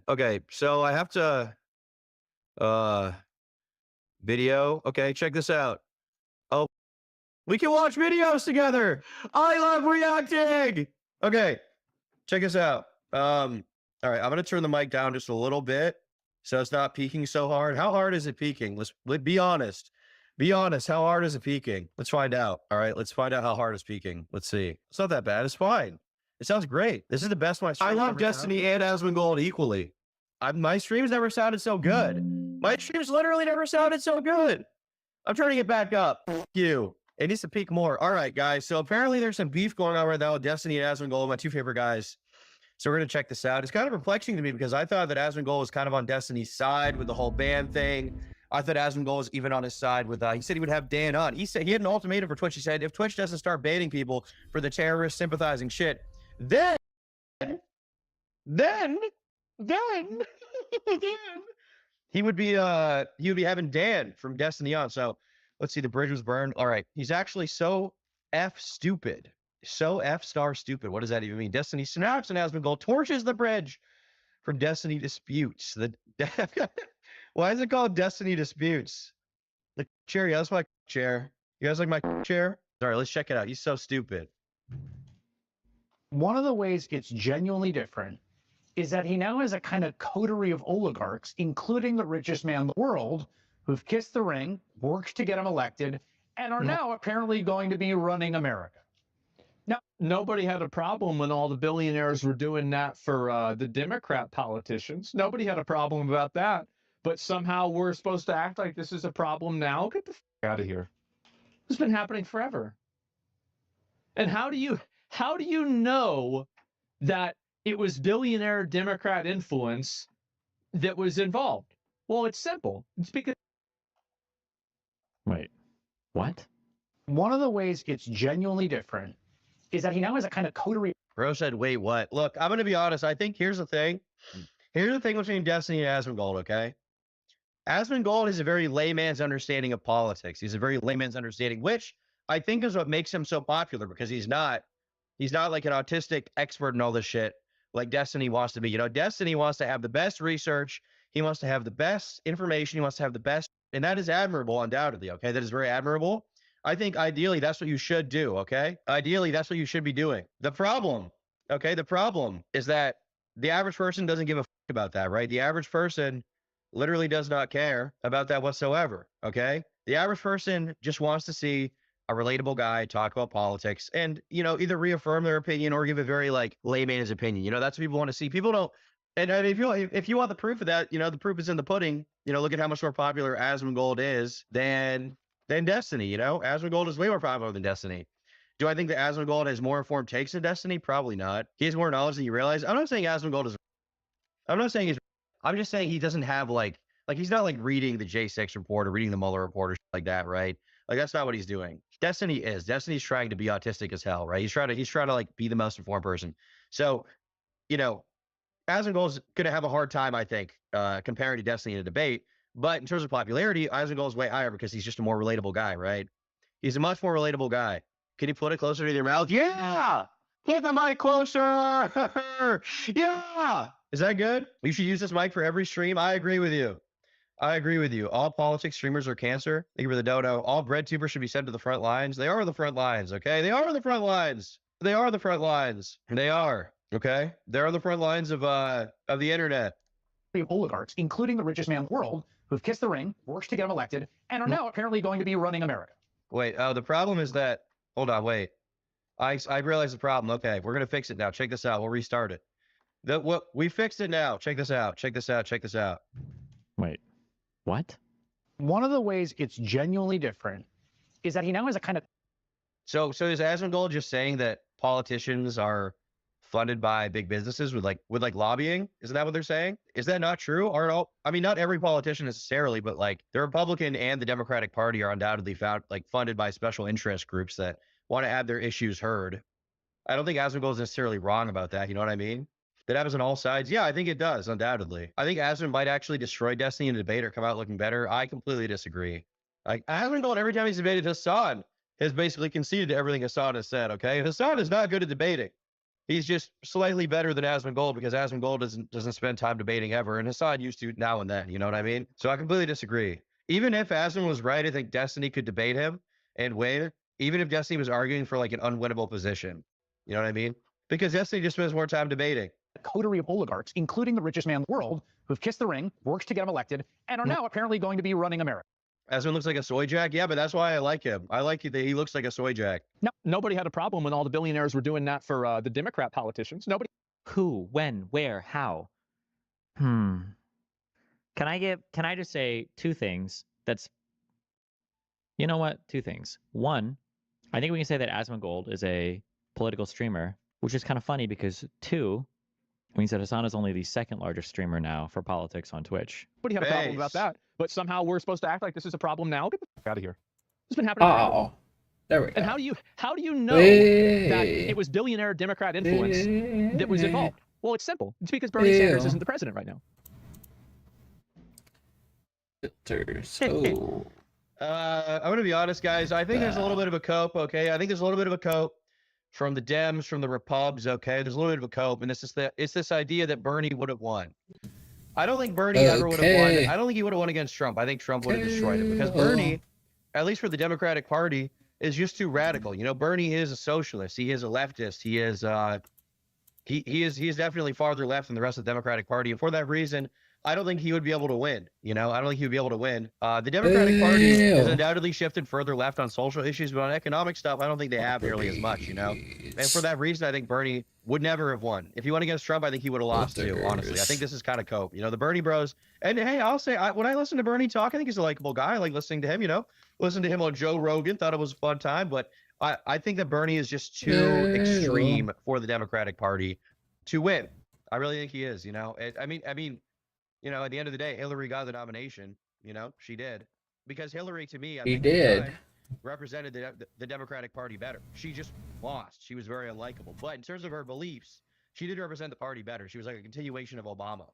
Okay, so I have to uh video. Okay, check this out. Oh, we can watch videos together. I love reacting. Okay, check this out. All right, I'm gonna turn the mic down just a little bit so it's not peaking so hard. How hard is it peaking? Let's be honest. Be honest. How hard is it peaking? Let's find out. All right, let's find out how hard it's peaking. Let's see. It's not that bad. It's fine. It sounds great. This is the best my I love Destiny and Asmongold equally. My streams never sounded so good. My streams literally never sounded so good. I'm turning it back up. F you. It needs to peak more. All right, guys. So apparently there's some beef going on right now with Destiny and Asmongold, my two favorite guys. So we're going to check this out. It's kind of perplexing to me because I thought that Asmongold was kind of on Destiny's side with the whole ban thing. I thought Asmongold was even on his side with, he said he would have Dan on. He said he had an ultimatum for Twitch. He said, if Twitch doesn't start banning people for the terrorist sympathizing shit, then, then, then he would be having Dan from Destiny on. So let's see, the bridge was burned. All right. He's actually so F stupid. So F star stupid. What does that even mean? Destiny snaps and Asmongold torches the bridge from Destiny Disputes. Why is it called Destiny Disputes? The chair, yeah, that's my chair. You guys like my chair? All right, let's check it out. He's so stupid. One of the ways it's genuinely different is that he now has a kind of coterie of oligarchs, including the richest man in the world, who've kissed the ring, worked to get him elected, and are now apparently going to be running America. Now, nobody had a problem when all the billionaires were doing that for the Democrat politicians. Nobody had a problem about that. But somehow we're supposed to act like this is a problem now. Get the f out of here. It's been happening forever. And how do you know that it was billionaire Democrat influence that was involved? Well, it's simple. It's because... Wait, what? One of the ways it's genuinely different is that he now has a kind of coterie. Bro said, wait, what? Look, I'm going to be honest. I think here's the thing. Here's the thing between Destiny and Asmongold, okay? Asmongold is a very layman's understanding of politics. He's a very layman's understanding, which I think is what makes him so popular because he's not like an autistic expert in all this shit like Destiny wants to be. You know, Destiny wants to have the best research. He wants to have the best information. He wants to have the best, and that is admirable, undoubtedly, okay? That is very admirable. I think ideally that's what you should do, okay? Ideally, that's what you should be doing. The problem is that the average person doesn't give a fuck about that, right? The average person literally does not care about that whatsoever, okay? The average person just wants to see a relatable guy talk about politics and, you know, either reaffirm their opinion or give a very, like, layman's opinion. You know, that's what people want to see. People don't, and if you want the proof of that, you know, the proof is in the pudding. You know, look at how much more popular Asmongold is than Destiny, you know? Asmongold is way more popular than Destiny. Do I think that Asmongold has more informed takes than Destiny? Probably not. He has more knowledge than you realize. I'm not saying Asmongold is... I'm not saying he's... I'm just saying he doesn't have, like he's not, like, reading the J6 report or reading the Mueller report or shit like that, right? Like, that's not what he's doing. Destiny is. Destiny's trying to be autistic as hell, right? He's trying to, like, be the most informed person. So, you know, Asmongold's going to have a hard time, I think, comparing to Destiny in a debate. But in terms of popularity, Asmongold is way higher because he's just a more relatable guy, right? He's a much more relatable guy. Can you put it closer to your mouth? Yeah! Put the mic closer! Yeah! Is that good? You should use this mic for every stream. I agree with you. I agree with you. All politics streamers are cancer. Thank you for the dodo. All bread tubers should be sent to the front lines. They are the front lines, okay? They are the front lines. They are the front lines. They are, okay? They're the front lines of the internet. Oligarchs, including the richest man in the world, who've kissed the ring, worked to get him elected, and are now apparently going to be running America. Wait, the problem is that, hold on, wait. I realized the problem. Okay, we're going to fix it now. Check this out. We'll restart it. We fixed it now. Check this out. Check this out. Check this out. Wait, what? One of the ways it's genuinely different is that he now has a kind of... So is Asmongold just saying that politicians are funded by big businesses with lobbying? Isn't that what they're saying? Is that not true? I mean, not every politician necessarily, but like the Republican and the Democratic Party are undoubtedly funded by special interest groups that want to have their issues heard. I don't think Asmongold is necessarily wrong about that. You know what I mean? That happens on all sides. Yeah, I think it does, undoubtedly. I think Asmongold might actually destroy Destiny in a debate or come out looking better. I completely disagree. Like, Asmongold, every time he's debated Hassan, has basically conceded to everything Hassan has said, okay? Hassan is not good at debating. He's just slightly better than Asmongold because Asmongold doesn't spend time debating ever, and Hassad used to now and then. You know what I mean? So I completely disagree. Even if Asmon was right, I think Destiny could debate him and win. Even if Destiny was arguing for like an unwinnable position, you know what I mean? Because Destiny just spends more time debating. A coterie of oligarchs, including the richest man in the world, who've kissed the ring, worked to get him elected, and are now apparently going to be running America. Asmon looks like a soy jack. Yeah, but that's why I like him. I like that he looks like a soy jack. No, nobody had a problem when all the billionaires were doing that for the Democrat politicians. Nobody. Who, when, where, how? Can I just say two things? You know what? Two things. One, I think we can say that Asmongold is a political streamer, which is kind of funny because two means that Hasan is only the second largest streamer now for politics on Twitch. Nobody had a problem about that. But somehow we're supposed to act like this is a problem now. Get the fuck out of here. It's been happening. Oh, there we go. And how do you know that it was billionaire Democrat influence that was involved? Well, it's simple. It's because Bernie Sanders isn't the president right now. Filters. Oh. I'm gonna be honest, guys. I think there's a little bit of a cope. Okay, I think there's a little bit of a cope from the Dems, from the Repubs. Okay, there's a little bit of a cope, and it's this idea that Bernie would have won. I don't think Bernie ever would have won. I don't think he would have won against Trump. I think Trump would have destroyed him because Bernie, at least for the Democratic Party, is just too radical. You know, Bernie is a socialist. He is a leftist. He is definitely farther left than the rest of the Democratic Party, and for that reason, I don't think he would be able to win. You know, I don't think he would be able to win. The Democratic Party has undoubtedly shifted further left on social issues, but on economic stuff, I don't think they have nearly as much, you know? And for that reason, I think Bernie would never have won. If he won against Trump, I think he would have lost too, honestly. I think this is kind of cope. You know, the Bernie bros. And hey, I'll say, when I listen to Bernie talk, I think he's a likable guy. I like listening to him, you know? Listened to him on Joe Rogan, thought it was a fun time, but I think that Bernie is just too extreme for the Democratic Party to win. I really think he is, you know? I mean, you know, at the end of the day, Hillary got the nomination. You know, she did. Because Hillary, to me, I think represented the Democratic Party better. She just lost. She was very unlikable. But in terms of her beliefs, she did represent the party better. She was like a continuation of Obama.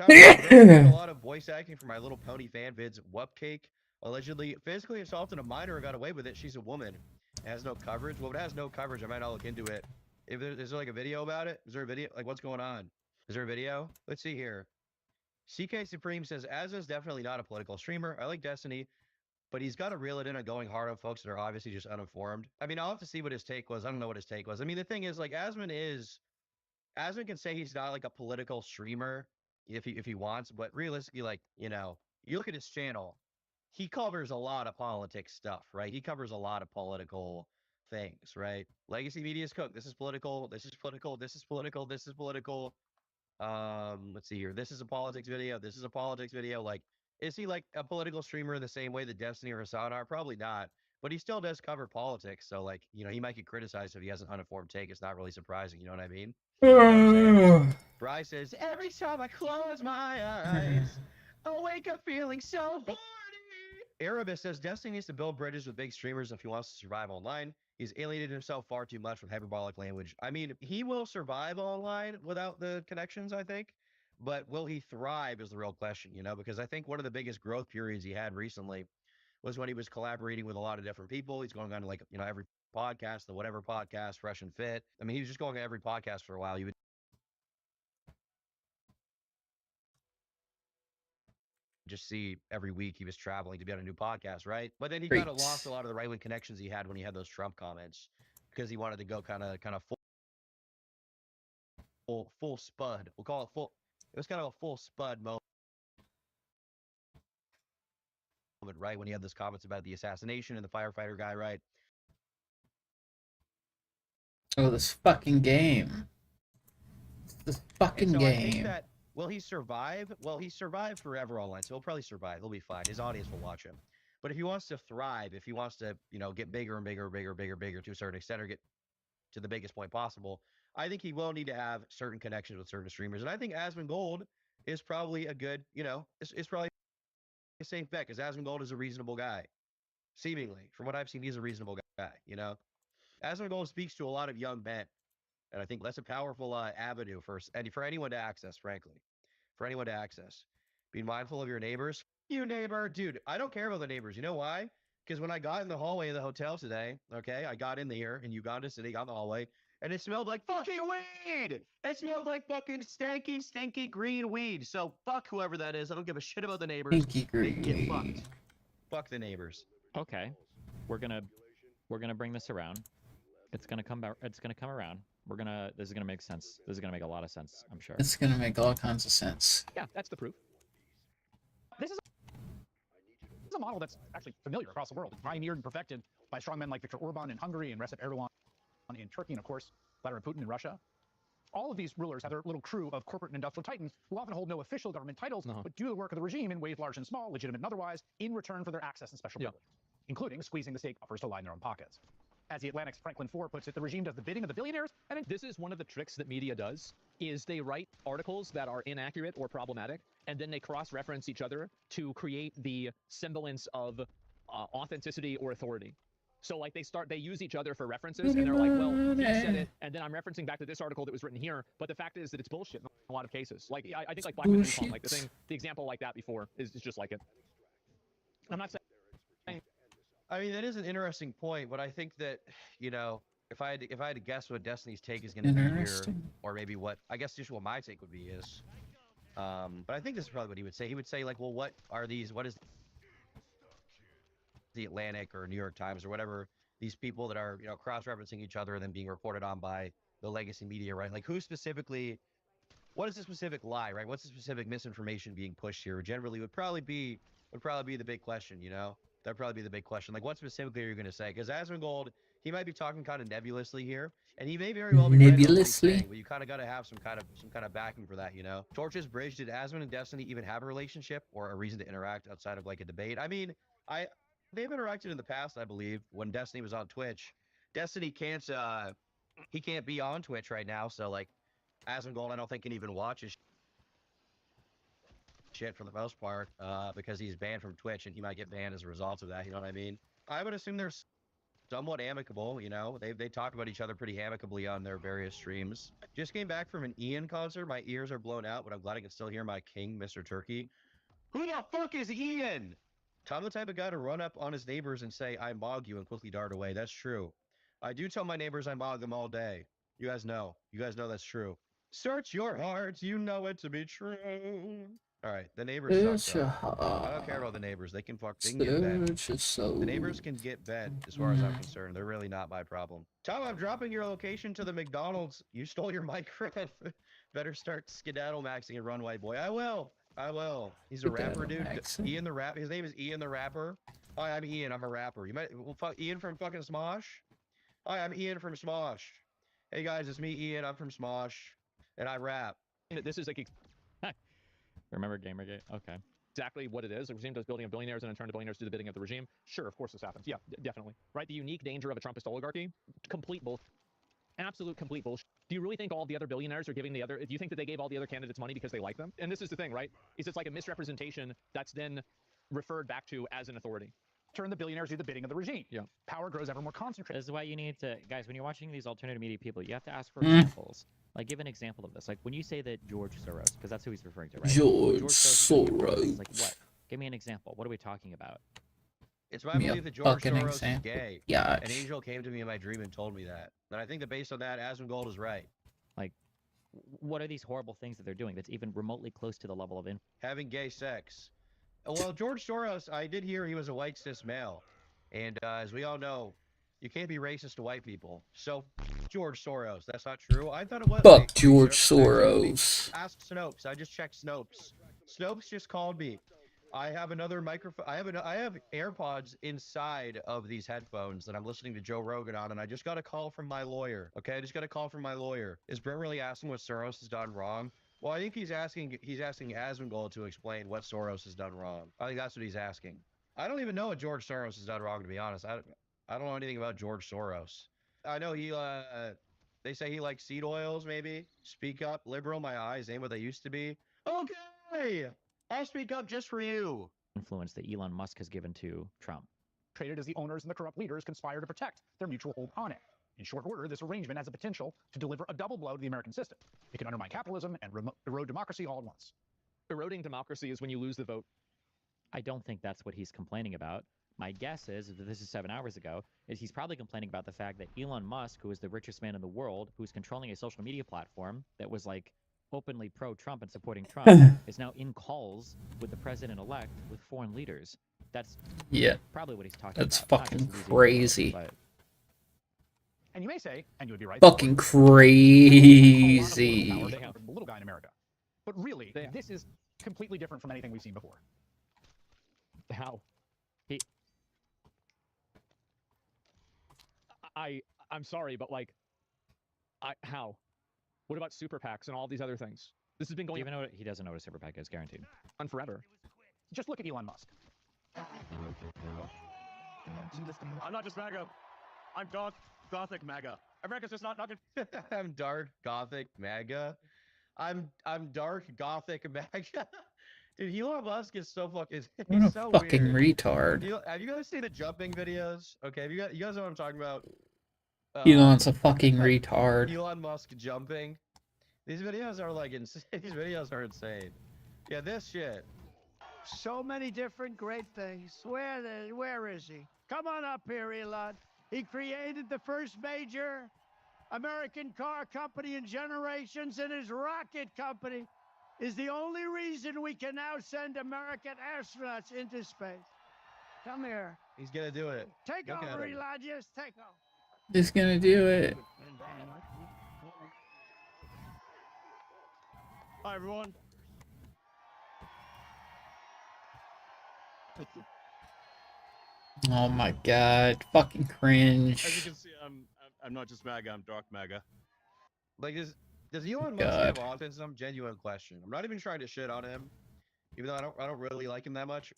A lot of voice acting for My Little Pony fan vids. Wupcake allegedly physically assaulted a minor and got away with it. She's a woman. It has no coverage. Well, if it has no coverage, I might not look into it. Is there like a video about it? Is there a video? Like, what's going on? Is there a video? Let's see here. CK Supreme says, Azza's definitely not a political streamer. I like Destiny, but he's got to reel it in on going hard on folks that are obviously just uninformed. I mean, I'll have to see what his take was. I don't know what his take was. I mean, the thing is, like, Asmon can say he's not like a political streamer if he wants, but realistically, like, you know, you look at his channel, he covers a lot of politics stuff, right? He covers a lot of political things, right? Legacy Media's cook. This is political. This is political. This is political. This is political. Let's see here. This is a politics video. This is a politics video. Like, is he like a political streamer in the same way that Destiny or Hasan are? Probably not. But he still does cover politics. So, like, you know, he might get criticized if he has an uninformed take. It's not really surprising. You know what I mean? Bryce says, every time I close my eyes, I wake up feeling so horny. Erebus says, Destiny needs to build bridges with big streamers if he wants to survive online. He's alienated himself far too much with hyperbolic language. I mean, he will survive online without the connections, I think. But will he thrive is the real question, you know? Because I think one of the biggest growth periods he had recently was when he was collaborating with a lot of different people. He's going on to, like, you know, every podcast, the whatever podcast, Fresh and Fit. I mean, he was just going to every podcast for a while. You would just see every week he was traveling to be on a new podcast, right? But then he kind of lost a lot of the right-wing connections he had when he had those Trump comments because he wanted to go kind of full spud. We'll call it full. It was kind of a full spud moment, right? When he had those comments about the assassination and the firefighter guy, right? Oh, this fucking game. This fucking game. I think that, will he survive? Well, he survived forever online, so he'll probably survive. He'll be fine. His audience will watch him. But if he wants to thrive, if he wants to, you know, get bigger and bigger to a certain extent, or get to the biggest point possible, I think he will need to have certain connections with certain streamers. And I think Asmongold is probably a good, you know, it's probably a safe bet because Asmongold is a reasonable guy. Seemingly, from what I've seen, he's a reasonable guy, you know? Asmongold speaks to a lot of young men. And I think that's a powerful avenue for anyone to access, frankly. For anyone to access. Be mindful of your neighbors. You neighbor. Dude, I don't care about the neighbors. You know why? Because when I got in the hallway of the hotel today, okay, I got in there in Uganda City, got in the hallway, and it smelled like fucking weed. It smelled like fucking stanky, stinky green weed. So fuck whoever that is. I don't give a shit about the neighbors. Pinky They can get green. fucked. Fuck the neighbors. Okay, we're gonna bring this around. It's gonna come around. This is gonna make sense. This is gonna make a lot of sense, I'm sure. It's gonna make all kinds of sense. Yeah, that's the proof. This is a model that's actually familiar across the world, pioneered and perfected by strongmen like Viktor Orban in Hungary and Recep Erdogan in Turkey, and of course, Vladimir Putin in Russia. All of these rulers have their little crew of corporate and industrial titans who often hold no official government titles, but do the work of the regime in ways large and small, legitimate and otherwise, in return for their access and special privilege, including squeezing the state coffers to line their own pockets. As the Atlantic's Franklin Foer puts it, the regime does the bidding of the billionaires, and This is one of the tricks that media does, is they write articles that are inaccurate or problematic, and then they cross-reference each other to create the semblance of authenticity or authority. So like they use each other for references, and they're like, well, he said it, and then I'm referencing back to this article that was written here, but the fact is that it's bullshit in a lot of cases. Like I think like Black Man Wukong, like the example like that before is just like it. I'm not saying. I mean, that is an interesting point, but I think that, you know, if I had to guess what Destiny's take is going to be here, Interesting. or maybe what I guess just what my take would be is, but I think this is probably what he would say. He would say like, well, what are these? What is the Atlantic or New York Times or whatever, these people that are, you know, cross-referencing each other and then being reported on by the legacy media, right? Like who specifically, what is the specific lie, right? What's the specific misinformation being pushed here? Generally would probably be the big question, you know? That'd probably be the big question. Like what specifically are you going to say? Because Asmongold, he might be talking kind of nebulously here, and he may very well be right about what he's saying, but you kind of got to have some kind of backing for that, you know? Torch's Bridge, did Asmon and Destiny even have a relationship or a reason to interact outside of like a debate? I mean, they've interacted in the past, I believe, when Destiny was on Twitch. Destiny can't he can't be on Twitch right now, so like Asmongold I don't think can even watch his shit for the most part, because he's banned from Twitch and he might get banned as a result of that, you know what I mean? I would assume they're somewhat amicable, you know? They talk about each other pretty amicably on their various streams. Just came back from an Ian concert. My ears are blown out, but I'm glad I can still hear my king, Mr. Turkey. Who the fuck is Ian? I'm the type of guy to run up on his neighbors and say, I mog you, and quickly dart away. That's true. I do tell my neighbors I mog them all day. You guys know. You guys know that's true. Search your hearts. You know it to be true. All right. The neighbors suck, though. I don't care about the neighbors. They can get bed. The neighbors can get bed, as far as I'm concerned. They're really not my problem. Tom, I'm dropping your location to the McDonald's. You stole your microphone. Better start skedaddle maxing and run, white boy. I will. He's a rapper, dude. Ian the Rap. His name is Ian the Rapper. Hi, I'm Ian. I'm a rapper. You might. Well, fuck Ian from fucking Smosh. Hi, I'm Ian from Smosh. Hey guys, it's me, Ian. I'm from Smosh, and I rap. This is like Remember Gamergate? Okay. exactly what it is. The regime does building of billionaires, and in turn, the billionaires do the bidding of the regime. Sure, of course this happens. Yeah, definitely. Right? The unique danger of a Trumpist oligarchy, complete bullshit. Absolute complete bullshit. Do you really think all the other billionaires are giving do you think that they gave all the other candidates money because they like them? And this is the thing, right? Is it's like a misrepresentation that's then referred back to as an authority. turn the billionaires do the bidding of the regime. Yeah. Power grows ever more concentrated. This is why you need to, guys, when you're watching these alternative media people, you have to ask for examples. Like, give an example of this. Like, when you say that George Soros, because that's who he's referring to, right? George Soros. Like, Soros. what? Give me an example. What are we talking about? It's my Give me a belief that George fucking Soros example. is gay. Yeah. An angel came to me in my dream and told me that. And I think that based on that, Asmongold is right. What are these horrible things that they're doing that's even remotely close to the level of Having gay sex. Well, George Soros, I did hear he was a white cis male. And as we all know, you can't be racist to white people. So, George Soros, that's not true. I thought it was. Fuck George Soros. Ask Snopes. I just checked Snopes. Snopes just called me. I have another microphone. I have AirPods inside of these headphones that I'm listening to Joe Rogan on, and I just got a call from my lawyer. Okay, I just got a call from my lawyer. Is Brent really asking what Soros has done wrong? Well, I think he's asking Asmongold to explain what Soros has done wrong. I think that's what he's asking. I don't even know what George Soros has done wrong, to be honest. I don't know anything about George Soros. I know he they say he likes seed oils, maybe. Speak up, liberal. My eyes ain't what they used to be. Okay, I'll speak up just for you. influence that Elon Musk has given to Trump. Traded as the owners and the corrupt leaders conspire to protect their mutual hold on it. In short order, this arrangement has the potential to deliver a double blow to the American system. It can undermine capitalism and erode democracy all at once. Eroding democracy is when you lose the vote. I don't think that's what he's complaining about. My guess is that this is 7 hours ago, is he's probably complaining about the fact that Elon Musk, who is the richest man in the world, who's controlling a social media platform that was like openly pro-Trump and supporting Trump, is now in calls with the president-elect with foreign leaders. That's Yeah, probably what he's talking that's about. Not just fucking losing the vote, crazy. but And you may say, and you would be right. Fucking A lot of crazy. political power from the little guy in America. But really, Yeah. this is completely different from anything we've seen before. How? I'm sorry, but like, how? What about super PACs and all these other things? This has been going even though he doesn't know what a super PAC is, guaranteed. on forever. Just look at Elon Musk. I'm not just MAGA. I'm gothic MAGA. America's just not good. I'm dark gothic MAGA. I'm dark gothic MAGA. Dude, Elon Musk is so fucking. What He's a so fucking weird. retard. Have you guys seen the jumping videos? Okay, have you guys know what I'm talking about? Elon's a fucking retard. Elon Musk jumping. These videos are like insane. These videos are insane. Yeah, this shit. So many different great things. Where is he? Come on up here, Elon. He created the first major American car company in generations, and his rocket company is the only reason we can now send American astronauts into space. Come here. He's gonna do it. Take Look at over, him. Elon. Just take over. He's gonna do it. Hi, everyone. Oh my god. Fucking As you cringe. can see, I'm not just MAGA. I'm dark MAGA. Like, does Elon Musk God. have autism? Genuine question. I'm not even trying to shit on him, even though I don't really like him that much.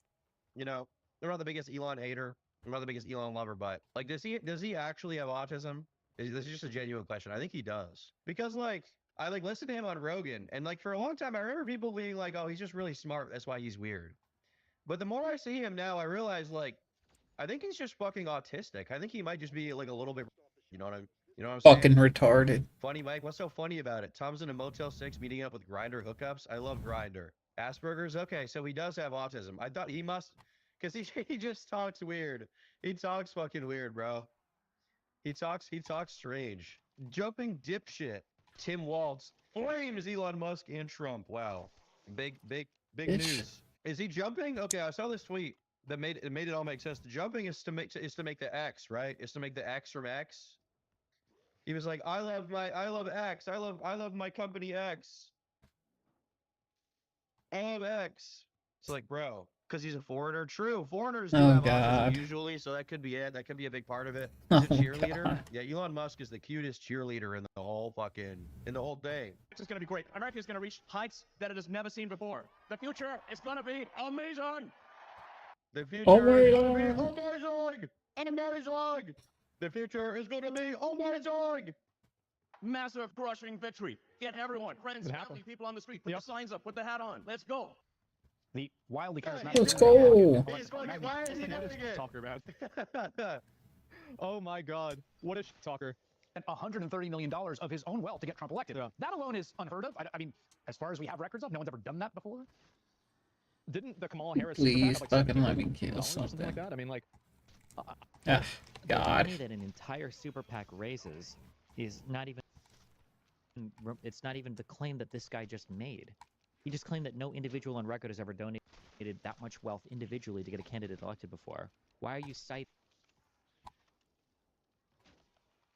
You know, I'm not the biggest Elon hater. I'm not the biggest Elon lover, but like, does he actually have autism? This is just a genuine question. I think he does, because like I like listened to him on Rogan, and like for a long time I remember people being like, "Oh, he's just really smart. That's why he's weird." But the more I see him now, I realize like I think he's just fucking autistic. I think he might just be like a little bit, you know what I'm saying? Fucking retarded. Funny, Mike. What's so funny about it? Tom's in a Motel 6 meeting up with Grinder hookups. I love Grinder. Asperger's? Okay, so he does have autism. I thought he must, because he just talks weird. He talks fucking weird, bro. He talks strange. Jumping dipshit. Tim Waltz flames Elon Musk and Trump. Wow. Big Bitch. news. Is he jumping? Okay, I saw this tweet that made it all make sense. The jumping is to make the X, right? Is to make the X from X. He was like, I love X. I love my company X. I love X. It's like, bro, because he's a foreigner. True, foreigners do Oh, have God. autism usually, so that could be it. That could be a big part of it. Oh, He's a cheerleader. God. Yeah, Elon Musk is the cutest cheerleader in the whole thing. This is going to be great. America is going to reach heights that it has never seen before. The future is going to be amazing. The future Oh my is gonna be God. amazing. Amazing. The future is gonna be amazing. Massive crushing victory. Get everyone, friends, It family, happened. people on the street. Put Yep. the signs up. Put the hat on. Let's go. The wildly Let's charismatic. go. He's fucking, why is he doing it? Talker, man. Oh my god. What a talker. And $130 million of his own wealth to get Trump elected. Yeah. That alone is unheard of. I mean, as far as we have records of, no one's ever done that before. Didn't the Kamala Harris super PAC Please have, like, fucking 17 let me million kill dollars or something like something. that? I mean, like, Ah, The God. money that an entire super PAC raises is not even. It's not even the claim that this guy just made. He just claimed that no individual on record has ever donated that much wealth individually to get a candidate elected before. Why are you citing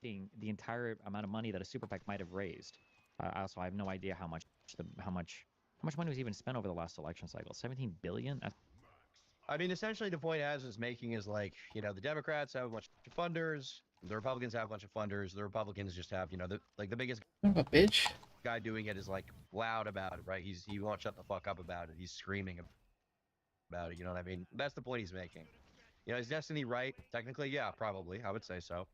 the entire amount of money that a super PAC might have raised? Also, I have no idea how much money was even spent over the last election cycle. 17 billion. I mean, essentially, the point Az is making is like, you know, the Democrats have a bunch of funders, the Republicans have a bunch of funders, the Republicans just have, you know, the biggest Son of a bitch. guy doing it is like loud about it, right? He won't shut the fuck up about it. He's screaming about it. You know what I mean? That's the point he's making. You know, is Destiny right? Technically, yeah, probably. I would say so.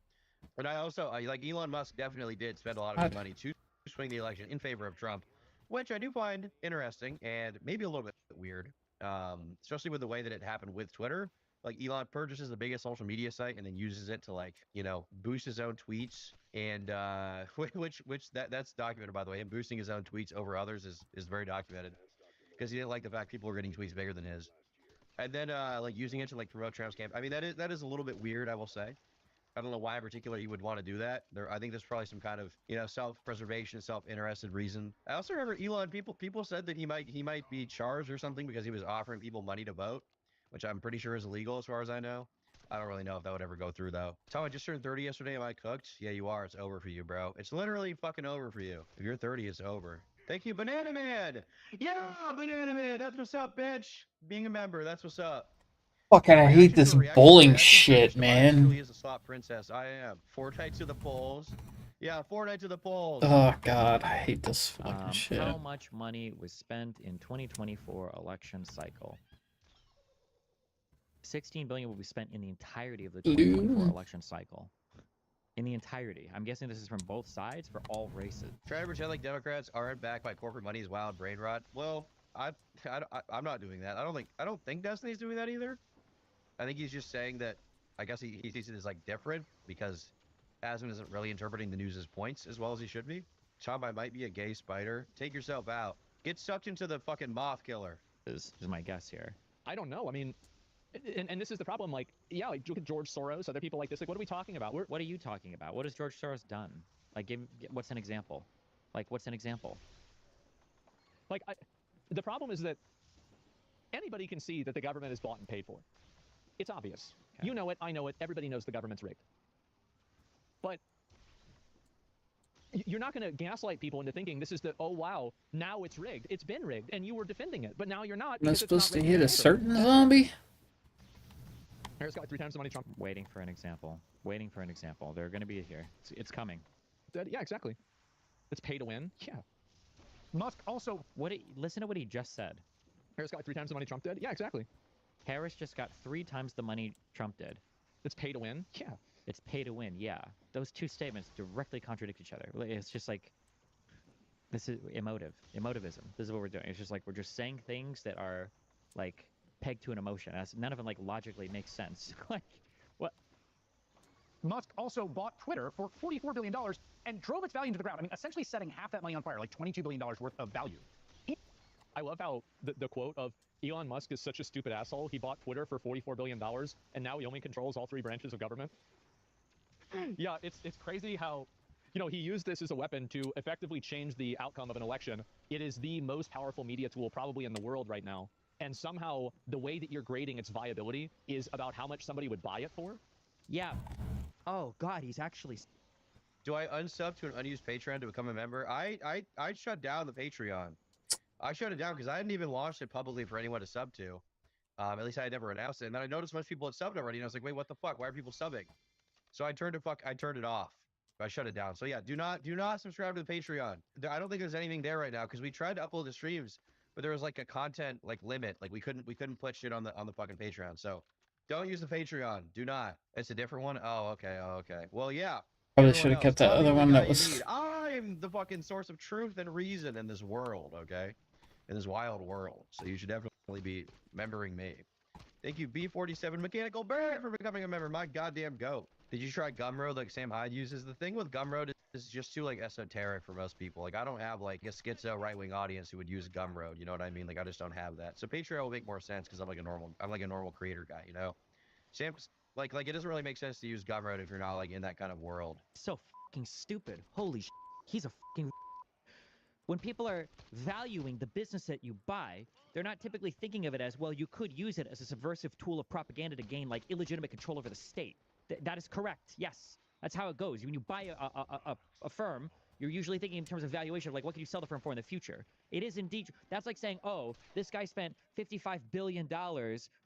But I also like Elon Musk definitely did spend a lot of his money to swing the election in favor of Trump, which I do find interesting and maybe a little bit weird. Especially with the way that it happened with Twitter. Like Elon purchases the biggest social media site and then uses it to, like, you know, boost his own tweets, and that's documented, by the way. Him boosting his own tweets over others is very documented, because he didn't like the fact people were getting tweets bigger than his. and then like using it to like promote Trump's campaign. I mean, that is a little bit weird, I will say. I don't know why in particular you would want to do that. I think there's probably some kind of self-preservation, self-interested reason. I also remember Elon. People said that he might be charged or something because he was offering people money to vote, which I'm pretty sure is illegal as far as I know. I don't really know if that would ever go through though. Tom, I just turned 30 yesterday. Am I cooked? Yeah, you are. It's over for you, bro. It's literally fucking over for you. If you're 30, it's over. Thank you, Banana Man. Yeah, Banana Man. That's what's up, bitch. Being a member. That's what's up. Fucking, I hate Reaction this to a reaction bowling reaction shit, British Defiance man. really is a slot princess. I am. Fortnite to the polls. Yeah, Fortnite to the polls. Oh god, I hate this fucking shit. How much money was spent in 2024 election cycle? 16 billion will be spent in the entirety of the 2024 election cycle. In the entirety. I'm guessing this is from both sides for all races. Trying to pretend like Democrats aren't backed by corporate money is wild brain rot. Well, I'm not doing that. I don't think Destiny's doing that either. I think he's just saying that. I guess he sees it as like different because Asman isn't really interpreting the news' points as well as he should be. Tom, I might be a gay spider. Take yourself out. Get sucked into the fucking moth killer. Is my guess here. I don't know. I mean, and this is the problem. Like, yeah, like look at George Soros, other people like this. Like, what are we talking about? What are you talking about? What has George Soros done? Like, what's an example? Like, what's an example? Like, the problem is that anybody can see that the government is bought and paid for. It's obvious. Okay. You know it. I know it. Everybody knows the government's rigged. But you're not going to gaslight people into thinking this is the, oh, wow, now it's rigged. It's been rigged, and you were defending it. But now you're not. Am I supposed to hit a certain zombie? Harris got 3 times the money Trump. Waiting for an example. Waiting for an example. They're going to be here. It's coming. Yeah, exactly. It's pay to win. Yeah. Musk also. Listen to what he just said. Harris got 3 times the money Trump did. Yeah, exactly. Harris just got 3 times the money Trump did. It's pay to win. Yeah. It's pay to win. Yeah. Those two statements directly contradict each other. It's just like, this is emotivism. This is what we're doing. It's just like we're just saying things that are like pegged to an emotion. None of them like logically makes sense. Like, what? Musk also bought Twitter for $44 billion and drove its value into the ground. I mean, essentially setting half that money on fire, like $22 billion worth of value. I love how the quote of Elon Musk is such a stupid asshole. He bought Twitter for $44 billion, and now he only controls all 3 branches of government. Yeah, it's crazy how, he used this as a weapon to effectively change the outcome of an election. It is the most powerful media tool probably in the world right now. And somehow the way that you're grading its viability is about how much somebody would buy it for. Yeah. Oh, God, he's actually... Do I unsub to an unused Patreon to become a member? I shut down the Patreon. I shut it down because I hadn't even launched it publicly for anyone to sub to. At least I had never announced it. And then I noticed most people had subbed already, and I was like, wait, what the fuck? Why are people subbing? So I turned it off. I shut it down. So yeah, do not subscribe to the Patreon. I don't think there's anything there right now because we tried to upload the streams, but there was like a content like limit. Like we couldn't put shit on the fucking Patreon. So don't use the Patreon. Do not. It's a different one. Oh, okay. Well, yeah. Probably should have kept that other one that was. I'm the fucking source of truth and reason in this world. Okay, in this wild world. So you should definitely be membering me. Thank you, B47 Mechanical Bird, for becoming a member. My goddamn goat. Did you try Gumroad like Sam Hyde uses? The thing with Gumroad is just too like esoteric for most people. Like I don't have like a schizo right-wing audience who would use Gumroad. You know what I mean? Like I just don't have that. So Patreon will make more sense because I'm like a normal creator guy. You know, Sam like it doesn't really make sense to use Gumroad if you're not like in that kind of world. So fucking stupid. Holy shit. He's a fucking... When people are valuing the business that you buy, they're not typically thinking of it as, well, you could use it as a subversive tool of propaganda to gain like illegitimate control over the state. That is correct. Yes, that's how it goes. When you buy a firm, you're usually thinking in terms of valuation of like, what can you sell the firm for in the future? It is indeed. That's like saying, oh, this guy spent $55 billion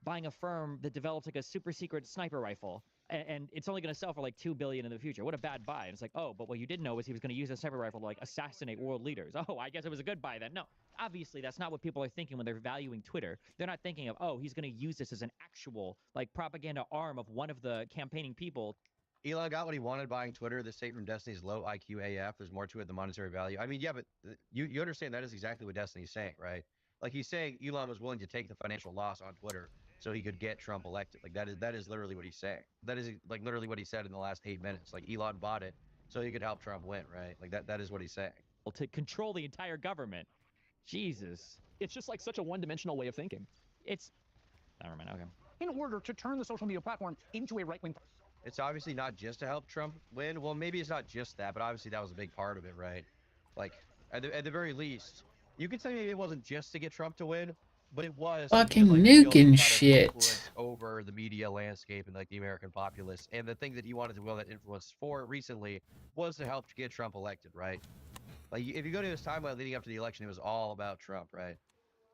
buying a firm that develops like a super secret sniper rifle, and it's only going to sell for like $2 billion in the future. What a bad buy. And it's like, oh, but what you didn't know is he was going to use a sniper rifle to like assassinate world leaders. Oh, I guess it was a good buy then. No, obviously that's not what people are thinking when they're valuing Twitter. They're not thinking of, oh, he's going to use this as an actual like propaganda arm of one of the campaigning people. Elon got what he wanted buying Twitter. The statement from Destiny's low IQ AF. There's more to it than monetary value. I mean, yeah, but you understand that is exactly what Destiny's saying, right? Like he's saying Elon was willing to take the financial loss on Twitter so he could get Trump elected. Like that is literally what he's saying. That is like literally what he said in the last 8 minutes. Like Elon bought it so he could help Trump win, right? Like that is what he's saying. To control the entire government. Jesus. It's just like such a one-dimensional way of thinking. It's Never mind. Okay. in order to turn the social media platform into a right-wing. It's obviously not just to help Trump win. Well, maybe it's not just that, but obviously that was a big part of it, right? Like, at the very least, you could say maybe it wasn't just to get Trump to win, but it was to Fucking like, build some nuking kind of shit. influence over the media landscape and like the American populace. And the thing that he wanted to wield that influence for recently was to help get Trump elected, right? Like, if you go to his timeline leading up to the election, it was all about Trump, right?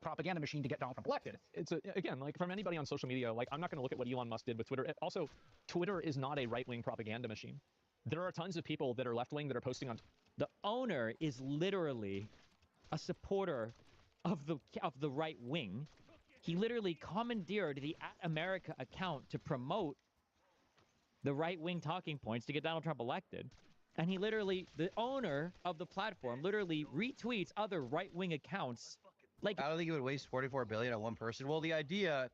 Propaganda machine to get Donald Trump elected. It's again, like from anybody on social media, like I'm not going to look at what Elon Musk did with Twitter. Also, Twitter is not a right-wing propaganda machine. There are tons of people that are left-wing that are posting on. The owner is literally a supporter of the right wing. He literally commandeered the @America account to promote the right wing talking points to get Donald Trump elected. And he literally, the owner of the platform, literally retweets other right wing accounts. Like, I don't think he would waste 44 billion on one person. Well, the idea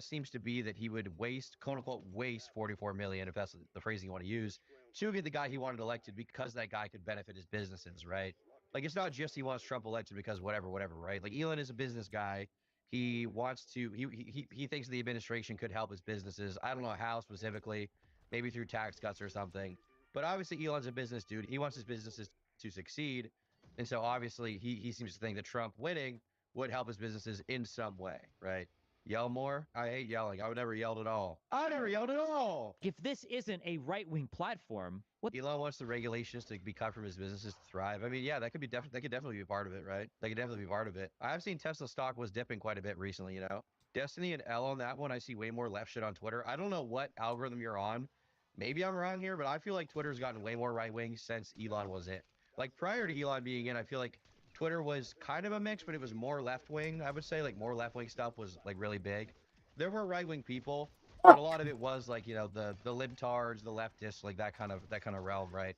seems to be that he would waste, quote unquote, waste 44 million, if that's the phrasing you want to use, to get the guy he wanted elected because that guy could benefit his businesses, right? Like, it's not just he wants Trump elected because whatever, right? Like, Elon is a business guy. He wants to, he thinks the administration could help his businesses. I don't know how specifically, maybe through tax cuts or something. But obviously, Elon's a business dude. He wants his businesses to succeed. And so obviously he seems to think that Trump winning would help his businesses in some way, right? Yell more? I hate yelling. I would never yelled at all. I never yelled at all. if this isn't a right wing platform, what Elon wants the regulations to be cut from his businesses to thrive. I mean, yeah, that could definitely be a part of it, right? That could definitely be part of it. I've seen Tesla stock was dipping quite a bit recently, you know? Destiny and L on that one, I see way more left shit on Twitter. I don't know what algorithm you're on. Maybe I'm wrong here, but I feel like Twitter's gotten way more right wing since Elon was in. Like prior to Elon being in, I feel like Twitter was kind of a mix, but it was more left wing. I would say like more left wing stuff was like really big. There were right wing people, but a lot of it was like, you know, the libtards, the leftists, like that kind of realm, right?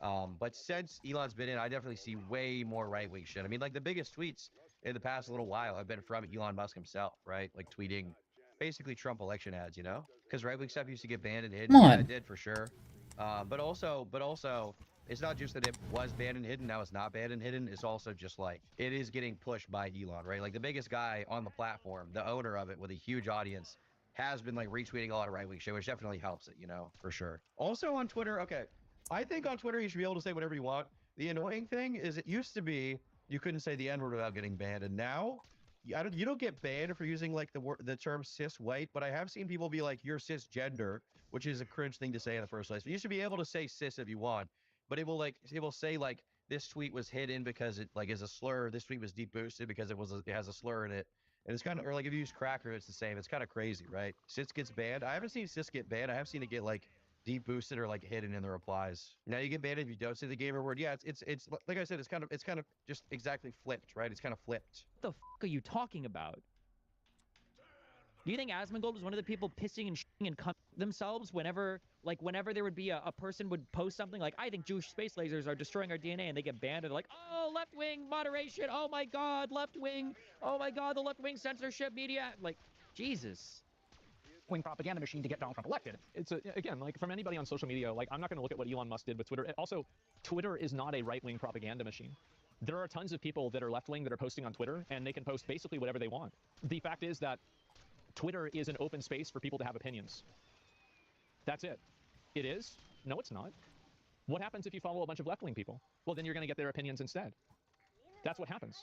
But since Elon's been in, I definitely see way more right wing shit. I mean, like the biggest tweets in the past little while have been from Elon Musk himself, right? Like tweeting basically Trump election ads, you know? Because right wing stuff used to get banned and hidden. Come Yeah, on. it did for sure. But also, it's not just that it was banned and hidden, now it's not banned and hidden. It's also just like it is getting pushed by Elon, right? Like the biggest guy on the platform, the owner of it with a huge audience, has been like retweeting a lot of right-wing shit, which definitely helps it, you know, for sure. Also on Twitter, okay, I think on Twitter you should be able to say whatever you want. The annoying thing is it used to be you couldn't say the N-word without getting banned, and now you don't get banned for using like the term cis white, but I have seen people be like, you're cisgender, which is a cringe thing to say in the first place. But you should be able to say cis if you want, but it will say like this tweet was hidden because it like is a slur. This tweet was deep boosted because it has a slur in it. And it's kind of, or like if you use cracker, it's the same. It's kind of crazy, right? Cis gets banned. I haven't seen cis get banned. I have seen it get like deep boosted or like hidden in the replies. Now you get banned if you don't say the gamer word. Yeah, it's like I said, it's kind of just exactly flipped, right? It's kind of flipped. the fuck are you talking about? Do you think Asmongold was one of the people pissing and shitting and cutting themselves whenever there would be a person would post something like, I think Jewish space lasers are destroying our DNA, and they get banned, and they're like, oh, left-wing moderation, oh my god, left-wing, oh my god, the left-wing censorship media, like, Jesus. Wing propaganda machine to get Donald Trump elected. It's again, like from anybody on social media, like I'm not going to look at what Elon Musk did with Twitter. Also, Twitter is not a right-wing propaganda machine. There are tons of people that are left-wing that are posting on Twitter, and they can post basically whatever they want. The fact is that Twitter is an open space for people to have opinions. That's it. It is? No, it's not. What happens if you follow a bunch of left-wing people? Well, then you're going to get their opinions instead. That's what happens.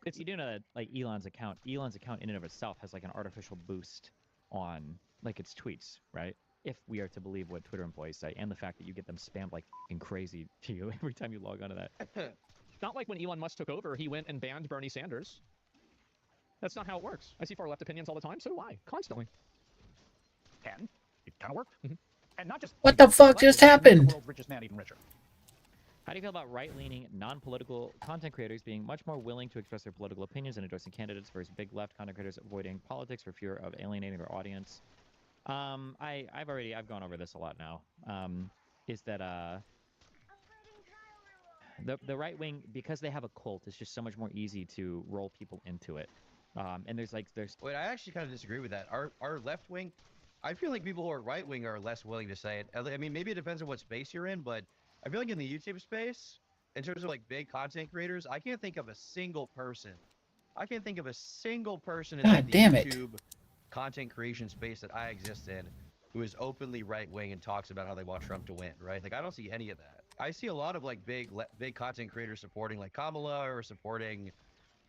It's, you do know that like Elon's account in and of itself has like an artificial boost on like its tweets, right? If we are to believe what Twitter employees say, and the fact that you get them spammed like fucking crazy to you every time you log onto that. Not like when Elon Musk took over, he went and banned Bernie Sanders. That's not how it works. I see far left opinions all the time, so do I, constantly. And it kind of worked. And not just What the fuck just the happened? world's richest man even richer. How do you feel about right-leaning, non-political content creators being much more willing to express their political opinions and endorsing candidates versus big left content creators avoiding politics for fear of alienating their audience? I've gone over this a lot now. Is that the right wing, because they have a cult, it's just so much more easy to roll people into it. And there's Wait, I actually kind of disagree with that. Our left wing, I feel like people who are right wing are less willing to say it. I mean, maybe it depends on what space you're in, but I feel like in the YouTube space, in terms of like big content creators, I can't think of a single person I can't think of a single person God in the damn it. YouTube content creation space that I exist in who is openly right wing and talks about how they want Trump to win, right? Like I don't see any of that. I see a lot of like big content creators supporting like Kamala or supporting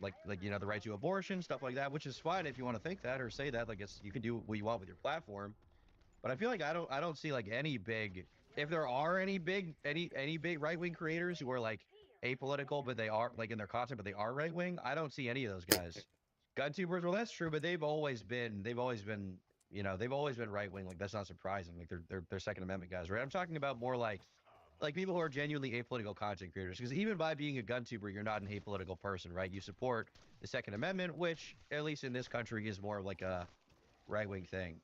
like you know the right to abortion, stuff like that, which is fine if you want to think that or say that. Like it's you can do what you want with your platform. But I feel like I don't see like any big, if there are any big big right wing creators who are like apolitical but they are like in their content but they are right wing. I don't see any of those guys. GunTubers, well that's true, but they've always been you know they've always been right wing. Like that's not surprising. Like they're Second Amendment guys, right? I'm talking about more like people who are genuinely apolitical content creators, because even by being a gun tuber you're not an apolitical person, right? You support the Second Amendment, which at least in this country is more like a right-wing thing.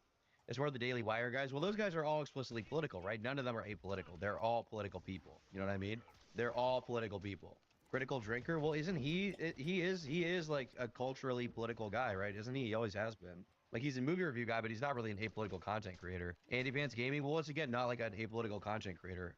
It's more the Daily Wire guys. Well, those guys are all explicitly political, right? None of them are apolitical. They're all political people. You know what I mean? They're all political people. Critical Drinker, well, isn't he is like a culturally political guy, right? Isn't he? He always has been. Like he's a movie review guy, but he's not really an apolitical content creator. Andy Vance Gaming, well, once again, not like an apolitical content creator.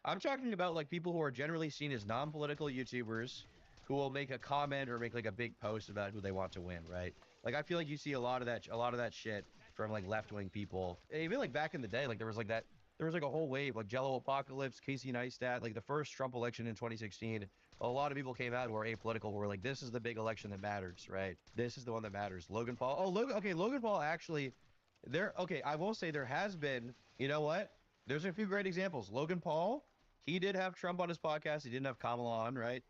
I'm talking about like people who are generally seen as non-political YouTubers who will make a comment or make like a big post about who they want to win, right? Like I feel like you see a lot of that shit from like left-wing people. Even like back in the day, like there was like a whole wave like Jello Apocalypse, Casey Neistat, like the first Trump election in 2016. A lot of people came out who are apolitical, who were like, this is the big election that matters, right? This is the one that matters. Logan Paul. Oh, Logan Paul actually, I will say there has been, you know what? There's a few great examples. Logan Paul, he did have Trump on his podcast. He didn't have Kamala on, right?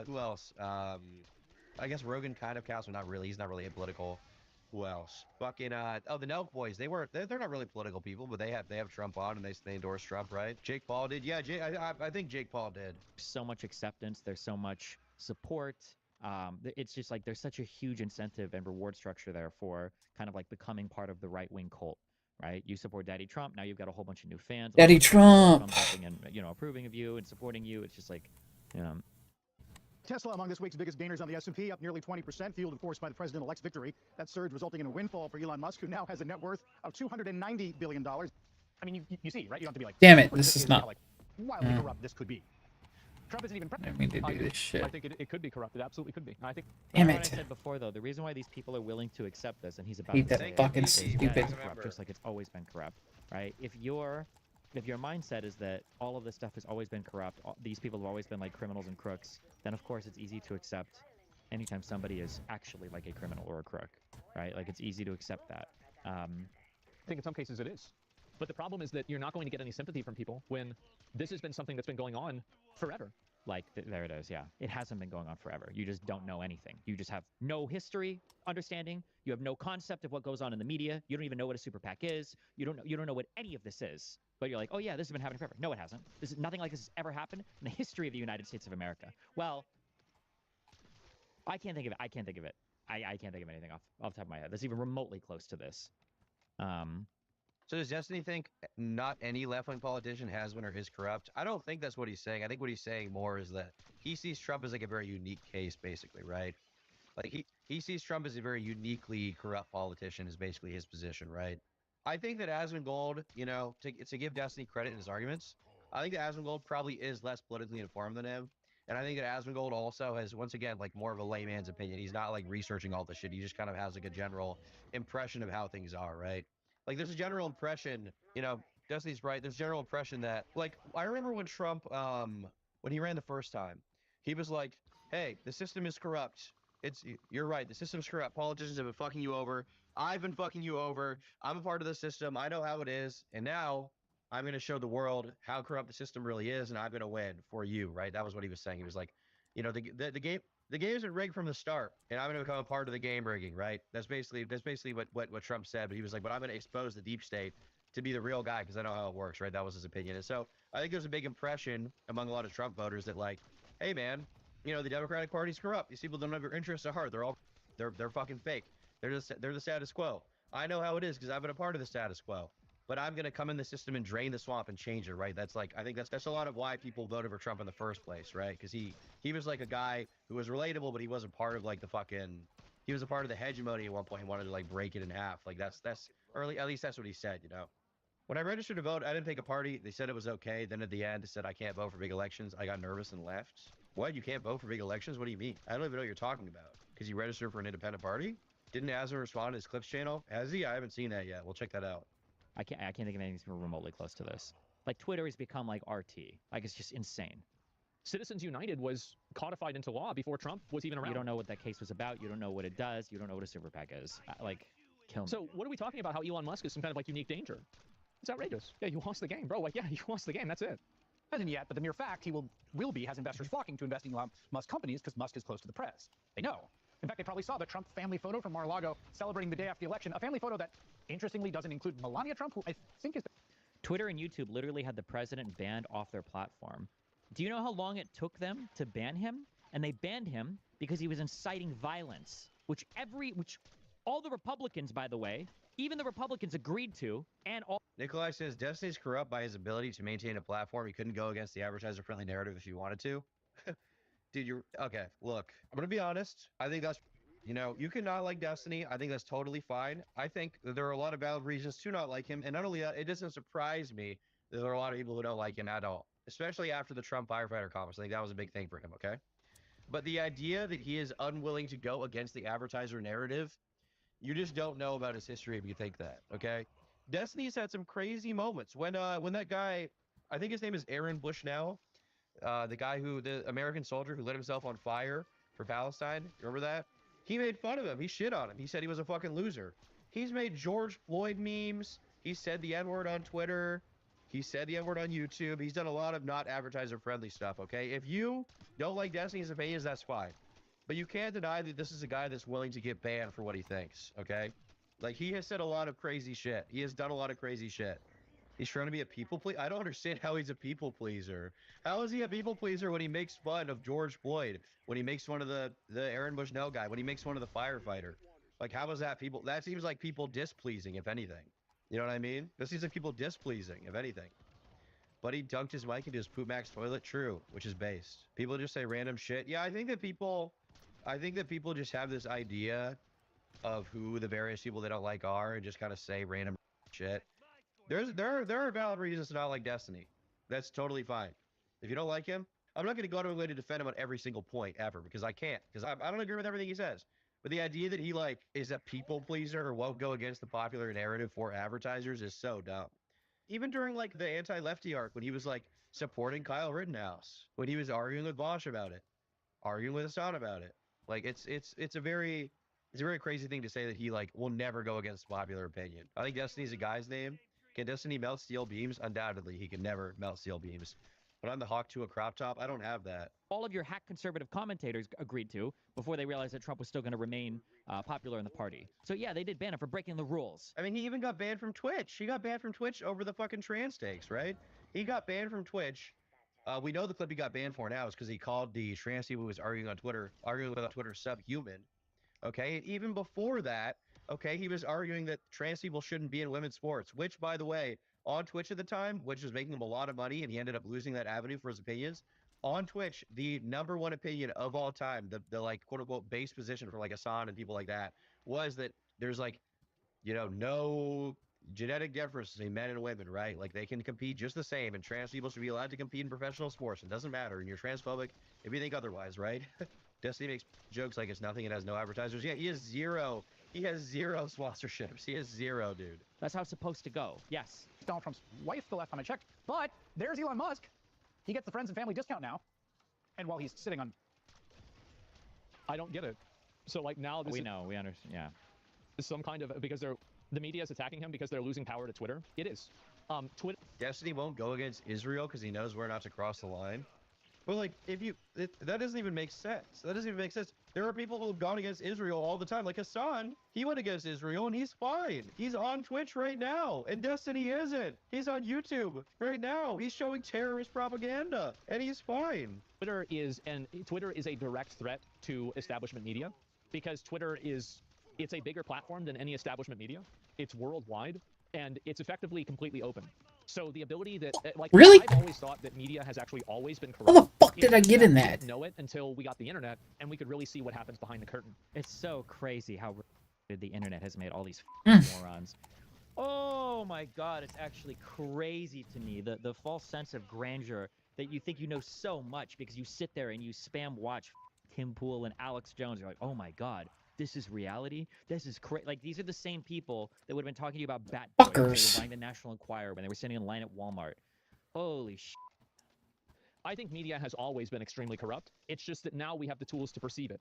Who else? I guess Rogan kind of counts, but not really. He's not really apolitical. Who else? Fucking the Nelk Boys. They're not really political people, but they have Trump on and they endorse Trump, right? Jake Paul did. Yeah, I think Jake Paul did. So much acceptance. There's so much support. It's just like there's such a huge incentive and reward structure there for kind of like becoming part of the right wing cult, right? You support Daddy Trump, now you've got a whole bunch of new fans. Daddy Trump. And approving of you and supporting you. It's just like, Tesla among this week's biggest gainers on the S&P, up nearly 20%, fueled, of course, by the president-elect's victory. That surge resulting in a windfall for Elon Musk, who now has a net worth of $290 billion. I mean, you see, right? You don't have to be like, damn it, this is not like wildly corrupt this could be. Trump isn't even I mean to do this shit. I think it could be corrupt. It absolutely could be. I think. Damn what I it. said before, though, the reason why these people are willing to accept this, and he's about Hate to that say fucking it, is that stupid- it's corrupt, just like it's always been corrupt, right? If your mindset is that all of this stuff has always been corrupt, these people have always been like criminals and crooks, then of course it's easy to accept anytime somebody is actually like a criminal or a crook, right? Like it's easy to accept that. I think in some cases it is. But the problem is that you're not going to get any sympathy from people when this has been something that's been going on forever. Like, there it is, yeah. It hasn't been going on forever. You just don't know anything. You just have no history understanding. You have no concept of what goes on in the media. You don't even know what a super PAC is. You don't know what any of this is. But you're like, oh yeah, this has been happening forever. No, it hasn't. This is nothing like this has ever happened in the history of the United States of America. Well, I can't think of it. I can't think of anything off the top of my head that's even remotely close to this. So does Destiny think not any left-wing politician has been or is corrupt? I don't think that's what he's saying. I think what he's saying more is that he sees Trump as like a very unique case, basically, right? Like he sees Trump as a very uniquely corrupt politician is basically his position, right? I think that Asmongold, to give Destiny credit in his arguments, I think that Asmongold probably is less politically informed than him. And I think that Asmongold also has, once again, like more of a layman's opinion. He's not like researching all the shit. He just kind of has like a general impression of how things are, right? Like there's a general impression, Destiny's right. There's a general impression that, like, I remember when Trump, when he ran the first time, he was like, hey, the system is corrupt. You're right. The system's corrupt. Politicians have been fucking you over. I've been fucking you over. I'm a part of the system. I know how it is. And now I'm going to show the world how corrupt the system really is. And I'm going to win for you. Right. That was what he was saying. He was like, the game is rigged from the start, and I'm going to become a part of the game rigging, right? That's basically what Trump said. But he was like, but I'm going to expose the deep state to be the real guy because I know how it works, right? That was his opinion. And so I think there's a big impression among a lot of Trump voters that like, hey man, the Democratic Party's corrupt. These people don't have your interests at heart. They're fucking fake. They're the status quo. I know how it is because I've been a part of the status quo. But I'm going to come in the system and drain the swamp and change it, right? That's like, I think that's a lot of why people voted for Trump in the first place, right? Because he was like a guy who was relatable, but he wasn't part of like he was a part of the hegemony at one point. He wanted to like break it in half. Like that's early, at least that's what he said, When I registered to vote, I didn't take a party. They said it was okay. Then at the end, they said I can't vote for big elections. I got nervous and left. What? You can't vote for big elections? What do you mean? I don't even know what you're talking about. because he registered for an independent party? Didn't Asman respond to his Clips channel? Has he? I haven't seen that yet. We'll check that out. I can't think of anything remotely close to this. Like Twitter has become like RT. Like it's just insane. Citizens United was codified into law before Trump was even around. You don't know what that case was about. You don't know what it does. You don't know what a super PAC is. Like, kill me. So what are we talking about? How Elon Musk is some kind of like unique danger? It's outrageous. Yeah, you lost the game, bro. Like, yeah, you lost the game. That's it. Hasn't yet, but the mere fact he will be has investors flocking to invest in Elon Musk companies because Musk is close to the press. They know. In fact, they probably saw the Trump family photo from Mar-a-Lago celebrating the day after the election, a family photo that, interestingly, doesn't include Melania Trump, who I think is... Twitter and YouTube literally had the president banned off their platform. Do you know how long it took them to ban him? And they banned him because he was inciting violence, which all the Republicans, by the way, even the Republicans agreed to, and all... Nikolai says, Destiny's corrupt by his ability to maintain a platform. He couldn't go against the advertiser-friendly narrative if he wanted to. Dude, you're... Okay, look. I'm going to be honest. I think that's... You know, you can not like Destiny. I think that's totally fine. I think there are a lot of valid reasons to not like him. And not only that, it doesn't surprise me that there are a lot of people who don't like him at all. Especially after the Trump firefighter comments. I think that was a big thing for him, okay? But the idea that he is unwilling to go against the advertiser narrative, you just don't know about his history if you think that, okay? Destiny's had some crazy moments. When that guy, I think his name is Aaron Bushnell, the American soldier who lit himself on fire for Palestine, remember that? He made fun of him. He shit on him. He said he was a fucking loser. He's made George Floyd memes. He said the N-word on Twitter. He said the N-word on YouTube. He's done a lot of not advertiser-friendly stuff, okay? If you don't like Destiny's opinions, that's fine. But you can't deny that this is a guy that's willing to get banned for what he thinks, okay? Like, he has said a lot of crazy shit. He has done a lot of crazy shit. He's trying to be a people pleaser. I don't understand how he's a people pleaser. How is he a people pleaser when he makes fun of George Floyd? When he makes fun of the Aaron Bushnell guy? When he makes fun of the firefighter? Like, how is that people? That seems like people displeasing, if anything. You know what I mean? This seems like people displeasing, if anything. But he dunked his mic into his Poop Max toilet. True, which is based. People just say random shit. Yeah, I think that people just have this idea of who the various people they don't like are and just kind of say random shit. There are valid reasons to not like Destiny. That's totally fine. If you don't like him, I'm not going to go out of my way to defend him on every single point ever because I can't. Because I don't agree with everything he says. But the idea that he like is a people pleaser or won't go against the popular narrative for advertisers is so dumb. Even during like the anti-lefty arc when he was like supporting Kyle Rittenhouse, when he was arguing with Bosch about it, arguing with Hassan about it, like it's a very crazy thing to say that he like will never go against popular opinion. I think Destiny's a guy's name. Can Destiny melt steel beams? Undoubtedly, he can never melt steel beams. But on the Hawk 2 a crop top, I don't have that. All of your hack conservative commentators agreed to before they realized that Trump was still going to remain popular in the party. So yeah, they did ban him for breaking the rules. I mean, he even got banned from Twitch. He got banned from Twitch over the fucking trans takes, right? He got banned from Twitch. We know the clip he got banned for now is because he called the trans people who was arguing on Twitter subhuman. Okay, even before that, okay, he was arguing that trans people shouldn't be in women's sports, which, by the way, on Twitch at the time, which was making him a lot of money, and he ended up losing that avenue for his opinions. On Twitch, the #1 opinion of all time, the like quote unquote base position for like Hassan and people like that, was that there's like, you know, no genetic difference between men and women, right? Like they can compete just the same, and trans people should be allowed to compete in professional sports. It doesn't matter, and you're transphobic if you think otherwise, right? Destiny makes jokes like it's nothing. It has no advertisers. Yeah, he has zero. He has zero sponsorships. He has zero, dude. That's how it's supposed to go. Yes. Donald Trump's wife the last time I checked. But there's Elon Musk. He gets the friends and family discount now. And while he's sitting on... I don't get it. So like now this we understand. Yeah. is some kind of, because the media is attacking him because they're losing power to Twitter. It is. Twitter. Destiny won't go against Israel because he knows where not to cross the line. But like, that doesn't even make sense. That doesn't even make sense. There are people who have gone against Israel all the time. Like Hassan, he went against Israel and he's fine. He's on Twitch right now, and Destiny isn't. He's on YouTube right now. He's showing terrorist propaganda, and he's fine. Twitter is a direct threat to establishment media because it's a bigger platform than any establishment media. It's worldwide, and it's effectively completely open. So the ability that, like, Really? I've always thought that media has actually always been corrupt. How the fuck did I It's get just in we that? didn't know it until we got the internet, and we could really see what happens behind the curtain. It's so crazy how the internet has made all these Mm. morons. Oh my god, it's actually crazy to me. The false sense of grandeur that you think you know so much because you sit there and you spam watch Tim Pool and Alex Jones. You're like, oh my god, this is reality. This is crazy. Like these are the same people that would have been talking to you about Bat Boy when they were Fuckers. buying the National Enquirer when they were standing in line at Walmart. Holy shit. I think media has always been extremely corrupt. It's just that now we have the tools to perceive it.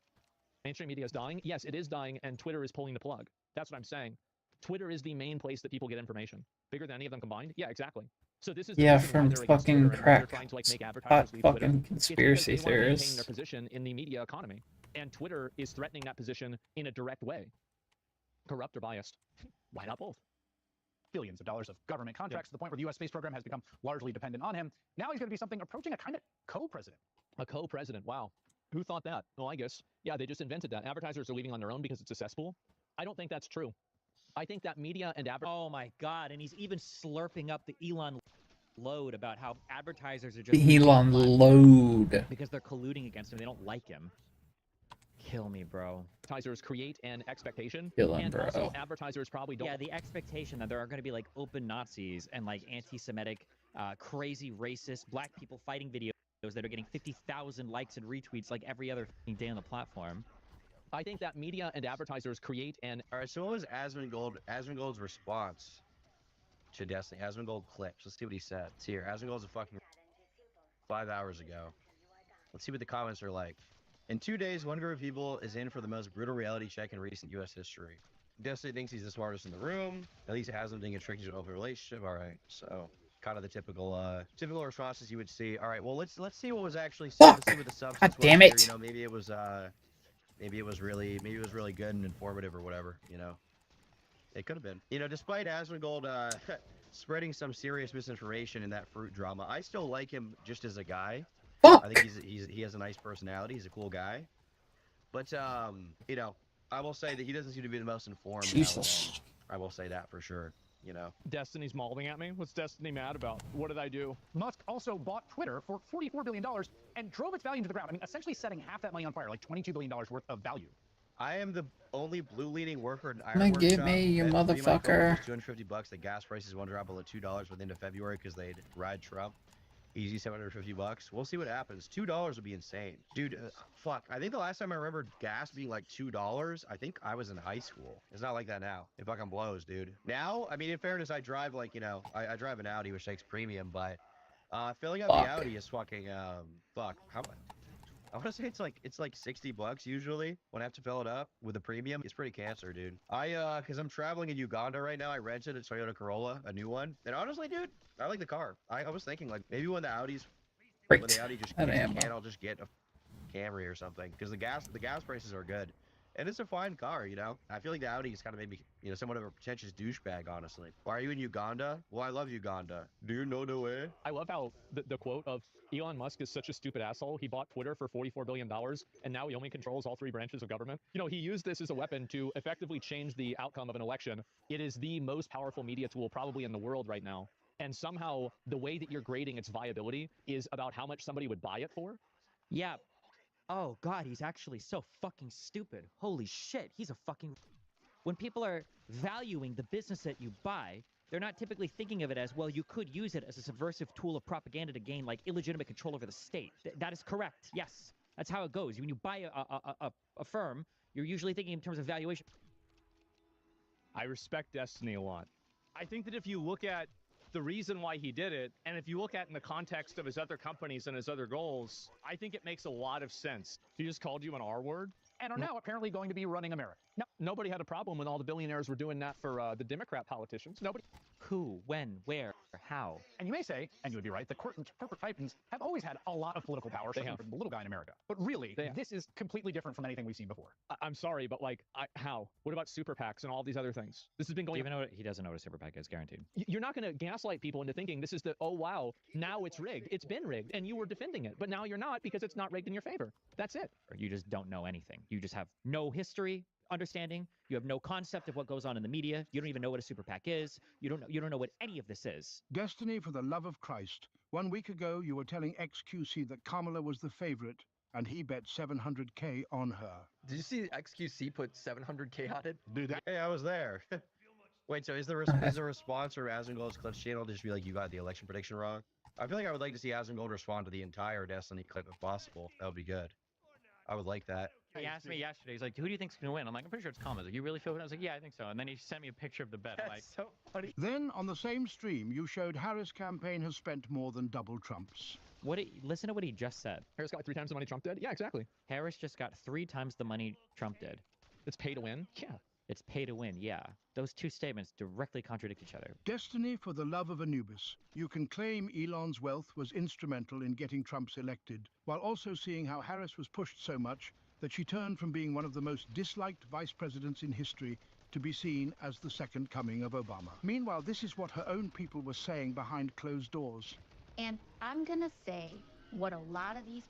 Mainstream media is dying. Yes, it is dying, and Twitter is pulling the plug. That's what I'm saying. Twitter is the main place that people get information. Bigger than any of them combined? Yeah, exactly. So this is the Yeah, reason why from they're against fucking Twitter and why they're crack. trying to like make Hot advertisers leave Twitter. fucking It's because conspiracy they want to maintain their theorists. position in the media economy, and Twitter is threatening that position in a direct way. Corrupt or biased? Why not both? Billions of dollars of government contracts to the point where the U.S. space program has become largely dependent on him. Now he's going to be something approaching a kind of co-president. A co-president. Wow. Who thought that? Oh, I guess. Yeah, they just invented that. Advertisers are leaving on their own because it's a cesspool. I don't think that's true. I think that media and Oh my god, and he's even slurping up the Elon load about how advertisers are just Elon load. because they're colluding against him. They don't like him. Kill me, bro. advertisers create an expectation. Kill him, And bro. also advertisers probably don't. Yeah, the expectation that there are going to be like open Nazis and like anti-Semitic, crazy racist black people fighting videos that are getting 50,000 likes and retweets like every other day on the platform. I think that media and advertisers create an. All right, so what was Asmongold's response to Destiny? Asmongold clips. Let's see what he said. It's here. Asmongold's a fucking 5 hours ago. Let's see what the comments are like. In 2 days, one group of people is in for the most brutal reality check in recent U.S. history. Destiny thinks he's the smartest in the room. At least Asmon being a tricky to an open relationship. All right, so kind of the typical responses you would see. All right, well let's see what was actually said. Let's see what the substance was damn here. it. You know, maybe it was really good and informative or whatever. You know, it could have been. You know, despite Asmongold spreading some serious misinformation in that fruit drama, I still like him just as a guy. Fuck. I think he has a nice personality. He's a cool guy. But you know, I will say that he doesn't seem to be the most informed. Jesus. I will say that for sure. You know. Destiny's mauling at me. What's Destiny mad about? What did I do? Musk also bought Twitter for $44 billion and drove its value to the ground. I mean, essentially setting half that money on fire, like $22 billion worth of value. I am the only blue-leading worker in Come Iron and get me, you motherfucker. $250. The gas prices won't drop below $2 within February because they'd ride Trump. Easy $750. We'll see what happens. $2 would be insane, dude. Fuck. I think the last time I remember gas being like $2, I think I was in high school. It's not like that now. It fucking blows, dude. Now, I mean, in fairness, I drive like, you know, I drive an Audi which takes premium, but filling up the Audi is fucking fuck. How much? I want to say it's like $60 usually when I have to fill it up with a premium. It's pretty cancer, dude. Cause I'm traveling in Uganda right now. I rented a Toyota Corolla, a new one, and honestly, dude, I like the car. I was thinking like maybe when the Audi just That ammo. can't, I'll just get a Camry or something because the gas prices are good. And it's a fine car, you know? I feel like the Audi is kind of maybe, you know, somewhat of a pretentious douchebag, honestly. Why are you in Uganda? Well, I love Uganda. Do you know the way? I love how the quote of Elon Musk is such a stupid asshole. He bought Twitter for $44 billion, and now he only controls all three branches of government. You know, he used this as a weapon to effectively change the outcome of an election. It is the most powerful media tool probably in the world right now. And somehow the way that you're grading its viability is about how much somebody would buy it for. Yeah. Oh god, he's actually so fucking stupid. Holy shit, he's a fucking... When people are valuing the business that you buy, they're not typically thinking of it as, well, you could use it as a subversive tool of propaganda to gain, like, illegitimate control over the state. That is correct, yes. That's how it goes. When you buy a firm, you're usually thinking in terms of valuation. I respect Destiny a lot. I think that if you look at the reason why he did it, and if you look at it in the context of his other companies and his other goals, I think it makes a lot of sense. He just called you an R word? And are now apparently going to be running America. No, nobody had a problem when all the billionaires were doing that for the Democrat politicians. Nobody. Who, when, where, how? And you may say, and you would be right, the corporate titans have always had a lot of political power, certainly for the little guy in America. But really, this is completely different from anything we've seen before. I'm sorry, but like, how? What about super PACs and all these other things? This has been going. Even though he doesn't know what a super PAC is, guaranteed. You're not going to gaslight people into thinking this is the, oh wow, now it's rigged. It's been rigged, and you were defending it, but now you're not because it's not rigged in your favor. That's it. Or you just don't know anything. You just have no history, understanding. You have no concept of what goes on in the media. You don't even know what a super PAC is. You don't know what any of this is. Destiny, for the love of Christ. 1 week ago, you were telling XQC that Kamala was the favorite, and he bet 700K on her. Did you see XQC put 700K on it? Dude, Hey, I was there. Wait, so is the response from Asmongold's Clips channel just be like, you got the election prediction wrong? I feel like I would like to see Asmongold respond to the entire Destiny clip if possible. That would be good. I would like that. He asked me yesterday. He's like, "Who do you think's gonna win?" I'm like, "I'm pretty sure it's Kamala." He's like, "You really feel it?" I was like, "Yeah, I think so." And then he sent me a picture of the bet. I'm like, That's so funny. Then, on the same stream, you showed Harris' campaign has spent more than double Trump's. listen to what he just said. Harris got 3 times the money Trump did. Yeah, exactly. Harris just got 3 times the money Trump did. It's pay to win. Yeah. It's pay to win. Yeah, those two statements directly contradict each other. Destiny for the love of Anubis. You can claim Elon's wealth was instrumental in getting Trump's elected, while also seeing how Harris was pushed so much that she turned from being one of the most disliked vice presidents in history to be seen as the second coming of Obama. Meanwhile, this is what her own people were saying behind closed doors. And I'm going to say what a lot of these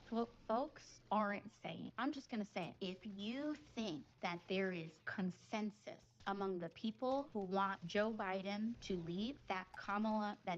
folks aren't saying. I'm just going to say it. If you think that there is consensus among the people who want Joe Biden to leave, that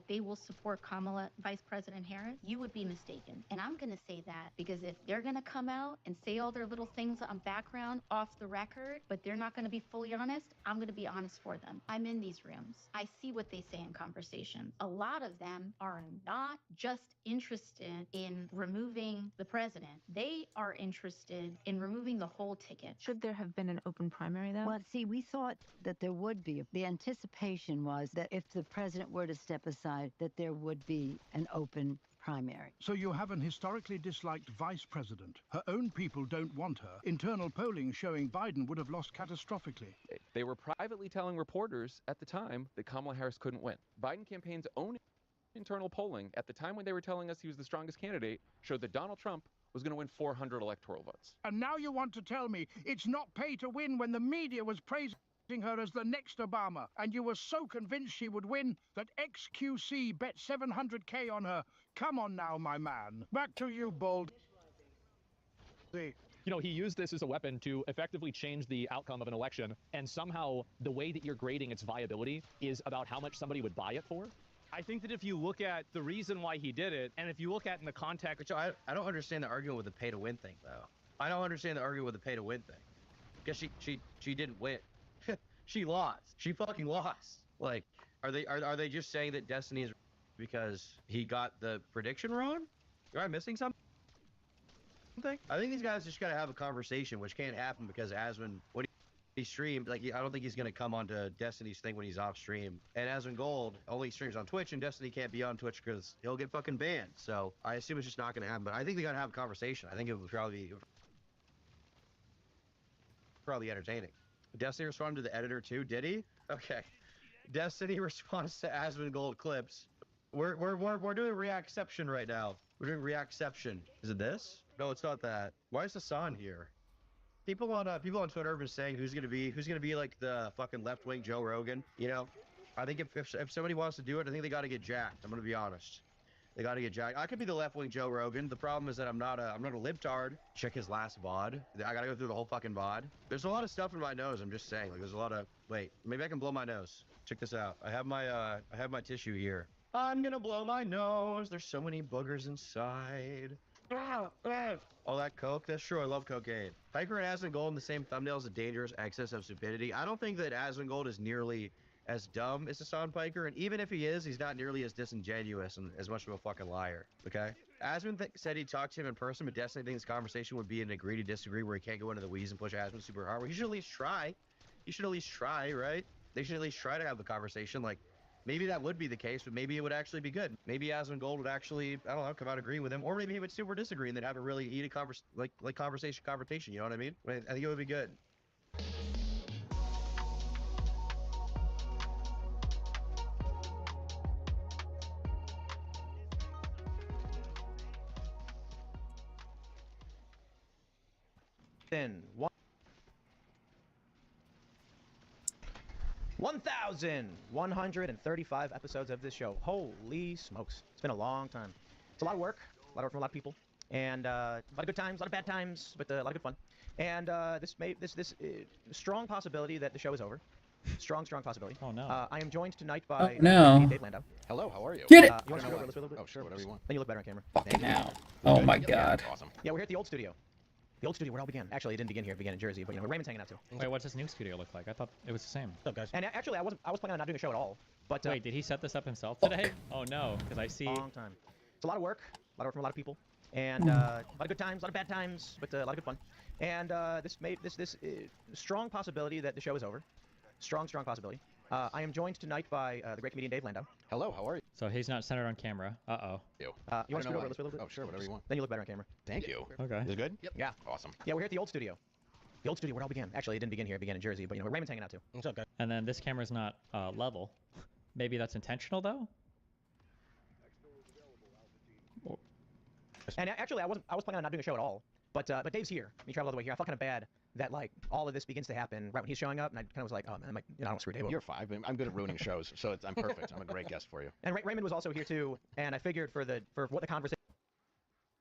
they will support Kamala, Vice President Harris, you would be mistaken. And I'm going to say that because if they're going to come out and say all their little things on background off the record, but they're not going to be fully honest, I'm going to be honest for them. I'm in these rooms. I see what they say in conversation. A lot of them are not just interested in removing the president. They are interested in removing the whole ticket. Should there have been an open primary, though? Well, see, we thought that there would be. The anticipation was that if the president were to step aside, that there would be an open primary. So you have an historically disliked vice president. Her own people don't want her. Internal polling showing Biden would have lost catastrophically. They were privately telling reporters at the time that Kamala Harris couldn't win. Biden campaign's own internal polling at the time when they were telling us he was the strongest candidate showed that Donald Trump was going to win 400 electoral votes. And now you want to tell me it's not pay to win when the media was praising her as the next Obama, and you were so convinced she would win that XQC bet 700K on her. Come on now, my man. Back to you, Bald. You know, he used this as a weapon to effectively change the outcome of an election, and somehow the way that you're grading its viability is about how much somebody would buy it for. I think that if you look at the reason why he did it, and if you look at in the context... Which I don't understand the argument with the pay-to-win thing, though. I don't understand the argument with the pay-to-win thing. Because she didn't win. She lost. She fucking lost. Like, are they just saying that Destiny is because he got the prediction wrong? Am I missing something? I think these guys just gotta have a conversation, which can't happen because Asmon, when he streamed, like, I don't think he's gonna come onto Destiny's thing when he's off stream. And Asmon Gold only streams on Twitch, and Destiny can't be on Twitch because he'll get fucking banned. So I assume it's just not gonna happen. But I think they gotta have a conversation. I think it would probably be entertaining. Destiny responded to the editor too, did he? Okay. Destiny responds to Asmon Gold clips. We're doing reactception right now. We're doing reactception. Is it this? No, it's not that. Why is Hassan here? People on Twitter have been saying who's gonna be like the fucking left-wing Joe Rogan. You know, I think if somebody wants to do it, I think they got to get jacked. I'm gonna be honest. They got to get jacked. I could be the left-wing Joe Rogan. The problem is that I'm not a libtard. Check his last VOD. I gotta go through the whole fucking VOD. There's a lot of stuff in my nose. I'm just saying. Like, there's a lot of. Wait, maybe I can blow my nose. Check this out. I have my tissue here. I'm gonna blow my nose. There's so many boogers inside. All that coke. That's true. I love cocaine. Piker and Asmongold in the same thumbnail is a dangerous excess of stupidity. I don't think that Asmongold is nearly as dumb as Hassan Piker, and even if he is, he's not nearly as disingenuous and as much of a fucking liar. Okay. Asmon said he'd talk to him in person, but Destiny thinks this conversation would be an agree to disagree where he can't go into the weeds and push Asmon super hard. Well, he should at least try. He should at least try, right? They should at least try to have the conversation. Like, maybe that would be the case, but maybe it would actually be good. Maybe Asmongold would actually, I don't know, come out agreeing with him, or maybe he would super disagree and then have a really heated conversation. You know what I mean? I think it would be good. Then 1,135 episodes of this show. Holy smokes. It's been a long time. It's a lot of work. A lot of work from a lot of people. And a lot of good times, a lot of bad times, but a lot of good fun. And this strong possibility that the show is over. Strong possibility. Oh no. I am joined tonight by Dave Landau. Hello, how are you? Get it! You want to go over this a little bit? Oh, sure, whatever you want. Then you look better on camera. Fucking hell. Oh my god. Awesome. Yeah, we're here at the old studio. The old studio where it all began. Actually, it didn't begin here. It began in Jersey, but you know, Raymond's hanging out too. Wait, what's this new studio look like? I thought it was the same. What's up, guys? And actually, I was planning on not doing a show at all. But wait, did he set this up himself today? Oh no, because I see. Long time. It's a lot of work. A lot of work from a lot of people. And a lot of good times, a lot of bad times, but a lot of good fun. And this strong possibility that the show is over. Strong possibility. I am joined tonight by the great comedian Dave Landau. Hello, how are you? So he's not centered on camera. Uh-oh. You want to scoot over a little bit? Oh, sure, whatever you want. Then you look better on camera. Thank you. Okay. Is it good? Yep. Yeah. Awesome. Yeah, we're here at the old studio. The old studio where it all began. Actually, it didn't begin here. It began in Jersey, but you know, Raymond's hanging out too. It's okay. And then this camera's not level. Maybe that's intentional though. And actually, I was planning on not doing a show at all. But Dave's here. He traveled all the way here. I felt kind of bad that like all of this begins to happen right when he's showing up, and I kind of was like, oh man, I don't want to screw Dave over. You're fine. I'm good at ruining shows, so I'm perfect. I'm a great guest for you. And Raymond was also here too, and I figured for what the conversation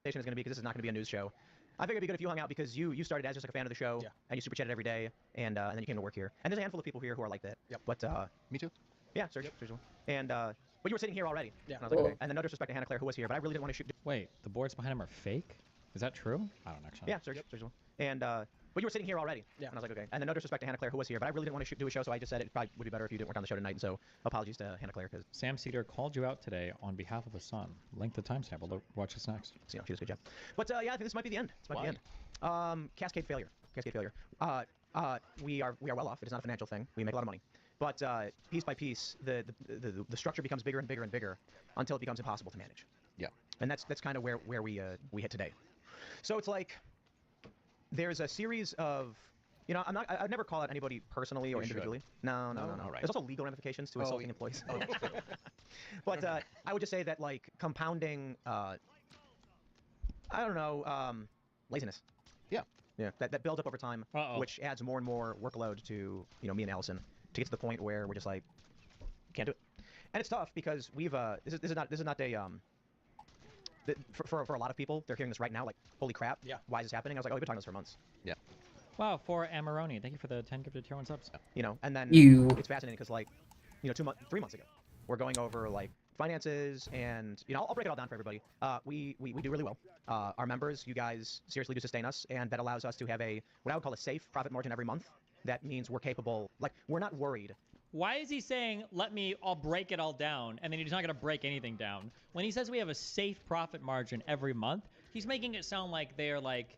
is going to be, because this is not going to be a news show, I figured it'd be good if you hung out, because you started as just like a fan of the show, and you super chatted every day, and then you came to work here. And there's a handful of people here who are like that. Yep. But me too. Yeah, Serge. Serge. And but you were sitting here already. Yeah. And I was like, okay. And then no disrespect to Hannah Claire, who was here, but I really didn't want to shoot. Wait, the boards behind him are fake? Is that true? I don't actually know. Yeah, Serge. Serge. And but you were sitting here already. Yeah. And I was like, okay. And then no disrespect to Hannah Claire, who was here, but I really didn't want to do a show, so I just said it probably would be better if you didn't work on the show tonight. And so apologies to Hannah Claire, because Sam Cedar called you out today on behalf of the Sun. Link the timestamp. We'll watch this next. So, she does a good job. But yeah, I think this might be the end. This might be the end. Cascade failure. Cascade failure. We are well off. It is not a financial thing. We make a lot of money. But piece by piece, the structure becomes bigger and bigger and bigger until it becomes impossible to manage. Yeah. And that's kind of where we hit today. So it's like there's a series of, you know, I'd never call out anybody personally or individually. No. All right. There's also legal ramifications to insulting employees. But I would just say that like compounding, I don't know, laziness. Yeah. Yeah. That builds up over time, which adds more and more workload to me and Allison, to get to the point where we're just like, can't do it. And it's tough because we've this is not a for a lot of people, they're hearing this right now like, holy crap, why is this happening? I was like, oh, we've been talking about this for months. Yeah. Wow, for Amaroni, thank you for the 10 gifted tier 1 subs. You know, and then it's fascinating because like, 3 months ago, we're going over like finances, and I'll break it all down for everybody. We do really well. Our members, you guys seriously do sustain us, and that allows us to have what I would call a safe profit margin every month. That means we're capable, like we're not worried. Why is he saying, I'll break it all down, and then he's not going to break anything down? When he says we have a safe profit margin every month, he's making it sound like they're like,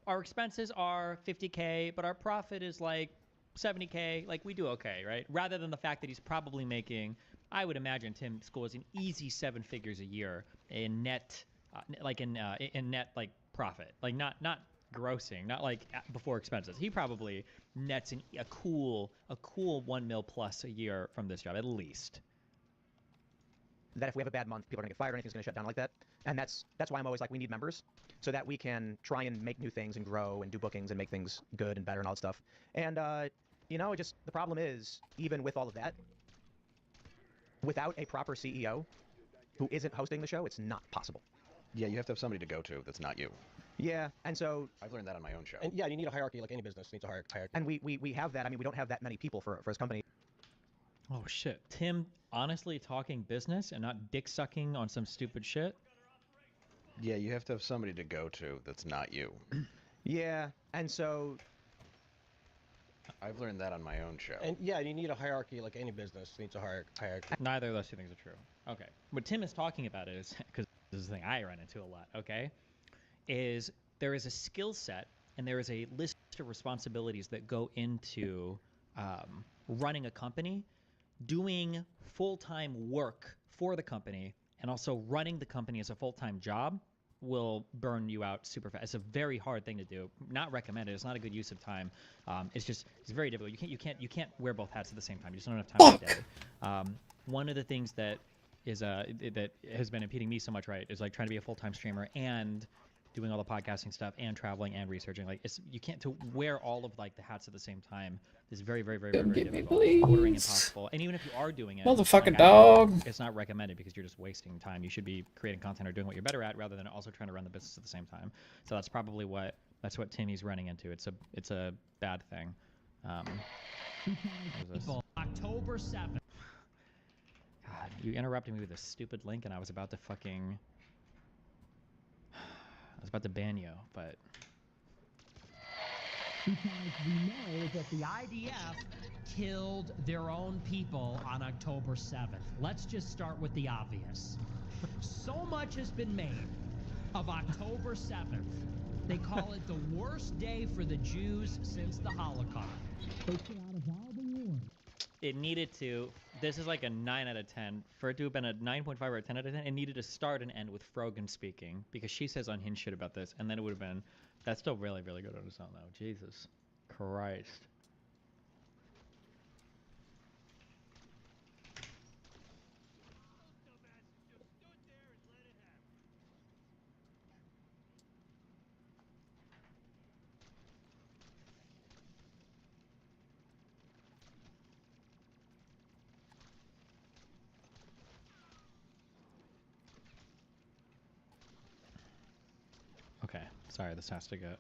our expenses are 50K, but our profit is like 70K. Like, we do okay, right? Rather than the fact that he's probably making, I would imagine Tim scores an easy 7 figures a year in net, in net, like, profit. Like, not grossing, not like before expenses. He probably nets a cool 1 mil plus a year from this job, at least. That if we have a bad month, people are gonna get fired, or anything's gonna shut down like that. And that's why I'm always like, we need members, so that we can try and make new things and grow and do bookings and make things good and better and all that stuff. And just the problem is, even with all of that, without a proper CEO who isn't hosting the show, it's not possible. Yeah, you have to have somebody to go to that's not you. Yeah, and so I've learned that on my own show. And yeah, you need a hierarchy, like any business needs a hierarchy. And we have that. I mean, we don't have that many people for his company. Oh shit, Tim honestly talking business and not dick sucking on some stupid shit. Yeah, you have to have somebody to go to that's not you. Yeah, and so I've learned that on my own show. And yeah, you need a hierarchy, like any business needs a hierarchy. Neither of those two things are true. Okay, what Tim is talking about is, because this is the thing I run into a lot, okay, is there is a skill set and there is a list of responsibilities that go into running a company, doing full-time work for the company, and also running the company as a full-time job will burn you out super fast. It's a very hard thing to do. Not recommended. It's not a good use of time. It's very difficult. You can't wear both hats at the same time. You just don't have time to day. One of the things that is that has been impeding me so much, right, is like trying to be a full-time streamer and doing all the podcasting stuff and traveling and researching. Like, you can't to wear all of like the hats at the same time. It's very difficult. Bordering impossible. And even if you are doing it, motherfucking dog, it's not recommended because you're just wasting time. You should be creating content or doing what you're better at, rather than also trying to run the business at the same time. So that's probably what Timmy's running into. It's a bad thing. October 7th. God, you interrupted me with a stupid link, and I was about to ban you, but because we know that the IDF killed their own people on October 7th. Let's just start with the obvious. So much has been made of October 7th. They call it the worst day for the Jews since the Holocaust. They put out a all the war. It needed to. This is like a 9 out of 10. For it to have been a 9.5 or a 10 out of 10, it needed to start and end with Frogan speaking because she says unhinged shit about this, and then it would have been. That's still really, really good on its own, though. Jesus Christ. Okay, sorry, this has to get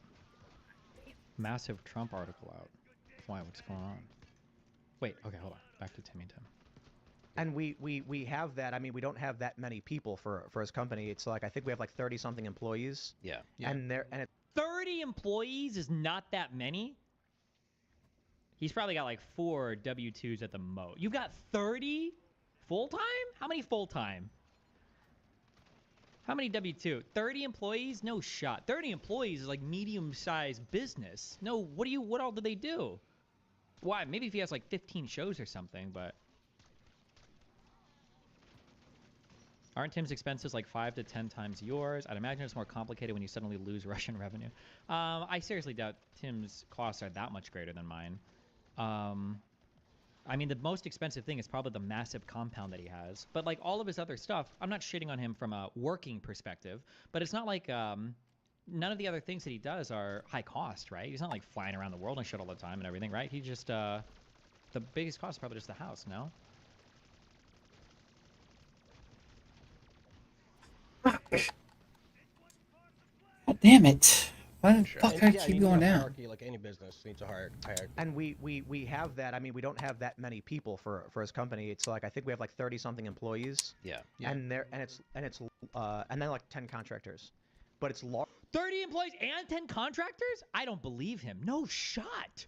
massive Trump article out. Why? What's going on? Wait, okay, hold on. Back to Timmy Tim. And we have that. I mean, we don't have that many people for his company. It's like I think we have like 30 something employees. Yeah. And it's 30 employees is not that many. He's probably got like 4 W-2s at the most. You've got 30 full-time? How many full-time? How many W-2? 30 employees? No shot. 30 employees is like medium-sized business. No, what all do they do? Why? Maybe if he has like 15 shows or something, but... Aren't Tim's expenses like 5 to 10 times yours? I'd imagine it's more complicated when you suddenly lose Russian revenue. I seriously doubt Tim's costs are that much greater than mine. I mean, the most expensive thing is probably the massive compound that he has. But like all of his other stuff, I'm not shitting on him from a working perspective, but it's not like none of the other things that he does are high cost, right? He's not like flying around the world and shit all the time and everything, right? He just, the biggest cost is probably just the house, no? God damn it. Why the fuck And, I yeah, keep you going need a down? hierarchy like any business needs a hierarchy. and we have that. I mean, we don't have that many people for his company. It's like I think we have like 30 something employees. Yeah. And it's and then like 10 contractors. But it's 30 employees and 10 contractors? I don't believe him. No shot.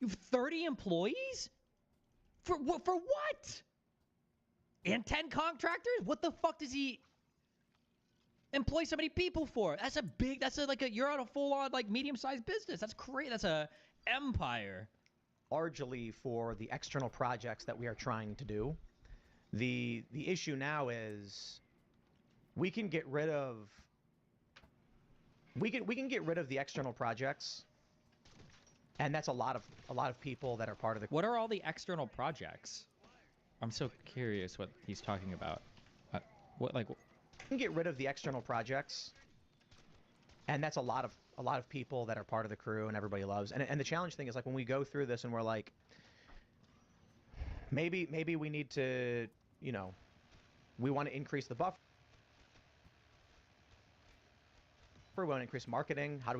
You have 30 employees? For what? And 10 contractors? What the fuck does he employ so many people for? You're on a full-on like medium-sized business. That's great. That's a empire. largely for the external projects that we are trying to do. The issue now is we can get rid of we can get rid of the external projects, and that's a lot of people that are part of the. What are all the external projects? I'm so curious what he's talking about. We can get rid of the external projects, and that's a lot of people that are part of the crew and everybody loves. And the challenge thing is like when we go through this and we're like, maybe we need to, we want to increase the buffer. We want to increase marketing. How do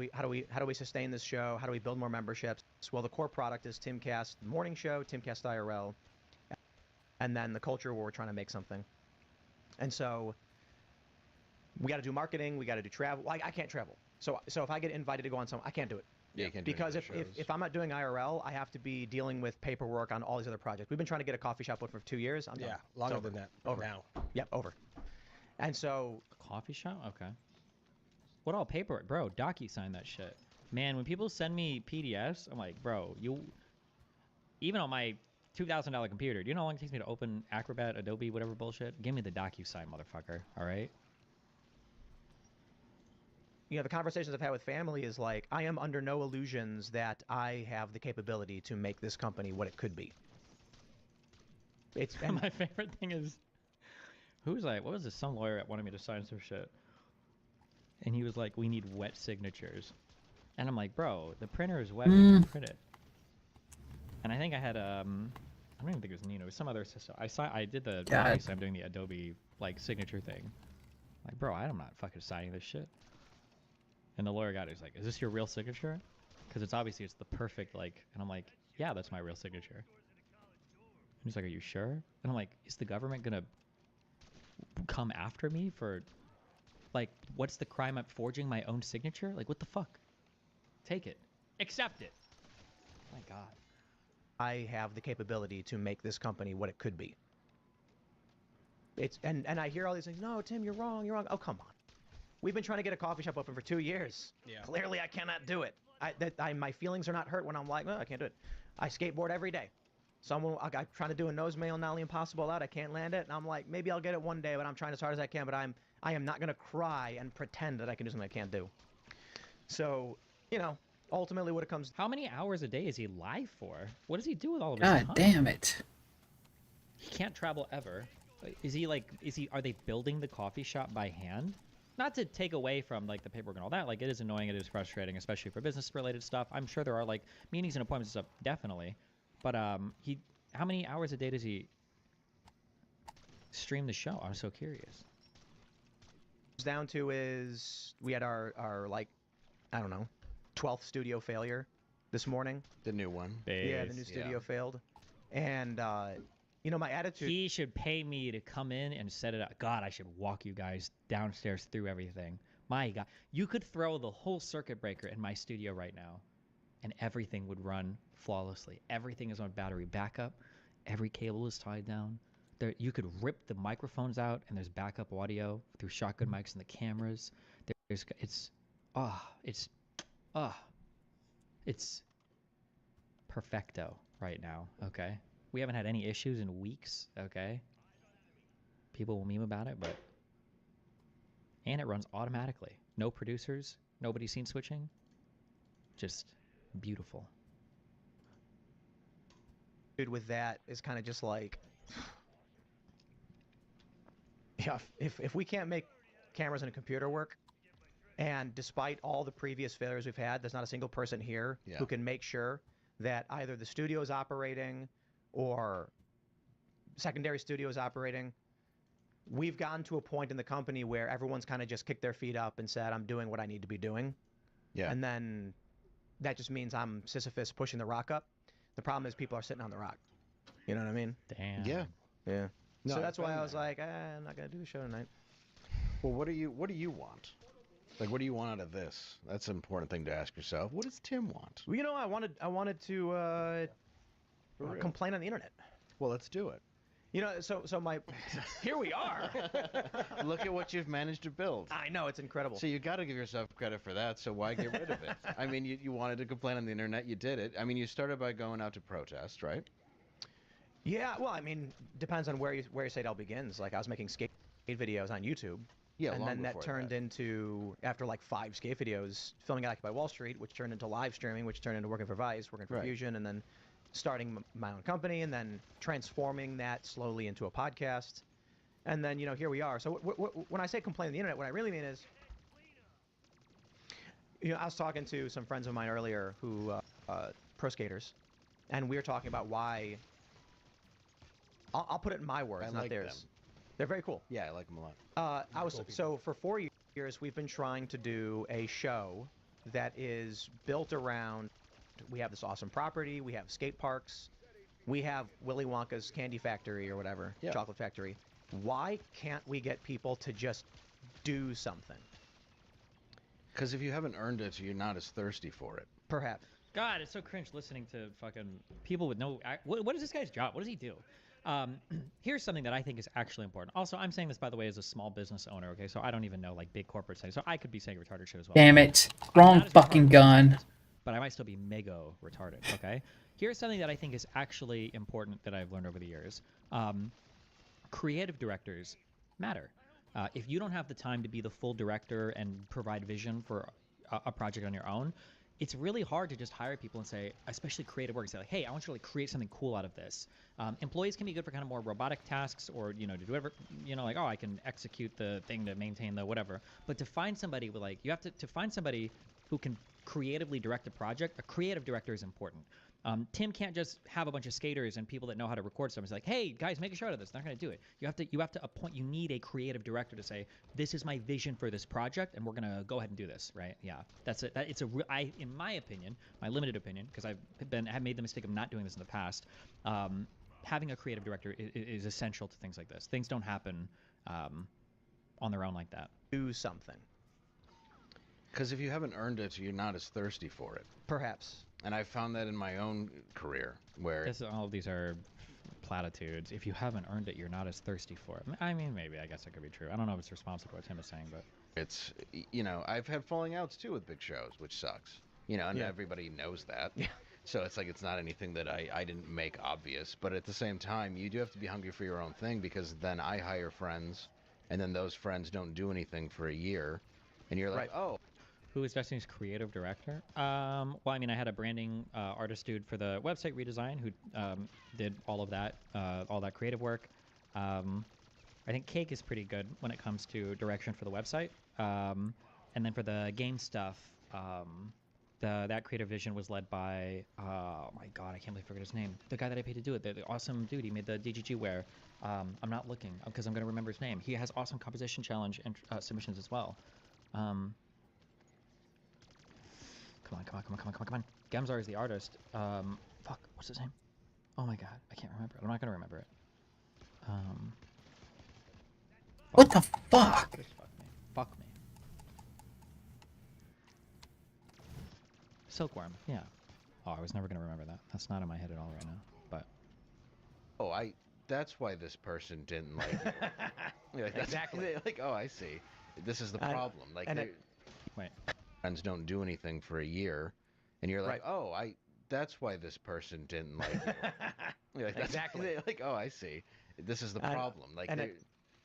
we sustain this show? How do we build more memberships? Well, the core product is Timcast Morning Show, Timcast IRL, and then the culture where we're trying to make something. And so we got to do marketing. We got to do travel. Like I can't travel. So if I get invited to go on I can't do it. Yeah, you can't do because any of the if I'm not doing IRL, I have to be dealing with paperwork on all these other projects. We've been trying to get a coffee shop open for 2 years. I'm done. Yeah, It's longer over. than that. Over Now. Yep, over. And so coffee shop? Okay. What all paperwork? Bro, DocuSign that shit. Man, when people send me PDFs, I'm like, bro, even on my $2,000 computer, do you know how long it takes me to open Acrobat, Adobe, whatever bullshit? Give me the DocuSign, motherfucker, all right? the conversations I've had with family is like, I am under no illusions that I have the capability to make this company what it could be. It's My favorite thing is, what was this? Some lawyer that wanted me to sign some shit. And he was like, we need wet signatures. And I'm like, bro, the printer is wet, we can print it. And I think I had, I don't even think it was Nino, it was some other system. I did the, I'm doing the Adobe, signature thing. Like, bro, I'm not fucking signing this shit. And the lawyer got it, he's like, is this your real signature? Because it's the perfect, and I'm like, yeah, that's my real signature. And he's like, are you sure? And I'm like, is the government gonna come after me for, what's the crime of forging my own signature? What the fuck? Take it. Accept it. My God. I have the capability to make this company what it could be. And I hear all these things, no, Tim, you're wrong. Oh, come on. We've been trying to get a coffee shop open for 2 years. Yeah. Clearly, I cannot do it. My feelings are not hurt when I'm like, no, I can't do it. I skateboard every day. I'm trying to do a nose mail, not only impossible out, I can't land it, and I'm like, maybe I'll get it one day, but I'm trying as hard as I can, but I am not gonna cry and pretend that I can do something I can't do. So, you know, ultimately what it comes. How many hours a day is he live for? What does he do with all of his God time? damn it. He can't travel ever. Are they building the coffee shop by hand? Not to take away from like the paperwork and all that, like it is annoying, it is frustrating, especially for business related stuff. I'm sure there are like meetings and appointments and stuff, definitely. But how many hours a day does he stream the show? I'm so curious. Down to is we had our like, I don't know, 12th studio failure this morning. The new one. Yeah, the new studio failed. And you know, my attitude. He should pay me to come in and set it up. God, I should walk you guys downstairs through everything. My God, you could throw the whole circuit breaker in my studio right now, and everything would run flawlessly. Everything is on battery backup. Every cable is tied down. You could rip the microphones out, and there's backup audio through shotgun mics and the cameras. It's perfecto right now. Okay. We haven't had any issues in weeks, okay? People will meme about it, but... And it runs automatically. No producers, nobody scene switching. Just beautiful. With that is kind of just like... Yeah, if we can't make cameras and a computer work, and despite all the previous failures we've had, there's not a single person here who can make sure that either the studio is operating or secondary studios operating, we've gotten to a point in the company where everyone's kind of just kicked their feet up and said, I'm doing what I need to be doing. Yeah. And then that just means I'm Sisyphus pushing the rock up. The problem is people are sitting on the rock. You know what I mean? Damn. Yeah. Yeah. No, So that's I've why been I was there. like, I'm not going to do the show tonight. Well, what do you want? Like, what do you want out of this? That's an important thing to ask yourself. What does Tim want? Well, you know, I wanted to real. complain on the internet. Well, let's do it. You know, so my here we are. Look at what you've managed to build. I know, it's incredible. So you got to give yourself credit for that. So why get rid of it? I mean, you wanted to complain on the internet, you did it. I mean, you started by going out to protest, right? Yeah, well, I mean, depends on where your site all begins. Like, I was making skate videos on YouTube. Yeah, and long then that before turned into, after like 5 skate videos, filming at Occupy Wall Street, which turned into live streaming, which turned into working for Vice, working for Right. Fusion, and then starting my own company, and then transforming that slowly into a podcast. And then, you know, here we are. So when I say complain on the internet, what I really mean is, you know, I was talking to some friends of mine earlier who, pro skaters, and we were talking about why, I'll put it in my words, I not like theirs. them. They're very cool. Yeah, I like them a lot. So for 4 years, we've been trying to do a show that is built around, we have this awesome property, we have skate parks, we have Willy Wonka's candy factory or whatever, chocolate factory. Why can't we get people to just do something? Because if you haven't earned it, you're not as thirsty for it. Perhaps. God, it's so cringe listening to fucking people with no... What is this guy's job? What does he do? Here's something that I think is actually important. Also, I'm saying this, by the way, as a small business owner, okay? So I don't even know, like, big corporate things. So I could be saying retarded shit as well. Damn it. I'm Wrong not as fucking retarded gun. as- But I might still be mega retarded, okay? Here's something that I think is actually important that I've learned over the years. Creative directors matter. If you don't have the time to be the full director and provide vision for a project on your own, it's really hard to just hire people and say, especially creative work, and say like, hey, I want you to like create something cool out of this. Employees can be good for kind of more robotic tasks, or to do whatever, like, oh, I can execute the thing to maintain the whatever. But to find somebody with like, you have to find somebody who can creatively direct a project. A creative director is important. Tim can't just have a bunch of skaters and people that know how to record stuff. It's like, hey guys, make a show out of this. They're not going to do it. You have to appoint. You need a creative director to say, this is my vision for this project, and we're going to go ahead and do this, right? Yeah, that's it. It's in my opinion, my limited opinion, because I've made the mistake of not doing this in the past. Having a creative director is essential to things like this. Things don't happen on their own like that. Do something. Because if you haven't earned it, you're not as thirsty for it. Perhaps. And I found that in my own career, where All of these are platitudes. If you haven't earned it, you're not as thirsty for it. I mean, maybe. I guess that could be true. I don't know if it's responsive to what Tim is saying, but It's, you know, I've had falling outs too with big shows, which sucks. You know, and Yeah. everybody knows that. Yeah. So it's like it's not anything that I didn't make obvious, but at the same time, you do have to be hungry for your own thing, because then I hire friends, and then those friends don't do anything for a year, and you're like, oh. who is Destiny's creative director? Well, I mean, I had a branding artist dude for the website redesign who did all of that, all that creative work. I think Cake is pretty good when it comes to direction for the website. And then for the game stuff, that creative vision was led by, oh my god, I can't believe I forget his name. The guy that I paid to do it, the awesome dude. He made the DGG wear. I'm not looking because I'm going to remember his name. He has awesome composition challenge and submissions as well. Come on. Gemzar is the artist. Fuck, what's his name? Oh my god, I can't remember it. I'm not going to remember it. What the fuck? Fuck me. Silkworm, yeah. Oh, I was never going to remember that. That's not in my head at all right now, but... Oh, that's why this person didn't like you. You're like, exactly. Like, oh, I see. This is the problem. Like, wait. Friends don't do anything for a year, and you're like, oh, that's why this person didn't like you. You're like, exactly. Like, oh, I see. This is the problem. Like,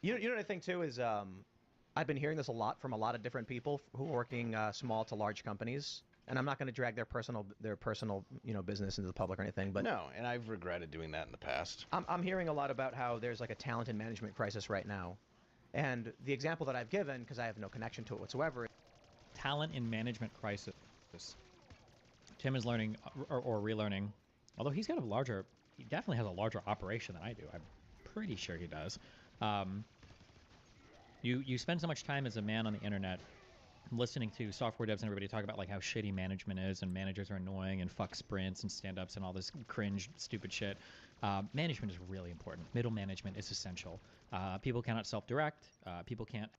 you know what I think too is I've been hearing this a lot from a lot of different people who are working small to large companies. And I'm not going to drag their personal business into the public or anything, but no, and I've regretted doing that in the past. I'm hearing a lot about how there's like a talent and management crisis right now, and the example that I've given, because I have no connection to it whatsoever. Talent and management crisis. Tim is learning or relearning, although he definitely has a larger operation than I do. I'm pretty sure he does. You spend so much time as a man on the internet listening to software devs and everybody talk about like how shitty management is and managers are annoying and fuck sprints and stand-ups and all this cringe stupid shit. Management is really important. Middle management is essential. People cannot self-direct. People can't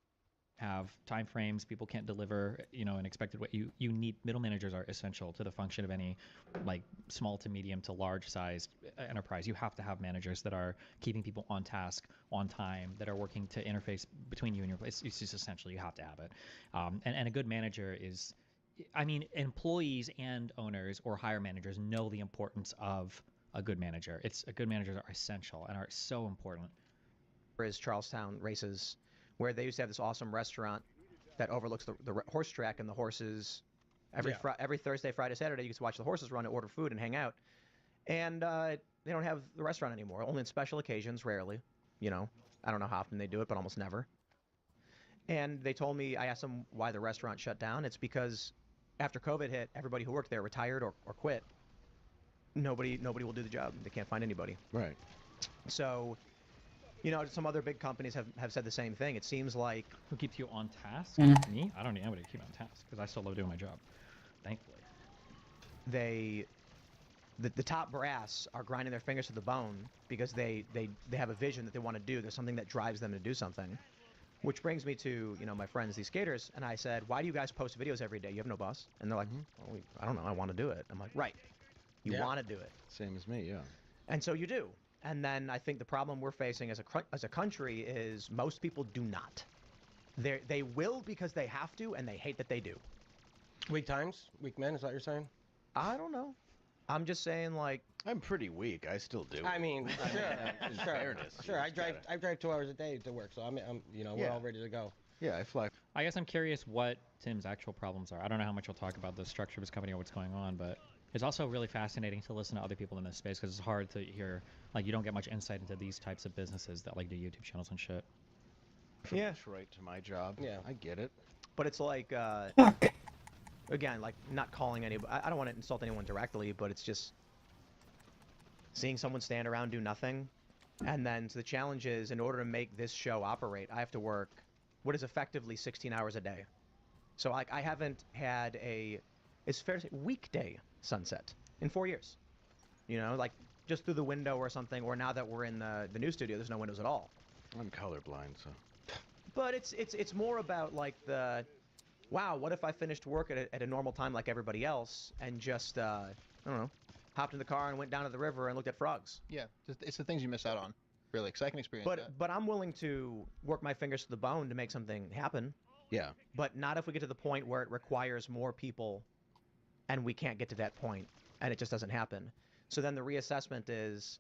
have time frames. People can't deliver, an expected way. You need middle managers are essential to the function of any like small to medium to large sized enterprise. You have to have managers that are keeping people on task, on time, that are working to interface between you and your place. It's just essential. You have to have it. And a good manager is, employees and owners or hire managers know the importance of a good manager. A good managers are essential and are so important. Is Charlestown races, where they used to have this awesome restaurant that overlooks the horse track, and the horses every Thursday, Friday, Saturday, you get to watch the horses run and order food and hang out. And they don't have the restaurant anymore, only on special occasions, rarely. I don't know how often they do it, but almost never. And they told me, I asked them why the restaurant shut down. It's because after COVID hit, everybody who worked there retired or quit. Nobody will do the job. They can't find anybody. Right. So... some other big companies have said the same thing. It seems like... Who keeps you on task? Me? I don't need anybody to keep me on task, because I still love doing my job, thankfully. The top brass are grinding their fingers to the bone because they have a vision that they want to do. There's something that drives them to do something. Which brings me to, my friends, these skaters, and I said, why do you guys post videos every day? You have no boss? And they're like, well, I don't know, I want to do it. I'm like, right. You want to do it. Same as me, yeah. And so you do. And then I think the problem we're facing as a country is most people do not. They will because they have to, and they hate that they do. Weak times? Weak men, is that what you're saying? I don't know. I'm just saying, like... I'm pretty weak. I still do. I mean, in fairness. Sure, I drive 2 hours a day to work, so I'm we're all ready to go. Yeah, I fly. I guess I'm curious what Tim's actual problems are. I don't know how much he'll talk about the structure of his company or what's going on, but... It's also really fascinating to listen to other people in this space because it's hard to hear, like, you don't get much insight into these types of businesses that, like, do YouTube channels and shit. From Detroit to my job. Yeah. I get it. But it's like, again, like, not calling anybody, I don't want to insult anyone directly, but it's just seeing someone stand around, do nothing. And then so the challenge is, in order to make this show operate, I have to work what is effectively 16 hours a day. So, like, I haven't had it's fair to say, weekday sunset in 4 years. Like just through the window or something, or now that we're in the new studio, there's no windows at all. I'm colorblind, so. But it's more about like wow, what if I finished work at a normal time like everybody else and just, I don't know, hopped in the car and went down to the river and looked at frogs. Yeah, it's the things you miss out on, really, because I can experience But that. but I'm willing to work my fingers to the bone to make something happen. Yeah. But not if we get to the point where it requires more people, and we can't get to that point, and it just doesn't happen. So then the reassessment is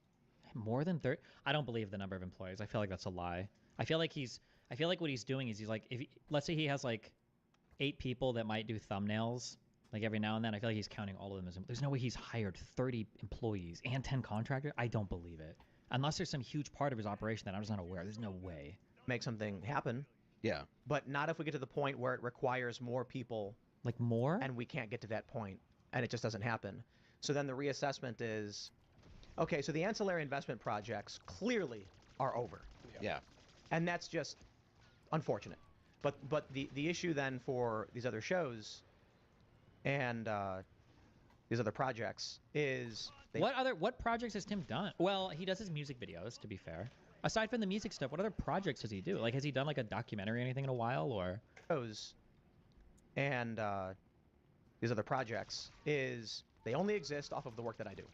more than 30. I don't believe the number of employees. I feel like that's a lie. I feel like what he's doing is he's like, let's say he has like 8 people that might do thumbnails like every now and then. I feel like he's counting all of them as. There's no way he's hired 30 employees and 10 contractors. I don't believe it. Unless there's some huge part of his operation that I'm just not aware. There's no way. Make something happen. Yeah. But not if we get to the point where it requires more people. Like more? And we can't get to that point, and it just doesn't happen. So then the reassessment is, okay, so the ancillary investment projects clearly are over. Yeah. And that's just unfortunate. But the issue then for these other shows and these other projects is what projects has Tim done? Well, he does his music videos, to be fair. Aside from the music stuff, what other projects does he do? Like, has he done like a documentary or anything in a while, or? Shows and these other projects is they only exist off of the work that I do.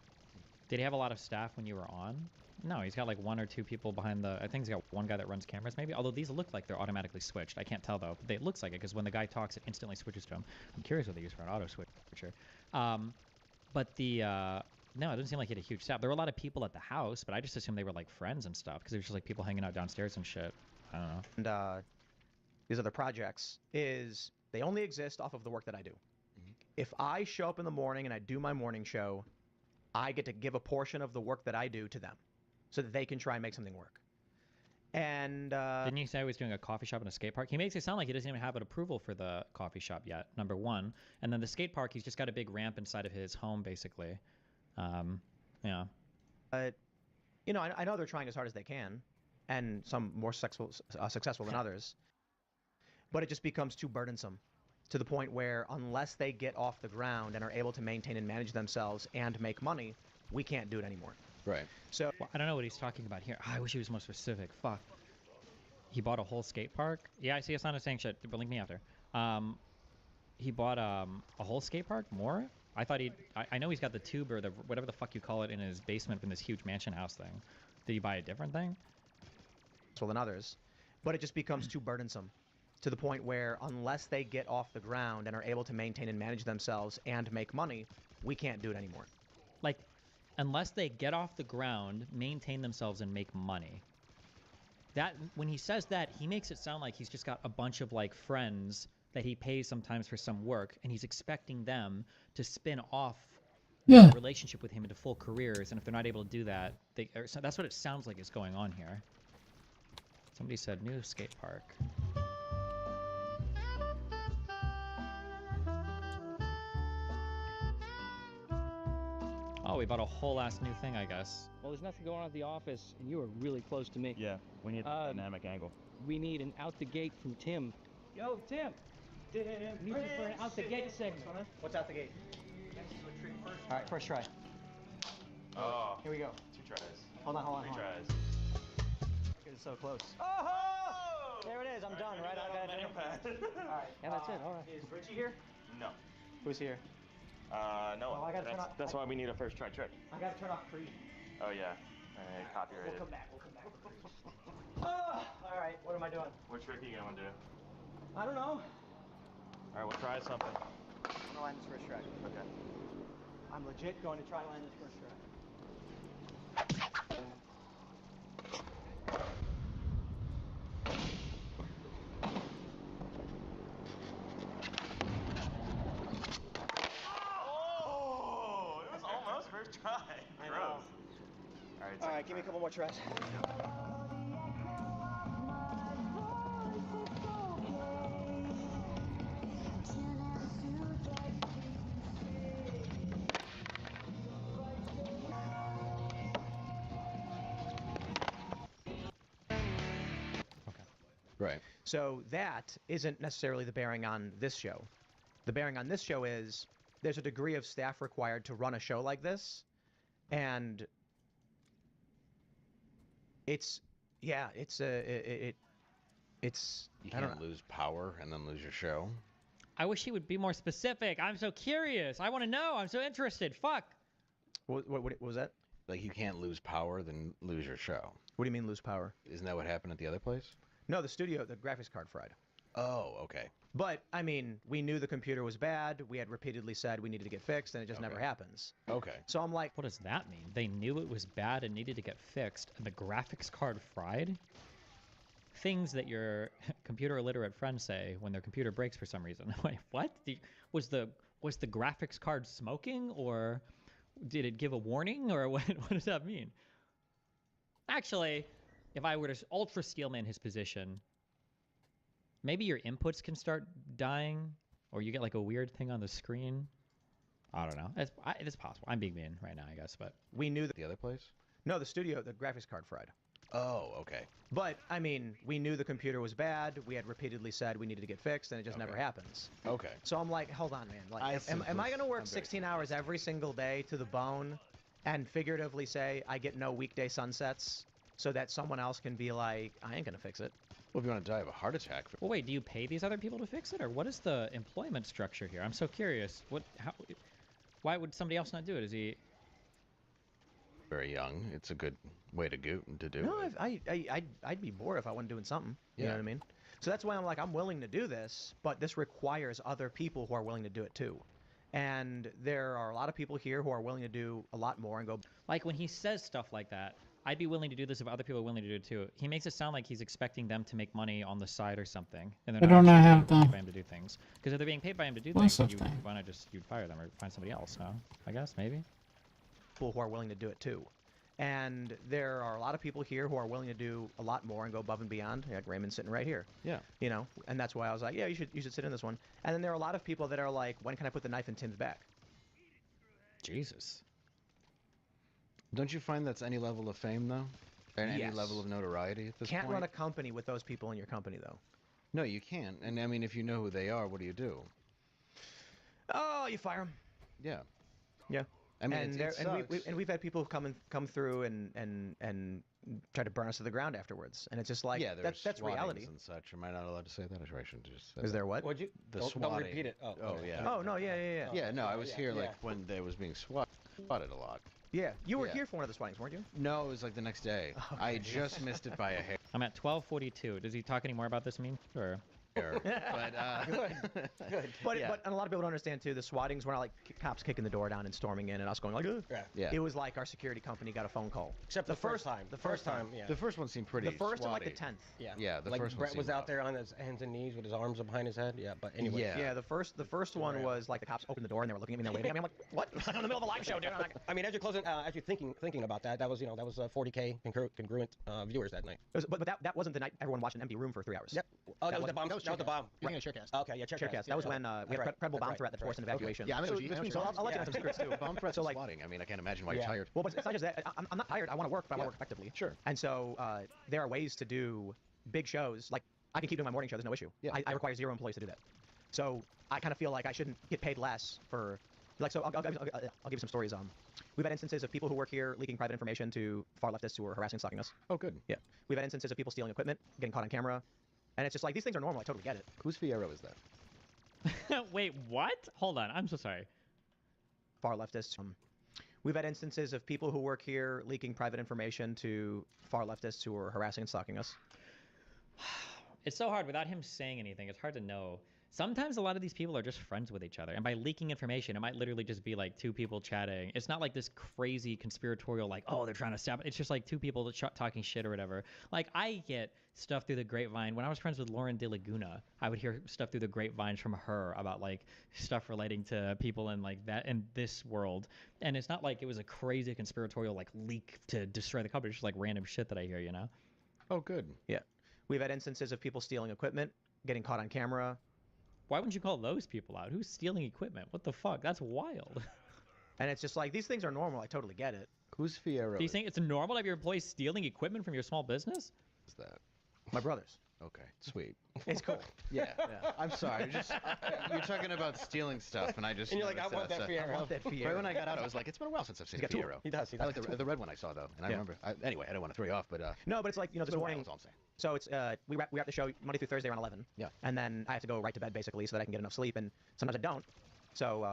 Did he have a lot of staff when you were on? No, he's got like 1 or 2 people behind the. I think he's got one guy that runs cameras, maybe. Although these look like they're automatically switched. I can't tell though. It looks like it because when the guy talks, it instantly switches to him. I'm curious what they use for an auto switcher. But the no, it doesn't seem like he had a huge staff. There were a lot of people at the house, but I just assumed they were like friends and stuff because it was just like people hanging out downstairs and shit. I don't know. And these other projects is they only exist off of the work that I do. If I show up in the morning and I do my morning show, I get to give a portion of the work that I do to them so that they can try and make something work. And didn't you say he was doing a coffee shop and a skate park? He makes it sound like he doesn't even have an approval for the coffee shop yet, number one. And then the skate park, he's just got a big ramp inside of his home, basically. Yeah. But, you know, I know they're trying as hard as they can, and some more successful than others. But it just becomes too burdensome to the point where unless they get off the ground and are able to maintain and manage themselves and make money, we can't do it anymore. Right. So well, I don't know what he's talking about here. I wish he was more specific. Fuck. He bought a whole skate park? Yeah, I see Asana saying shit. Link me after. He bought a whole skate park? More? I thought I know he's got the tube or the whatever the fuck you call it in his basement in this huge mansion house thing. Did he buy a different thing? Than others. But it just becomes too burdensome to the point where unless they get off the ground and are able to maintain and manage themselves and make money, we can't do it anymore. Like, unless they get off the ground, maintain themselves, and make money. That when he says that, he makes it sound like he's just got a bunch of like friends that he pays sometimes for some work, and he's expecting them to spin off a relationship with him into full careers. And if they're not able to do that, so that's what it sounds like is going on here. Somebody said new skate park. Oh, we bought a whole ass new thing, I guess. Well, there's nothing going on at the office, and you are really close to me. Yeah, we need a dynamic angle. We need an out the gate from Tim. Yo, Tim! We need you for an out the gate segment. What's out the gate? All right, first try. Oh. Here we go. 2 tries. Hold on. 3 tries. It's so close. Oh! There it is. I'm done, right? I got it. All right. Yeah, that's it. All right. Is Richie here? No. Who's here? No. Oh, I gotta turn that's why we need a first try trick. I gotta turn off pre. Oh yeah. Copyrighted. We'll come back. All right. What am I doing? What trick are you gonna do? I don't know. All right, we'll try something. I'm gonna land this first try. Okay. I'm legit going to try land this first try. Oh, it was almost first try. I Gross. know. All right, give me a couple more tries. Right. So that isn't necessarily the bearing on this show. The bearing on this show is there's a degree of staff required to run a show like this, and it's You I don't can't lose power and then lose your show. I wish he would be more specific. I'm so curious. I want to know. I'm so interested. Fuck. What was that? Like you can't lose power, then lose your show. What do you mean lose power? Isn't that what happened at the other place? No, the graphics card fried. Oh, okay. But, I mean, we knew the computer was bad. We had repeatedly said we needed to get fixed, and it just never happens. Okay. So I'm like... What does that mean? They knew it was bad and needed to get fixed, and the graphics card fried? Things that your computer illiterate friends say when their computer breaks for some reason. Wait, what? Was the graphics card smoking, or did it give a warning, or what does that mean? Actually, if I were to ultra steelman his position, maybe your inputs can start dying, or you get like a weird thing on the screen. I don't know. It's possible. I'm being mean right now, I guess, but we knew that the other place. No, the graphics card fried. Oh, okay. But, I mean, we knew the computer was bad. We had repeatedly said we needed to get fixed, and it just never happens. Okay. So I'm like, hold on, man. Like, am I going to work 16 hours every single day to the bone and figuratively say I get no weekday sunsets so that someone else can be like, I ain't going to fix it? Well, if you want to die of a heart attack... Well, wait, do you pay these other people to fix it, or what is the employment structure here? I'm so curious. Why would somebody else not do it? Is he... Very young. It's a good way to do No, it. I'd be bored if I wasn't doing something. You Yeah. know what I mean? So that's why I'm like, I'm willing to do this, but this requires other people who are willing to do it too. And there are a lot of people here who are willing to do a lot more and go... Like, when he says stuff like that, I'd be willing to do this if other people are willing to do it too. He makes it sound like he's expecting them to make money on the side or something. And they're I not don't actually have being paid the- by him to do things. Because if they're being paid by him to do What's things, that then thing? why not you'd fire them or find somebody else, no? I guess, maybe? People who are willing to do it too. And there are a lot of people here who are willing to do a lot more and go above and beyond. Like Raymond's sitting right here. Yeah. You know, and that's why I was like, yeah, you should sit in this one. And then there are a lot of people that are like, when can I put the knife in Tim's back? Jesus. Don't you find that's any level of fame, though? And any Yes. level of notoriety at this Can't point? run a company with those people in your company, though. No, you can't. And I mean, if you know who they are, what do you do? Oh, you fire them. Yeah. Yeah. I mean, and, it sucks. we've had people come through and try to burn us to the ground afterwards, and it's just like yeah, there's that's reality. and such. Am I not allowed to say that? Or I shouldn't just say Is there what? What'd you? The don't swatting. repeat it. Oh, okay. yeah. Oh no, yeah. Yeah, no, I was here yeah. like when they was being swatted a lot. Yeah, you were Yeah. here for one of the swattings, weren't you? No, it was like the next day. I just missed it by a hair. I'm at 12:42. Does he talk any more about this meme? Or... But Good. But Yeah. but and a lot of people don't understand too. The swattings were not like cops kicking the door down and storming in and us going like, ugh. Yeah. It was like our security company got a phone call. Except the first time. The first time. yeah. The first one seemed pretty. The first and like the swatty. 10th. Yeah. Yeah, the like first one Brett was seemed out there on his hands and knees with his arms behind his head. Yeah, but anyway. Yeah. Yeah, the first one was like the cops opened the door and they were looking at me and they're waving at me. I'm like, what? I'm in the middle of a live show, dude. I'm like, I mean, as you're closing, as you're thinking about that, that was 40K congruent viewers that night. but that wasn't the night everyone watched an empty room for 3 hours. Yep. Oh, that was was- the bomb. that was That was the bomb. You're thinking of Sharecast. Okay, yeah, Sharecast. That was when we had a credible bomb threat that forced an evacuation. Yeah, I know so, what you- I know what so you're I'll let you know some secrets too. Bomb threats So, and like, swatting. I mean, I can't imagine why you're tired. Well, but it's not just that. I'm not tired. I want to work, but I want to work effectively. Sure. And so there are ways to do big shows. Like I can keep doing my morning show. There's no issue. Yeah. I require 0 employees to do that. So I kind of feel like I shouldn't get paid less for. Like so, I'll give you some stories. We've had instances of people who work here leaking private information to far leftists who are harassing and stalking us. Oh, good. Yeah. We've had instances of people stealing equipment, getting caught on camera, and it's just like these things are normal. I totally get it. Whose Fiero is that? Wait, what? Hold on. I'm so sorry. Far leftists. We've had instances of people who work here leaking private information to far leftists who are harassing and stalking us. It's so hard without him saying anything. It's hard to know. Sometimes a lot of these people are just friends with each other. And by leaking information, it might literally just be like two people chatting. It's not like this crazy conspiratorial, like, oh, they're trying to stab. It's just like two people talking shit or whatever. Like, I get stuff through the grapevine. When I was friends with Lauren De Laguna, I would hear stuff through the grapevines from her about like stuff relating to people in like that in this world. And it's not like it was a crazy conspiratorial like leak to destroy the company. It's just like random shit that I hear, you know? Oh, good. Yeah. We've had instances of people stealing equipment, getting caught on camera. Why wouldn't you call those people out? Who's stealing equipment? What the fuck? That's wild. And it's just like, these things are normal. I totally get it. Who's Fiero? Do you think it's normal to have your employees stealing equipment from your small business? Is that? My brothers. Okay, sweet. It's cool. Yeah. I'm sorry. Just you're talking about stealing stuff, and I just And you're like, I want that Fiero. I want that Fiero. Right when I got out, I was like, it's been a while since I've seen a got two. Fiero. He does. I like the red one I saw though, and I remember. Anyway, I don't want to throw you off, but No, but it's like, this morning. That's all I'm saying. So it's we wrap the show Monday through Thursday around 11. Yeah. And then I have to go right to bed basically so that I can get enough sleep, and sometimes I don't. So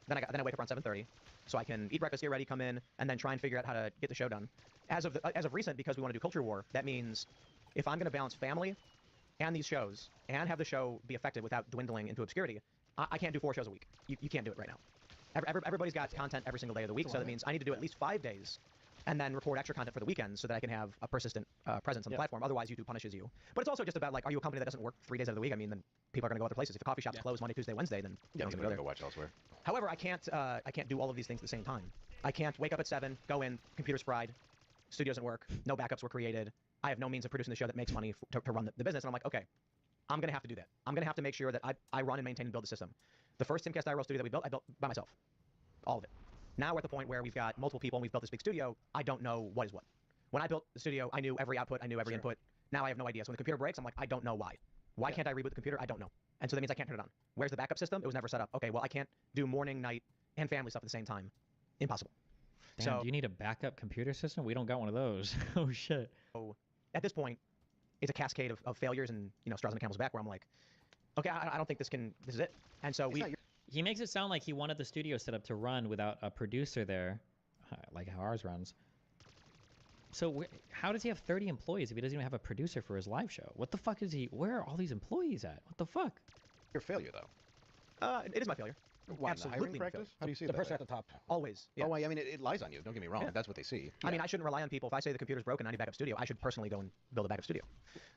then I wake up around 7:30, so I can eat breakfast, get ready, come in, and then try and figure out how to get the show done. As of recent, because we want to do Culture War, that means if I'm going to balance family and these shows and have the show be effective without dwindling into obscurity, I can't do 4 shows a week. You can't do it right now. Everybody's got content every single day of the week, so that means I need to do at least 5 days and then record extra content for the weekends so that I can have a persistent presence on the platform. Otherwise, YouTube punishes you. But it's also just about, like, are you a company that doesn't work 3 days out of the week? I mean, then people are going to go other places. If a coffee shop's closed Monday, Tuesday, Wednesday, then Yeah, no one's people going to go go there. watch elsewhere. However, I can't do all of these things at the same time. I can't wake up at 7, go in, computer's fried, studio doesn't work, no backups were created. I have no means of producing the show that makes money to run the business. And I'm like, okay, I'm going to have to do that. I'm going to have to make sure that I run and maintain and build the system. The first Timcast IRL studio that we built, I built by myself. All of it. Now we're at the point where we've got multiple people and we've built this big studio. I don't know what is what. When I built the studio, I knew every output, I knew every input. Now I have no idea. So when the computer breaks, I'm like, I don't know why. Why can't I reboot the computer? I don't know. And so that means I can't turn it on. Where's the backup system? It was never set up. Okay, well, I can't do morning, night, and family stuff at the same time. Impossible. Damn, So do you need a backup computer system? We don't got one of those. Oh shit. at this point, it's a cascade of failures and, straws on the camel's back where I'm like, okay, I don't think this is it. And so he makes it sound like he wanted the studio set up to run without a producer there, like how ours runs. So how does he have 30 employees if he doesn't even have a producer for his live show? What the fuck is he? Where are all these employees at? What the fuck? Your failure, though. It is my failure. Why, Absolutely. the hiring practice? How do you see the that? person at the top? Always. Yeah. Oh, I mean, it lies on you. Don't get me wrong. Yeah. That's what they see. I mean, I shouldn't rely on people. If I say the computer's broken, I need a backup studio, I should personally go and build a backup studio.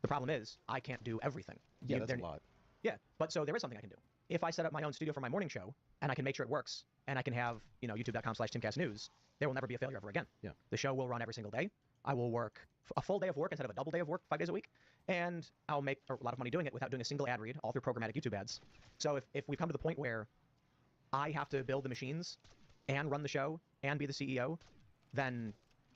The problem is, I can't do everything. Yeah, that's a lot. Yeah, but so there is something I can do. If I set up my own studio for my morning show, and I can make sure it works, and I can have, youtube.com/TimCastNews, there will never be a failure ever again. Yeah. The show will run every single day. I will work a full day of work instead of a double day of work 5 days a week, and I'll make a lot of money doing it without doing a single ad read, all through programmatic YouTube ads. So if we've come to the point where I have to build the machines and run the show and be the CEO, then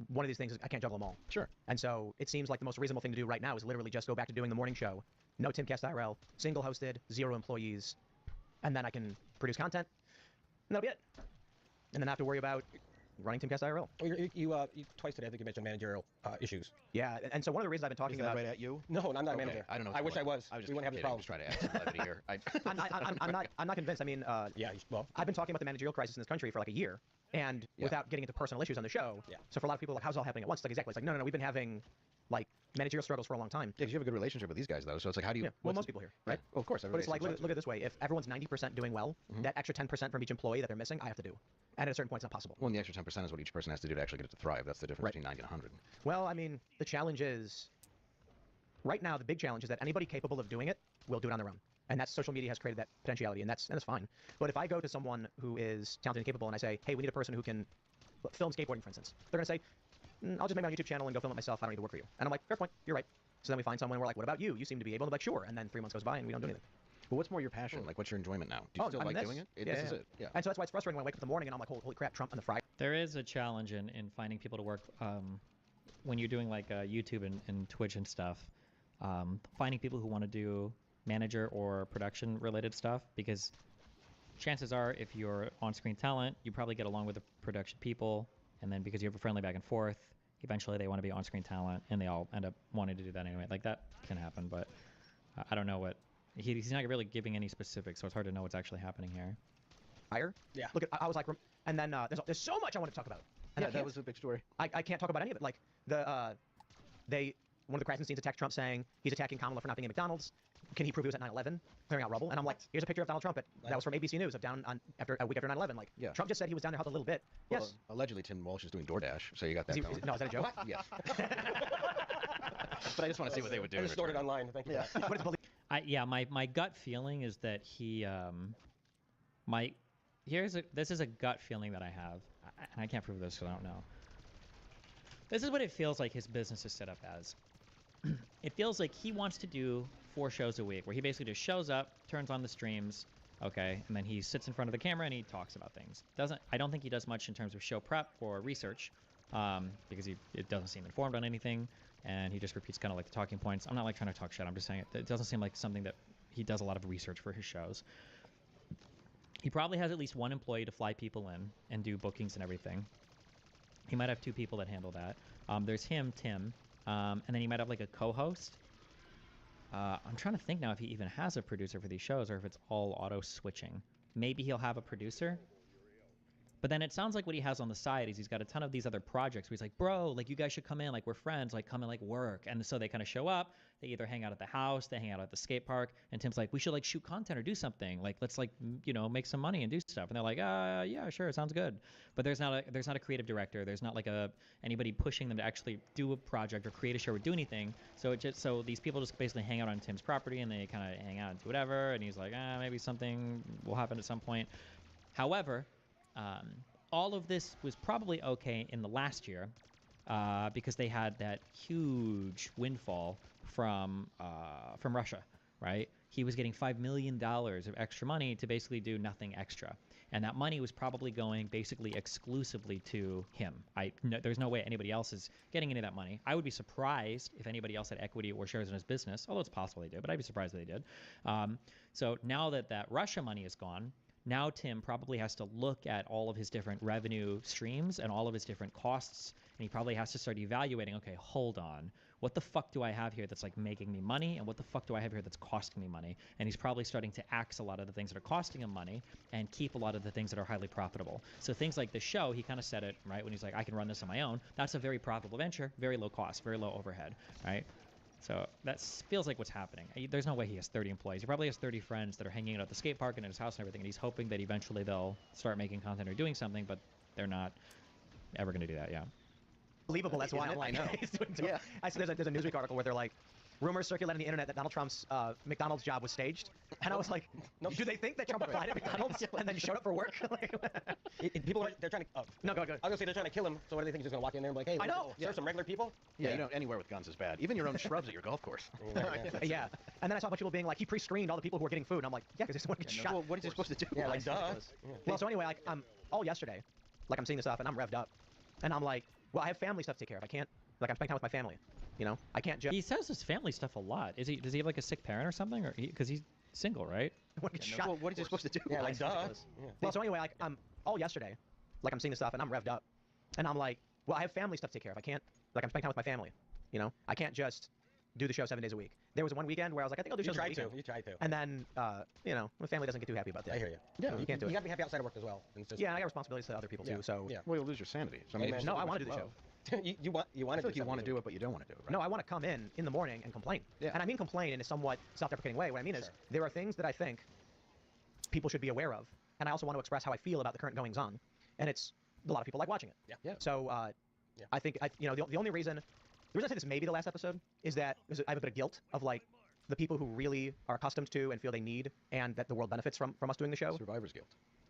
one of these things is I can't juggle them all. Sure. And so it seems like the most reasonable thing to do right now is literally just go back to doing the morning show. No Timcast IRL, single hosted, 0 employees, and then I can produce content, and that'll be it. And then I have to worry about running Timcast IRL. Well, you twice today, I think you mentioned managerial issues. Yeah, and so one of the reasons I've been talking Is that about right at you? No, I'm not a Okay, manager. I don't know. I wish I was. just We wouldn't have this kidding. problem. I'm just trying to add some levity here. I'm not convinced. I mean, well, I've been talking about the managerial crisis in this country for like a year, and without getting into personal issues on the show. Yeah. So for a lot of people, like, how's it all happening at once? It's like, exactly. It's like, no, we've been having like managerial struggles for a long time. Yeah, because you have a good relationship with these guys, though. So it's like, how do you? Yeah. Well, most people here, right? Well, of course. But it's like, look at it this way: if everyone's 90% doing well, that extra 10% from each employee that they're missing, I have to do. And at a certain point, it's not possible. Well, and the extra 10% is what each person has to do to actually get it to thrive. That's the difference between 90 and 100. Well, I mean, the challenge is, right now, the big challenge is that anybody capable of doing it will do it on their own. And that's social media has created that potentiality, and that's fine. But if I go to someone who is talented and capable and I say, hey, we need a person who can film skateboarding, for instance, they're going to say, I'll just make my own YouTube channel and go film it myself. I don't need to work for you. And I'm like, fair point. You're right. So then we find someone, we're like, what about you? You seem to be able to, like, sure. And then 3 months goes by and we don't do anything. But what's more your passion? Like, what's your enjoyment now? Do you still like doing it? This is it. Yeah. And so that's why it's frustrating when I wake up in the morning and I'm like, holy crap, Trump on the Friday. There is a challenge in finding people to work when you're doing like YouTube and Twitch and stuff. Finding people who want to do manager or production related stuff, because chances are if you're on-screen talent, you probably get along with the production people, and then because you have a friendly back and forth, eventually they want to be on-screen talent and they all end up wanting to do that anyway. Like, that can happen, but I don't know what he's not really giving any specifics, so it's hard to know what's actually happening here. Yeah. Look, I was like, and then there's so much I want to talk about. And Yeah, that was a big story. I can't talk about any of it. Like one of the Krasensteins attacked Trump saying he's attacking Kamala for not being at McDonald's. Can he prove he was at 9/11 clearing out rubble? And I'm like, here's a picture of Donald Trump. That was from ABC News of down on a week after 9/11. Like, Trump just said he was down there, helped a little bit. Well, Yes. Allegedly, Tim Walsh is doing DoorDash, so you got that going. No, is that a joke? Yes. But I just want to see what they would do. I just stored it online. Thank you. Yeah. Yeah, my gut feeling is that he this is a gut feeling that I have, and I can't prove this because I don't know. This is what it feels like his business is set up as. It feels like he wants to do 4 shows a week, where he basically just shows up, turns on the streams, okay, and then he sits in front of the camera and he talks about things. I don't think he does much in terms of show prep or research, because it doesn't seem informed on anything, and he just repeats kind of like the talking points. I'm not like trying to talk shit. I'm just saying it doesn't seem like something that he does a lot of research for his shows. He probably has at least 1 employee to fly people in and do bookings and everything. He might have 2 people that handle that. There's him, Tim, and then he might have like a co-host. I'm trying to think now if he even has a producer for these shows or if it's all auto switching. Maybe he'll have a producer. But then it sounds like what he has on the side is he's got a ton of these other projects where he's like, bro, like you guys should come in, like we're friends, like come and like work. And so they kind of show up, they either hang out at the house, they hang out at the skate park, and Tim's like, we should like shoot content or do something. Like let's like, you know, make some money and do stuff. And they're like, yeah, sure, sounds good. But there's not a creative director. There's not like anybody pushing them to actually do a project or create a show or do anything. So these people just basically hang out on Tim's property and they kind of hang out and do whatever. And he's like, maybe something will happen at some point. However, all of this was probably okay in the last year because they had that huge windfall from Russia, right? He was getting $5 million of extra money to basically do nothing extra. And that money was probably going basically exclusively to him. There's no way anybody else is getting any of that money. I would be surprised if anybody else had equity or shares in his business, although it's possible they did, but I'd be surprised if they did. So now that Russia money is gone, now Tim probably has to look at all of his different revenue streams and all of his different costs, and he probably has to start evaluating, okay, hold on, what the fuck do I have here that's like making me money, and what the fuck do I have here that's costing me money? And he's probably starting to axe a lot of the things that are costing him money and keep a lot of the things that are highly profitable. So things like the show, he kind of said it, right, when he's like, I can run this on my own. That's a very profitable venture, very low cost, very low overhead, right? So that feels like what's happening. There's no way he has 30 employees. He probably has 30 friends that are hanging out at the skate park and at his house and everything, and he's hoping that eventually they'll start making content or doing something, but they're not ever going to do that, yeah. Believable, that's why I know. Yeah. I said there's a Newsweek article where they're like, rumors circulating on the internet that Donald Trump's McDonald's job was staged. And I was like, do they think that Trump applied at McDonald's and then showed up for work? People, they're trying to... No, go. I was going to say they're trying to kill him, so what do they think? He's just going to walk in there and be like, hey, I know. Serve some regular people? Yeah, you know, anywhere with guns is bad. Even your own shrubs at your golf course. Yeah. And then I saw a bunch of people being like, he pre-screened all the people who were getting food. And I'm like, yeah, because they just want to get shot. Well, what is he supposed to do? Yeah, like, duh. Well, so anyway, like, all yesterday, like, I'm seeing this stuff and I'm revved up. And I'm like, well, I have family stuff to take care of. I can't, like, I'm spending time with my family. You know, I can't just... He says his family stuff a lot. Does he have like a sick parent or something? Or because he's single, right? Shot. Well, what is he supposed to do? Yeah, like, duh. Well, so anyway, like, I'm all yesterday, like, I'm seeing this stuff and I'm revved up. And I'm like, well, I have family stuff to take care of. I can't, like, I'm spending time with my family. You know, I can't just do the show 7 days a week. There was one weekend where I was like, I think I'll do shows on the weekend. You tried to. And then, you know, my family doesn't get too happy about that. I hear you. Yeah, you can't do it. You got to be happy outside of work as well. Yeah, and I got responsibilities to other people too, so... Yeah. Well, you'll lose your sanity. So, I mean, no, I want to do the show. you want to like you want to do it, but you don't want to do it, right? No, I want to come in the morning and complain. Yeah. And I mean complain in a somewhat self-deprecating way. What I mean is, there are things that I think people should be aware of, and I also want to express how I feel about the current goings-on. And it's, a lot of people like watching it. Yeah. So, I think, you know, the only reason... The reason I say this may be the last episode is that I have a bit of guilt of, like, the people who really are accustomed to and feel they need and that the world benefits from us doing the show. Survivor's guilt.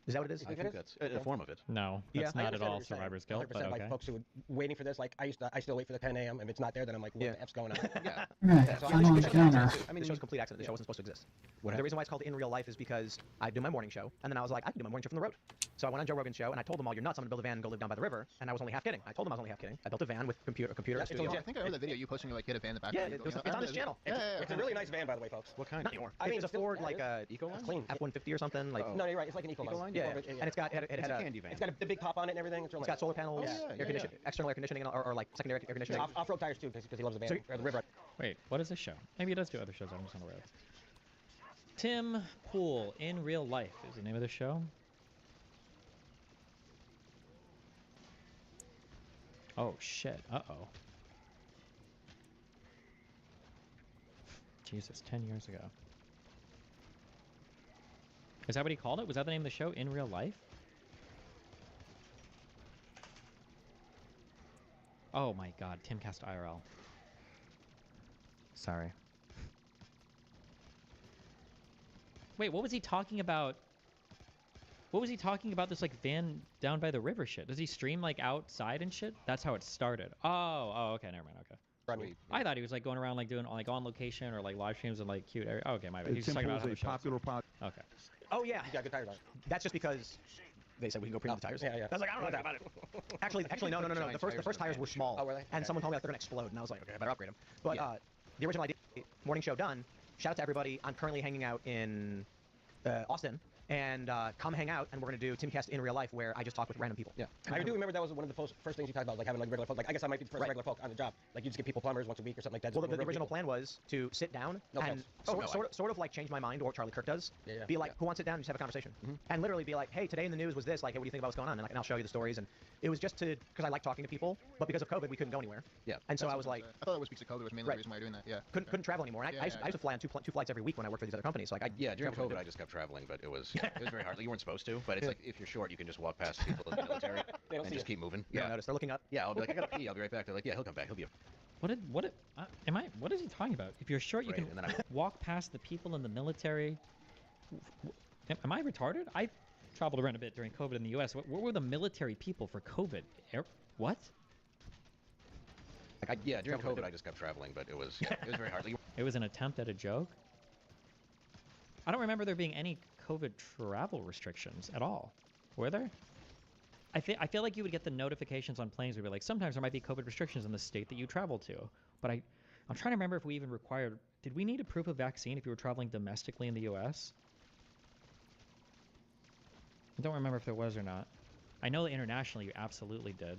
Is that what it is? I think that's a form of it. No, that's not at all survivor's guilt, but okay. Like folks who are waiting for this, like I still wait for the 10 a.m. If it's not there, then I'm like, what the F's going on? So I mean, the show's a complete accident. The show wasn't supposed to exist. The reason why it's called In Real Life is because I do my morning show, and then I was like, I can do my morning show from the road. So I went on Joe Rogan's show, and I told them all, you're nuts, I'm gonna build a van and go live down by the river. And I was only half kidding. I told them I was only half kidding. I built a van with computer. Yeah, I think I heard that video you posting, like, hit a van in the back. Yeah, it's on this channel. It's a really nice van, by the way, folks. What kind? Not anymore. I mean, it's a Ford, like a clean F-150 or something. Like no, you're right. It's like an Ecoline. Yeah, and it's got it had a candy van. It's got a big top on it and everything. It's got solar panels, external air conditioning, or like secondary air conditioning. Off-road tires too, because he loves the van or the river. Wait, what is this show? Maybe he does do other shows. I'm just on the road. Tim Pool in Real Life is the name of the show. Oh shit! Uh-oh. Jesus, 10 years ago. Is that what he called it? Was that the name of the show? In Real Life? Oh my god, Timcast IRL. Sorry. Wait, what was he talking about? What was he talking about this like van down by the river shit? Does he stream like outside and shit? That's how it started. Oh, okay, never mind, okay. I thought he was like going around like doing like on location or like live streams in like cute area. Oh, okay, my bad. He's just talking about how the show. Popular pod. Okay. Oh yeah. You got good tires on. That's just because they said we can go pre-mount the tires. Yeah. I was like, I don't know that about it. Actually, no. The first tires were small. Oh, were they? And someone told me like they're gonna explode, and I was like, okay, I better upgrade them. But the original idea, morning show done. Shout out to everybody. I'm currently hanging out in Austin, and come hang out, and we're going to do Timcast in real life where I just talk with random people. Yeah. I do remember that was one of the first things you talked about, like having like regular folk. Like I guess I might be the first regular folk on the job. Like you just get people plumbers once a week or something like that. Well, the original plan was to sit down and sort of like change my mind, or what Charlie Kirk does. Yeah. Be like, who wants to sit down and just have a conversation, and literally be like, hey, today in the news was this. Like, hey, what do you think about what's going on? And I'll show you the stories. And it was just because I like talking to people, but because of COVID, we couldn't go anywhere. Yeah. And so I was like, I thought it was because of COVID was mainly the reason why you're doing that. Yeah. Couldn't travel anymore. And I used to fly on two flights every week when I worked for these other companies. So like, during COVID, I just kept traveling, but it was very hard. Like, you weren't supposed to, but it's like if you're short, you can just walk past people in the military and just keep moving. You don't notice they're looking up. Yeah, I'll be like, I gotta pee. I'll be right back. They're like, yeah, he'll come back. He'll be. What is he talking about? If you're short, you can walk past the people in the military. Am I retarded? I traveled around a bit during COVID in the U.S. What were the military people for COVID? What? During COVID, I just kept traveling, but it was very hard. It was an attempt at a joke. I don't remember there being any COVID travel restrictions at all. Were there? I feel like you would get the notifications on planes where be like, sometimes there might be COVID restrictions in the state that you travel to. But I'm trying to remember if we even required. Did we need a proof of vaccine if you were traveling domestically in the U.S.? I don't remember if there was or not. I know that internationally you absolutely did.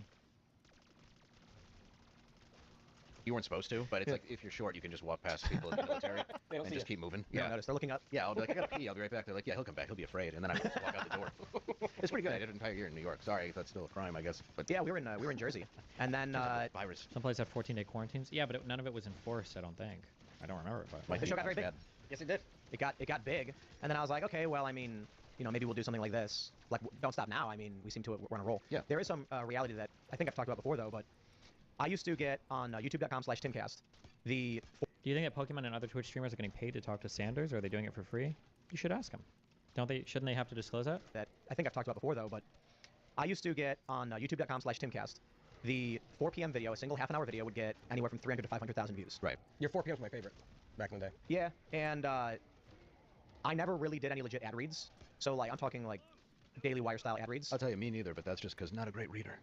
You weren't supposed to, but it's like if you're short, you can just walk past people in the military and just keep moving. You don't notice they're looking up. Yeah, I'll be like, I gotta pee. I'll be right back. They're like, yeah, he'll come back. He'll be afraid, and then I just walk out the door. It's pretty good. I did an entire year in New York. Sorry, that's still a crime, I guess. But yeah, we were in Jersey, and then virus. Some places have 14-day quarantines. Yeah, but none of it was enforced. I don't think. I don't remember if the show got very big. Yes, it did. It got big, and then I was like, okay, well, I mean, maybe we'll do something like this. Like, don't stop now. I mean, we seem to we're on a roll. Yeah. There is some reality that I think I've talked about before, though. But I used to get on YouTube.com/Timcast. Do you think that Pokemon and other Twitch streamers are getting paid to talk to Sanders, or are they doing it for free? You should ask them. Shouldn't they have to disclose that? That I think I've talked about before, though. But I used to get on YouTube.com/Timcast. The 4 p.m. video, a single half-an-hour video, would get anywhere from 300 to 500,000 views. Right. Your 4 p.m. was my favorite back in the day. Yeah, and I never really did any legit ad reads. So like, I'm talking like Daily Wire style ad reads. I'll tell you, me neither, but that's just because not a great reader.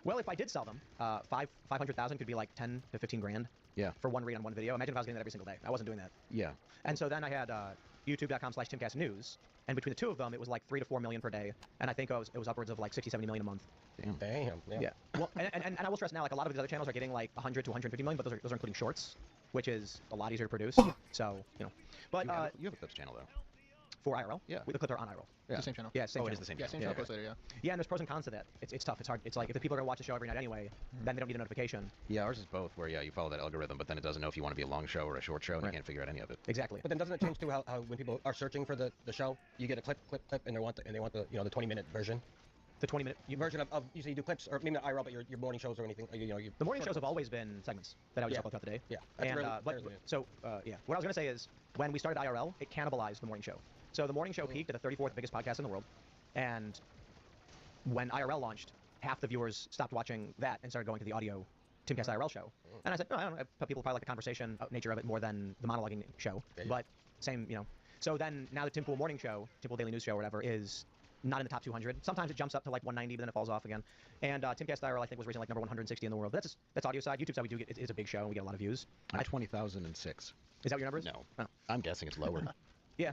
Well, if I did sell them, 500,000 could be like 10 to 15 grand. Yeah. For one read on one video. Imagine if I was getting that every single day. I wasn't doing that. Yeah. And so then I had YouTube.com/Timcast News, and between the two of them, it was like 3 to 4 million per day, and I think it was upwards of like 60, 70 million a month. Damn. Yeah. Well, and I will stress now, like a lot of these other channels are getting like 100 to 150 million, but those are including shorts, which is a lot easier to produce. So but you have a Clips channel though. For IRL? Yeah. The clips are on IRL. Yeah. It's the same channel. Yeah, same channel. It is the same channel. Same channel. Post later, yeah. Yeah, and there's pros and cons to that. It's tough. It's hard. It's like if the people are gonna watch the show every night anyway, then they don't need a notification. Yeah, ours is both. Where you follow that algorithm, but then it doesn't know if you want to be a long show or a short show, and you can't figure out any of it. Exactly. But then doesn't it change too how when people are searching for the show, you get a clip, and they want the 20-minute version. The 20-minute version of you say you do clips or maybe not IRL, but your morning shows or anything. The morning shows have always been segments that I would just upload throughout the day. Yeah. And what I was gonna say is when we started IRL, it cannibalized the morning show. So the morning show peaked at the 34th biggest podcast in the world, and when IRL launched, half the viewers stopped watching that and started going to the audio Timcast IRL show. And I said, no, I don't know. People probably like the conversation nature of it more than the monologuing show. But same, So then now the Tim Pool morning show, Tim Pool Daily News show, or whatever, is not in the top 200. Sometimes it jumps up to like 190, but then it falls off again. And Timcast IRL, I think, was originally like number 160 in the world. But that's audio side. YouTube side, we do get is a big show, and we get a lot of views. I'm 20,006. Is that what your number is? No. Oh. I'm guessing it's lower. Yeah,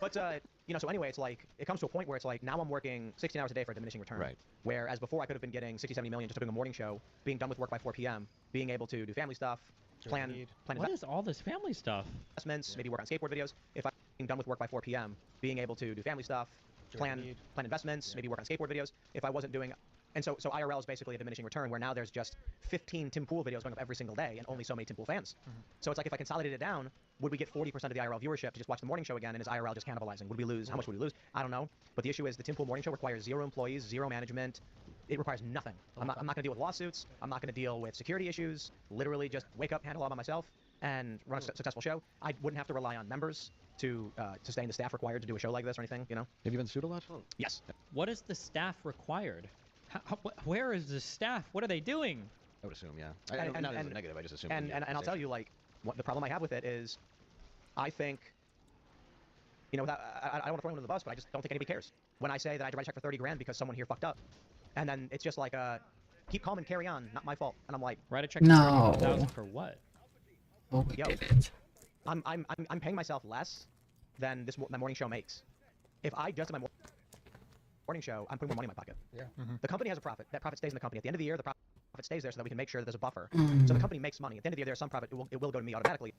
but so anyway, it's like it comes to a point where it's like now I'm working 16 hours a day for a diminishing return. Right. Whereas before I could have been getting 60, 70 million just doing a morning show, being done with work by 4 p.m., being able to do family stuff, plan. What is all this family stuff? Investments, maybe work on skateboard videos. If I'm being done with work by 4 p.m., being able to do family stuff, plan investments, maybe work on skateboard videos. If I wasn't doing. And so IRL is basically a diminishing return where now there's just 15 Tim Pool videos going up every single day and only so many Tim Pool fans. So it's like if I consolidated it down, would we get 40% of the IRL viewership to just watch the morning show again, and is IRL just cannibalizing? Would we lose? How much would we lose? I don't know. But the issue is the Tim Pool morning show requires 0 employees, 0 management. It requires nothing. I'm not going to deal with lawsuits. I'm not going to deal with security issues. Literally just wake up, handle all by myself, and run a successful show. I wouldn't have to rely on members to sustain the staff required to do a show like this or anything, Have you been sued a lot? Yes. What is the staff required? Where is the staff? What are they doing? I would assume, yeah. Not as a negative, I just assume. And I'll tell you, like, what the problem I have with it is, I think, I don't want to throw anyone under the bus, but I just don't think anybody cares. When I say that I had to write a check for 30 grand because someone here fucked up, and then it's just like, keep calm and carry on, not my fault. And I'm like, write a check for 30,000 for what? Oh, we did it. I'm paying myself less than my morning show makes. If I just did my morning show, I'm putting more money in my pocket. Yeah. The company has a profit. That profit stays in the company. At the end of the year, the profit stays there so that we can make sure that there's a buffer. Mm. So the company makes money. At the end of the year, there's some profit. It will go to me automatically.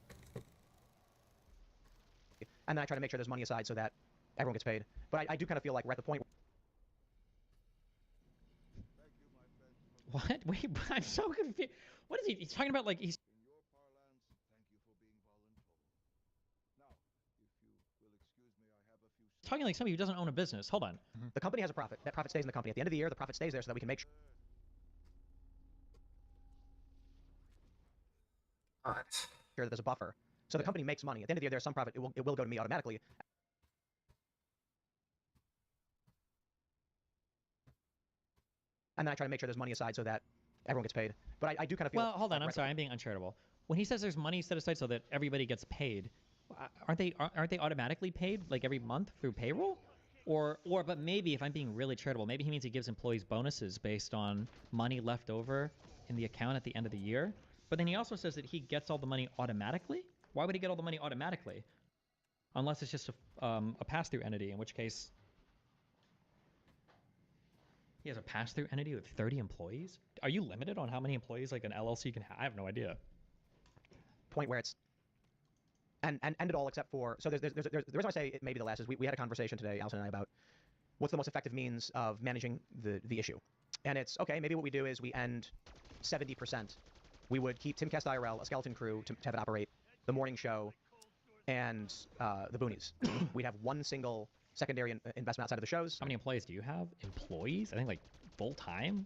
And then I try to make sure there's money aside so that everyone gets paid. But I do kind of feel like we're at the point. What? Wait, I'm so confused. What is he? He's talking about like he's. Talking like somebody who doesn't own a business. Hold on. The company has a profit. That profit stays in the company. At the end of the year, the profit stays there so that we can make sure. Sure that there's a buffer. So the company makes money. At the end of the year, there's some profit. It will go to me automatically. And then I try to make sure there's money aside so that everyone gets paid. But I do kind of feel. Well, hold on. I'm sorry. I'm being uncharitable. When he says there's money set aside so that everybody gets paid, aren't they automatically paid like every month through payroll? Or but maybe if I'm being really charitable, maybe he means he gives employees bonuses based on money left over in the account at the end of the year. But then he also says that he gets all the money automatically. Why would he get all the money automatically? Unless it's just a pass-through entity, in which case he has a pass-through entity with 30 employees? Are you limited on how many employees like an LLC can have? I have no idea. Point where it's and end it all except for the reason I say it may be the last is we had a conversation today, Allison and I, about what's the most effective means of managing the issue. And it's okay, maybe what we do is we end 70%. We would keep Timcast IRL, a skeleton crew to have it operate, the morning show, and the boonies. We'd have one single secondary investment outside of the shows. How many employees do you have? Employees? I think like full-time?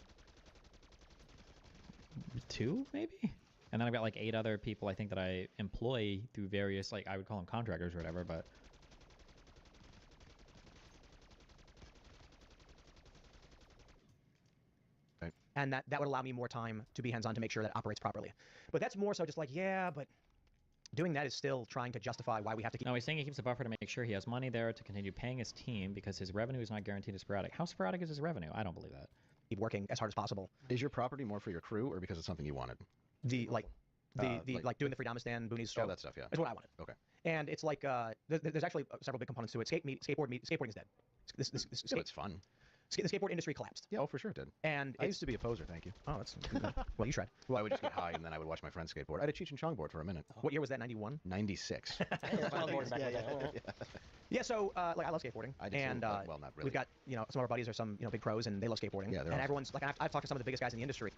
2 maybe? And then I've got like 8 other people I think that I employ through various, like I would call them contractors or whatever, but and that would allow me more time to be hands-on to make sure that it operates properly. But that's more so just like, yeah, but doing that is still trying to justify why we have to keep... No, he's saying he keeps a buffer to make sure he has money there to continue paying his team because his revenue is not guaranteed as sporadic. How sporadic is his revenue? I don't believe that. Keep working as hard as possible. Is your property more for your crew or because it's something you wanted? Like doing the Freedomistan, Boonies show. Oh, that stuff, yeah. Is what I wanted. Okay. And it's like, there's actually several big components to it. Skateboarding is dead. It's fun. The skateboard industry collapsed. Yeah, oh, for sure it did. And I used to be a poser, thank you. Oh, that's good. Well, you shred. Well, I would just get high and then I would watch my friends skateboard. I had a Cheech and Chong board for a minute. What year was that, 91? 96. Yeah, so like I love skateboarding. I do and too, well, not really. we've got, some of our buddies are some, big pros and they love skateboarding. Yeah, they're and awesome. everyone's like, I've talked to some of the biggest guys in the industry.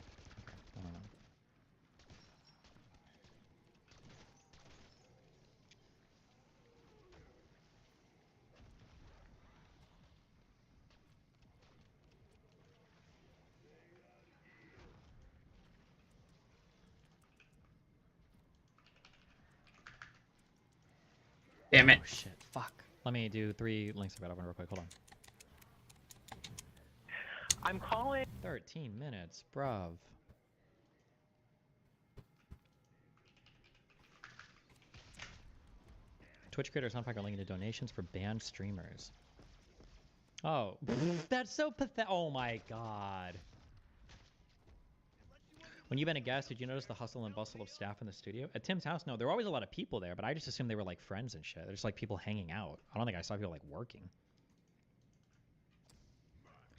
Damn it. Oh shit, fuck. Let me do 3 links about open real quick, hold on. I'm calling 13 minutes, bruv. Twitch creators on are linking to donations for banned streamers. Oh, that's so pathetic. Oh my god. When you've been a guest, did you notice the hustle and bustle of staff in the studio? At Tim's house, no, there were always a lot of people there, but I just assumed they were like friends and shit. They're just like people hanging out. I don't think I saw people like working.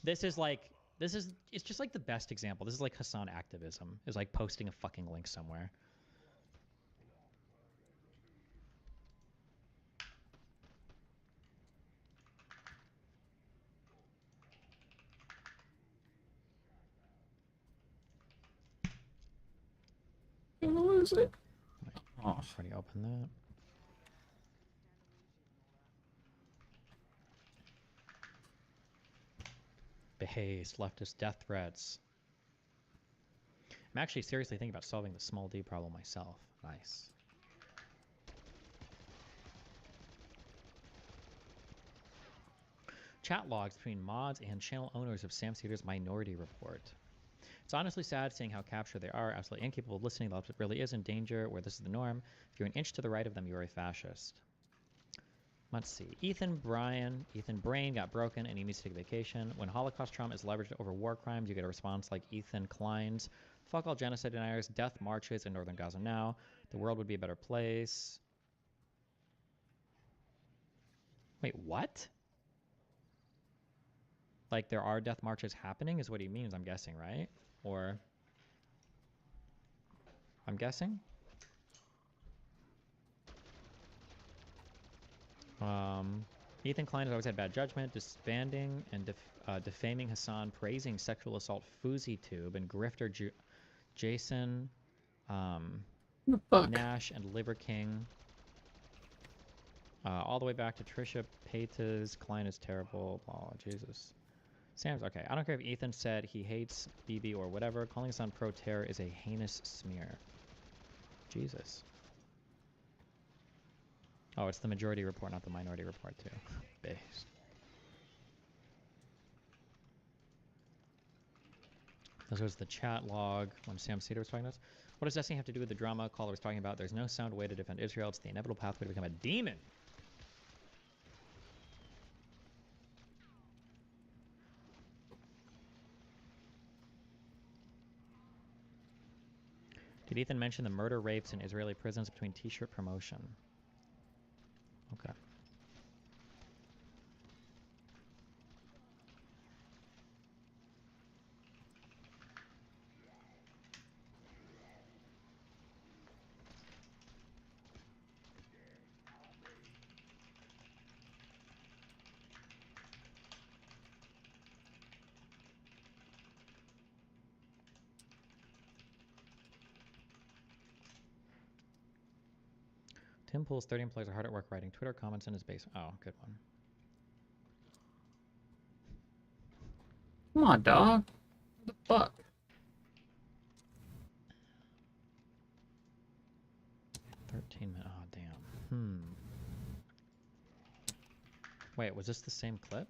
It's just like the best example. This is like Hassan activism, is like posting a fucking link somewhere. What is it? Oh, already opened that. Behaze, leftist death threats. I'm actually seriously thinking about solving the small d problem myself. Nice. Chat logs between mods and channel owners of Sam Cedars Minority Report. It's honestly sad seeing how captured they are, absolutely incapable of listening. The left really is in danger, where this is the norm. If you're an inch to the right of them, you're a fascist. Let's see. Ethan Brain got broken and he needs to take a vacation. When Holocaust trauma is leveraged over war crimes, you get a response like Ethan Klein's. Fuck all genocide deniers. Death marches in northern Gaza now. The world would be a better place. Wait, what? Like there are death marches happening is what he means, I'm guessing, right? Or I'm guessing. Ethan Klein has always had bad judgment, disbanding and defaming Hassan, praising sexual assault FouseyTube, and grifter Jason Nash and Liver King. All the way back to Trisha Paytas. Klein is terrible. Oh, Jesus. Sam's okay. I don't care if Ethan said he hates BB or whatever. Calling Hassan pro-terror is a heinous smear. Jesus. Oh, it's the majority report, not the minority report, too. Based. This was the chat log when Sam Cedar was talking about this. What does Destiny have to do with the drama Caller was talking about? There's no sound way to defend Israel. It's the inevitable pathway to become a demon. Did Ethan mention the murder rapes in Israeli prisons between t-shirt promotion? Okay. Tim Pool's 30 employees are hard at work writing Twitter comments in his basement. Oh, good one. Come on, dog. What the fuck? Oh, damn. Wait, was this the same clip?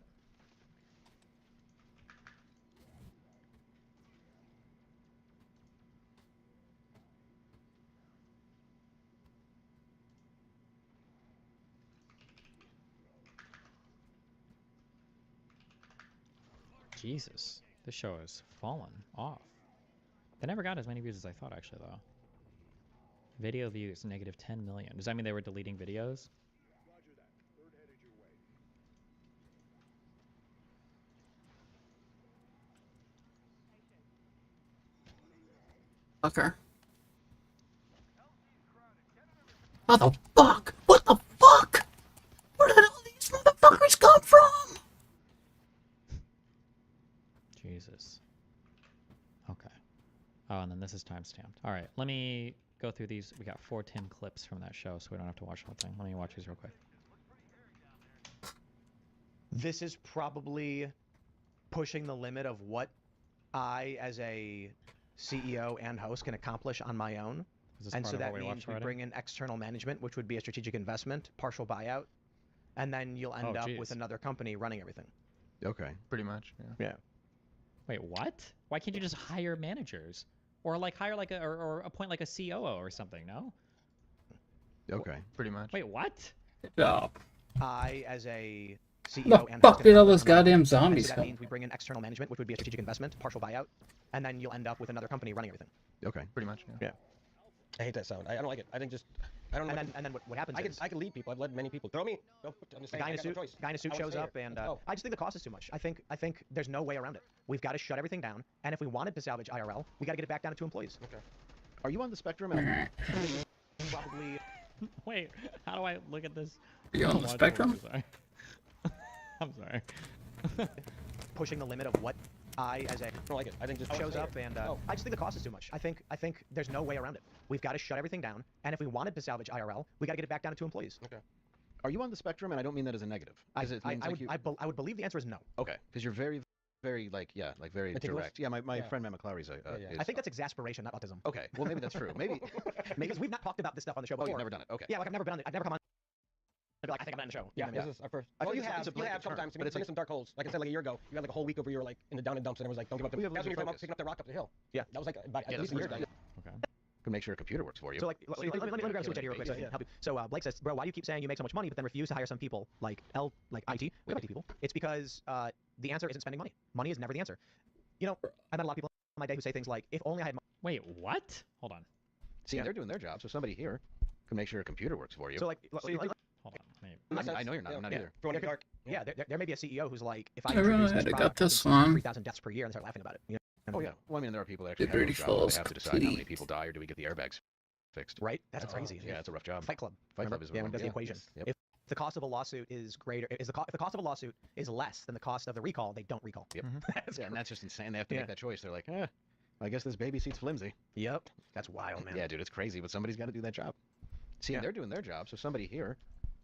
Jesus, this show has fallen off. They never got as many views as I thought, actually, though. Video views, negative 10 million. Does that mean they were deleting videos? Fucker. What the fuck? What the fuck? Where did all these motherfuckers come from? Jesus. Okay. Oh, and then this is timestamped. All right, let me go through these. We got 4 Tim clips from that show, so we don't have to watch the whole thing. Let me watch these real quick. This is probably pushing the limit of what I, as a CEO and host, can accomplish on my own. And so that means we bring in external management, which would be a strategic investment, partial buyout, and then you'll end up with another company running everything. Okay. Pretty much, Yeah. Wait, what? Why can't you just hire managers? Or like hire like a, or appoint like a COO or something, no? Okay. Pretty much. Wait, what? Good job. I, as a CEO Where and the fuck host, did all those goddamn and zombies so that come? means we bring in external management, which would be a strategic investment, partial buyout, and then you'll end up with another company running everything. Okay. Pretty much, Yeah. I hate that sound. I don't like it. I think just, I don't know. And then what happens is... I can lead people. I've led many people. Throw me. I'm just The saying, guy in I a got no suit, choice. guy in a suit I wanna shows stay up, here. and Let's go. I just think the cost is too much. I think there's no way around it. We've got to shut everything down, and if we wanted to salvage IRL, we got to get it back down to 2 employees. Okay. Are you on the spectrum? And Probably. Wait, how do I look at this? Are you on the spectrum? I'm sorry. Pushing the limit of what I, as a... I don't like it. I think just shows up, and I just think the cost is too much. I think there's no way around it. We've got to shut everything down, and if we wanted to salvage IRL, we got to get it back down to 2 employees. Okay. are you on the spectrum? And I don't mean that as a negative. I would believe the answer is no. Okay, because you're very, very very direct. Yeah, my friend Matt McClory's is. I think that's exasperation, not autism. Okay, well maybe that's true. Maybe because we've not talked about this stuff on the show before. Oh, you've never done it. Okay. Yeah, like I've never been on it. I've never come on. I'd be like, I think I'm on the show. Yeah, this is our first. I Well, think you it's a have blanket sometimes. term, I mean, but it's been in some dark holes. Like I said, like a year ago, you had like a whole week where you were like in the down and dumps, and it was like, don't give up. We have That's when you laser came up focus. picking up that rock up the hill. Yeah, that was like at Yeah, least a year ago. Okay. Can make sure a computer works for you. So like, let me grab a switch here real quick so I can help you. So Blake says, bro, why do you keep saying you make so much money but then refuse to hire some people like IT? We have IT people. It's because the answer isn't spending money. Money is never the answer. You know, I met a lot of people in my day who say things like, if only I had money. Wait, what? Hold on. See, they're doing their job, so somebody here can make sure a computer works for you. So like, Hold on. I know you're not. I'm not yeah. either. There could- Yeah, there may be a CEO who's like, if I I really introduce had this to get product, this it's one. 3,000 deaths per year, and start laughing about it. You know? Oh yeah. Well, I mean, there are people that actually have Liberty those jobs where Falls they have to decide how many complete. people die, or do we get the airbags fixed? Right? That's crazy. Yeah, it's a rough job. Fight Club. Fight Remember? Club is yeah, one. when it does the Yeah. equation. Yep. If the cost of a lawsuit is greater, if the cost of a lawsuit is less than the cost of the recall, they don't recall. Yep. That's Yeah, and that's just insane. They have to Yeah. make that choice. They're like, I guess this baby seat's flimsy. Yep. That's wild, man. Yeah, dude, it's crazy, but somebody's got to do that job. See, Yeah. they're doing their job, so somebody here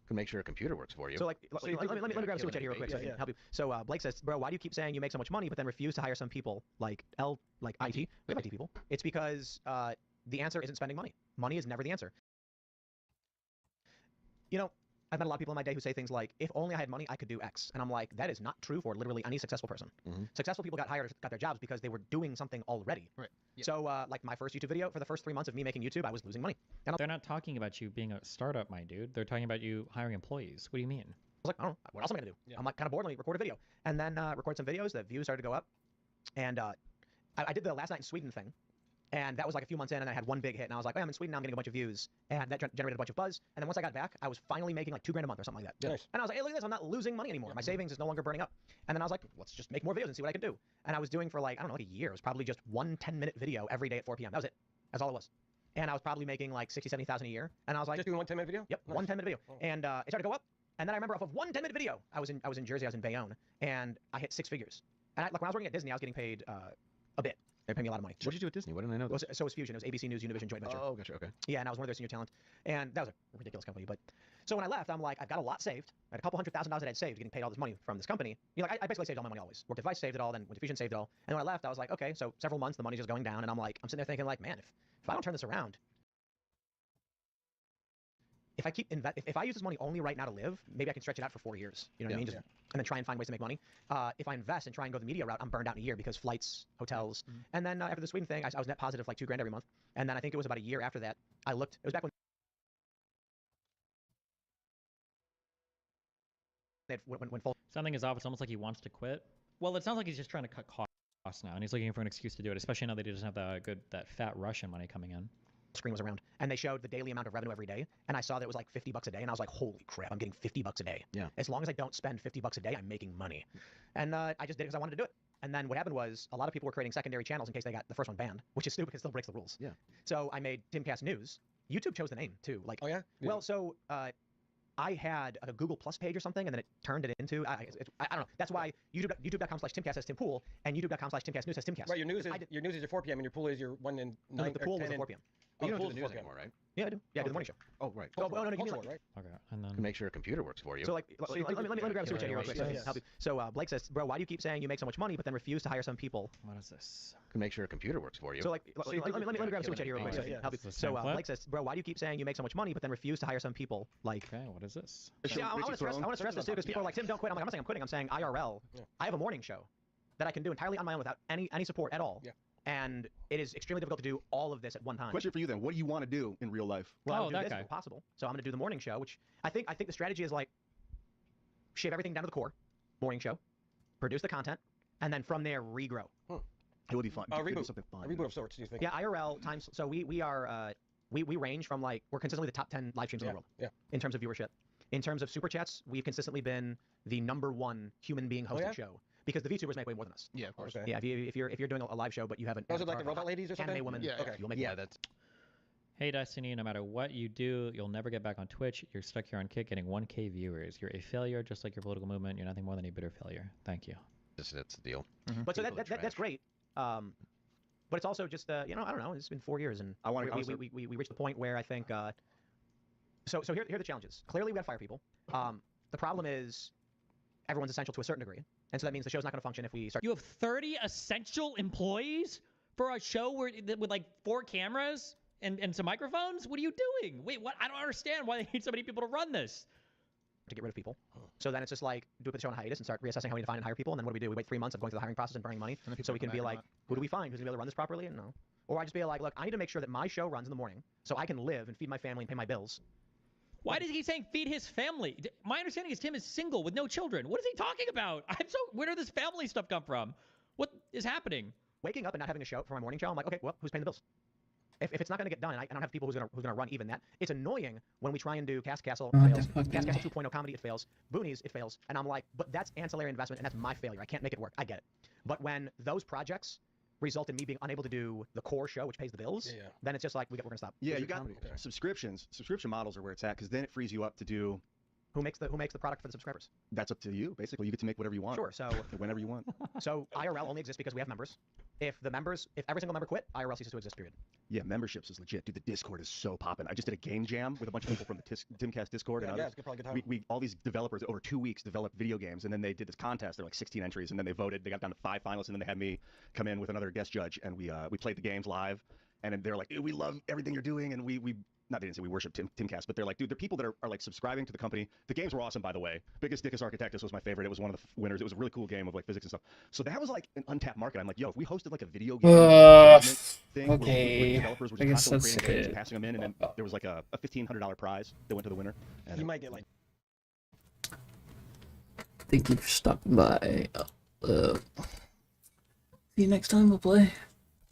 can make sure a computer works for you. So like, let me grab a super chat here real quick so I can help you. So Blake says, bro, why do you keep saying you make so much money but then refuse to hire some people like IT? We have IT people. It's because the answer isn't spending money. Money is never the answer. You know, I've met a lot of people in my day who say things like, if only I had money, I could do X. And I'm like, that is not true for literally any successful person. Successful people got their jobs because they were doing something already. Right. Yeah. So like my first YouTube video, for the first 3 months of me making YouTube, I was losing money. And They're not talking about you being a startup, my dude. They're talking about you hiring employees. What do you mean? I was like, I don't know, what else am I gonna do? I'm like kind of bored. Let me record a video, and then record some videos. The views started to go up, and I did the last night in Sweden thing, and that was like a few months in, and I had one big hit, and I was like, oh, I'm in Sweden now, I'm getting a bunch of views, and that generated a bunch of buzz. And then once I got back, I was finally making like $2,000 a month or something like that. Nice. And I was like, hey, look at this, I'm not losing money anymore. My savings is no longer burning up. And then I was like, let's just make more videos and see what I can do. And I was doing for like, I don't know, like a year. It was probably just one 10-minute video every day at 4 p.m. That was it. That's all it was. And I was probably making like 60, 70,000 a year. And I was like, Just doing one 10-minute video? Yep, Nice. one 10-minute video. And it started to go up. And then I remember off of one 10-minute video, I was in Jersey, I was in Bayonne, and I hit 6 figures. And like when I was working at Disney, I was getting paid a bit. They paid me a lot of money. What did you do at Disney? What didn't I know? So it was Fusion. It was ABC News Univision joint venture. Oh, gotcha. Okay. Yeah, and I was one of their senior talent. And that was a ridiculous company. But so when I left, I'm like, I've got a lot saved. I had a couple $100,000 that I'd saved, getting paid all this money from this company. You know, like I basically saved all my money always. Worked at Vice, saved it all. Then went to Fusion, saved it all. And when I left, I was like, okay, so several months, the money's just going down. And I'm like, I'm sitting there thinking like, man, if I don't turn this around, if I use this money only right now to live, maybe I can stretch it out for 4 years. You know what I mean? Just, and then try and find ways to make money. If I invest and try and go the media route, I'm burned out in a year because flights, hotels, and then after the Sweden thing, I was net positive like $2,000 every month. And then I think it was about a year after that, I looked. It was back when full. Something is off. It's almost like he wants to quit. Well, it sounds like he's just trying to cut costs now, and he's looking for an excuse to do it, especially now that he doesn't have that fat Russian money coming in. Screen was around, and they showed the daily amount of revenue every day, and I saw that it was like $50 a day, and I was like, holy crap, I'm getting $50 a day. Yeah. As long as I don't spend $50 a day, I'm making money. And I just did it because I wanted to do it. And then what happened was a lot of people were creating secondary channels in case they got the first one banned, which is stupid because it still breaks the rules. Yeah. So I made Timcast News. YouTube chose the name too. Like, oh yeah. Well, so I had a Google Plus page or something, and then it turned it into I don't know. That's why YouTube.com/Timcast has Tim Pool, and YouTube.com/Timcast News has Timcast. Right. Your news is your 4 p.m. and your pool is your 1 and 9. The pool was at 4 p.m. Oh, You the don't pool's do the 4 news p.m. anymore, right? Yeah, I do. Yeah, I do the morning show. Oh, right. Oh, no, you mean Culture, right? Okay, and then Can make sure a computer works for you. So like, let me grab a super chat here real quick so I can help you. So Blake says, bro, why do you keep saying you make so much money but then refuse to hire some people? What is this? Can make sure a computer works for you. So like, let me grab a super chat here real quick so I can help you. So Blake says, bro, why do you keep saying you make so much money but then refuse to hire some people? Like, okay, what is this? Yeah, I want to stress this too because people are like, Tim, don't quit. I'm like, I'm not saying I'm quitting. I'm saying IRL. I have a morning show that I can do entirely on my own without any support at all. Yeah. And it is extremely difficult to do all of this at one time. Question for you then: what do you want to do in real life? Well, I would do that this guy. if possible. So I'm going to do the morning show, which I think the strategy is like shave everything down to the core, morning show, produce the content, and then from there regrow. It would be fun. It'd be Reboot. something fun. A reboot of sorts. Do you think? Yeah, IRL times. So we are we range from like we're consistently the top 10 live streams in the world. Yeah. In terms of viewership, in terms of super chats, we've consistently been the #1 human being hosted show. Because the VTubers make way more than us. Yeah, of course. Yeah, if you're doing a live show, but you haven't. Those are like the robot ladies or something. Anime woman. Yeah, Okay, you'll make more. that's. Hey Destiny, no matter what you do, you'll never get back on Twitch. You're stuck here on Kick getting 1K viewers. You're a failure, just like your political movement. You're nothing more than a bitter failure. Thank you. That's the deal. But so People are that's great. But it's also just I don't know. It's been 4 years, and we reached the point where I think. So here are the challenges. Clearly, we got to fire people. The problem is everyone's essential to a certain degree, and so that means the show's not going to function if we start. You have 30 essential employees for a show with like 4 cameras and some microphones? What are you doing? Wait, what? I don't understand why they need so many people to run this. To get rid of people. So then it's just like, do we put the show on hiatus and start reassessing how we define and hire people? And then what do? We wait 3 months of going through the hiring process and burning money so we can be like, who do we find? Who's going to be able to run this properly? And no. Or I just be like, look, I need to make sure that my show runs in the morning so I can live and feed my family and pay my bills. Why does he keep saying feed his family? My understanding is Tim is single with no children. What is he talking about? Where did this family stuff come from? What is happening? Waking up and not having a show for my morning show, I'm like, okay, well, who's paying the bills? If it's not going to get done, and I don't have people who's gonna run even that. It's annoying when we try and do Cast Castle, Oh, it fails. the fuck Cast did Castle 2.0 comedy, it fails. Boonies, it fails. And I'm like, but that's ancillary investment, and that's my failure. I can't make it work. I get it. But when those projects result in me being unable to do the core show, which pays the bills, then it's just like we're gonna stop. Yeah, you got subscriptions. Subscription models are where it's at because then it frees you up to do. Who makes the product for the subscribers? That's up to you. Basically, you get to make whatever you want. Sure. So whenever you want. So IRL only exists because we have members. If every single member quit, IRL ceases to exist. Period. Yeah, memberships is legit, dude. The Discord is so popping. I just did a game jam with a bunch of people from the Timcast Discord and Yeah, others. it's probably a good time. We all these developers over 2 weeks developed video games, and then they did this contest. There were like 16 entries, and then they voted. They got down to 5 finalists, and then they had me come in with another guest judge, and we played the games live. And then they're like, we love everything you're doing, and we not they didn't say we worship Timcast, but they're like, dude, they're people that are like subscribing to the company. The games were awesome, by the way. Biggest Dickus Architectus was my favorite. It was one of the winners. It was a really cool game of like physics and stuff. So that was like an untapped market. I'm like, yo, if we hosted like a video game thing where developers were I just guess constantly that's creating games it. and passing them in, and then there was like a $1,500 prize that went to the winner. And You might get like. Thank you for stopping by. See you next time we'll play.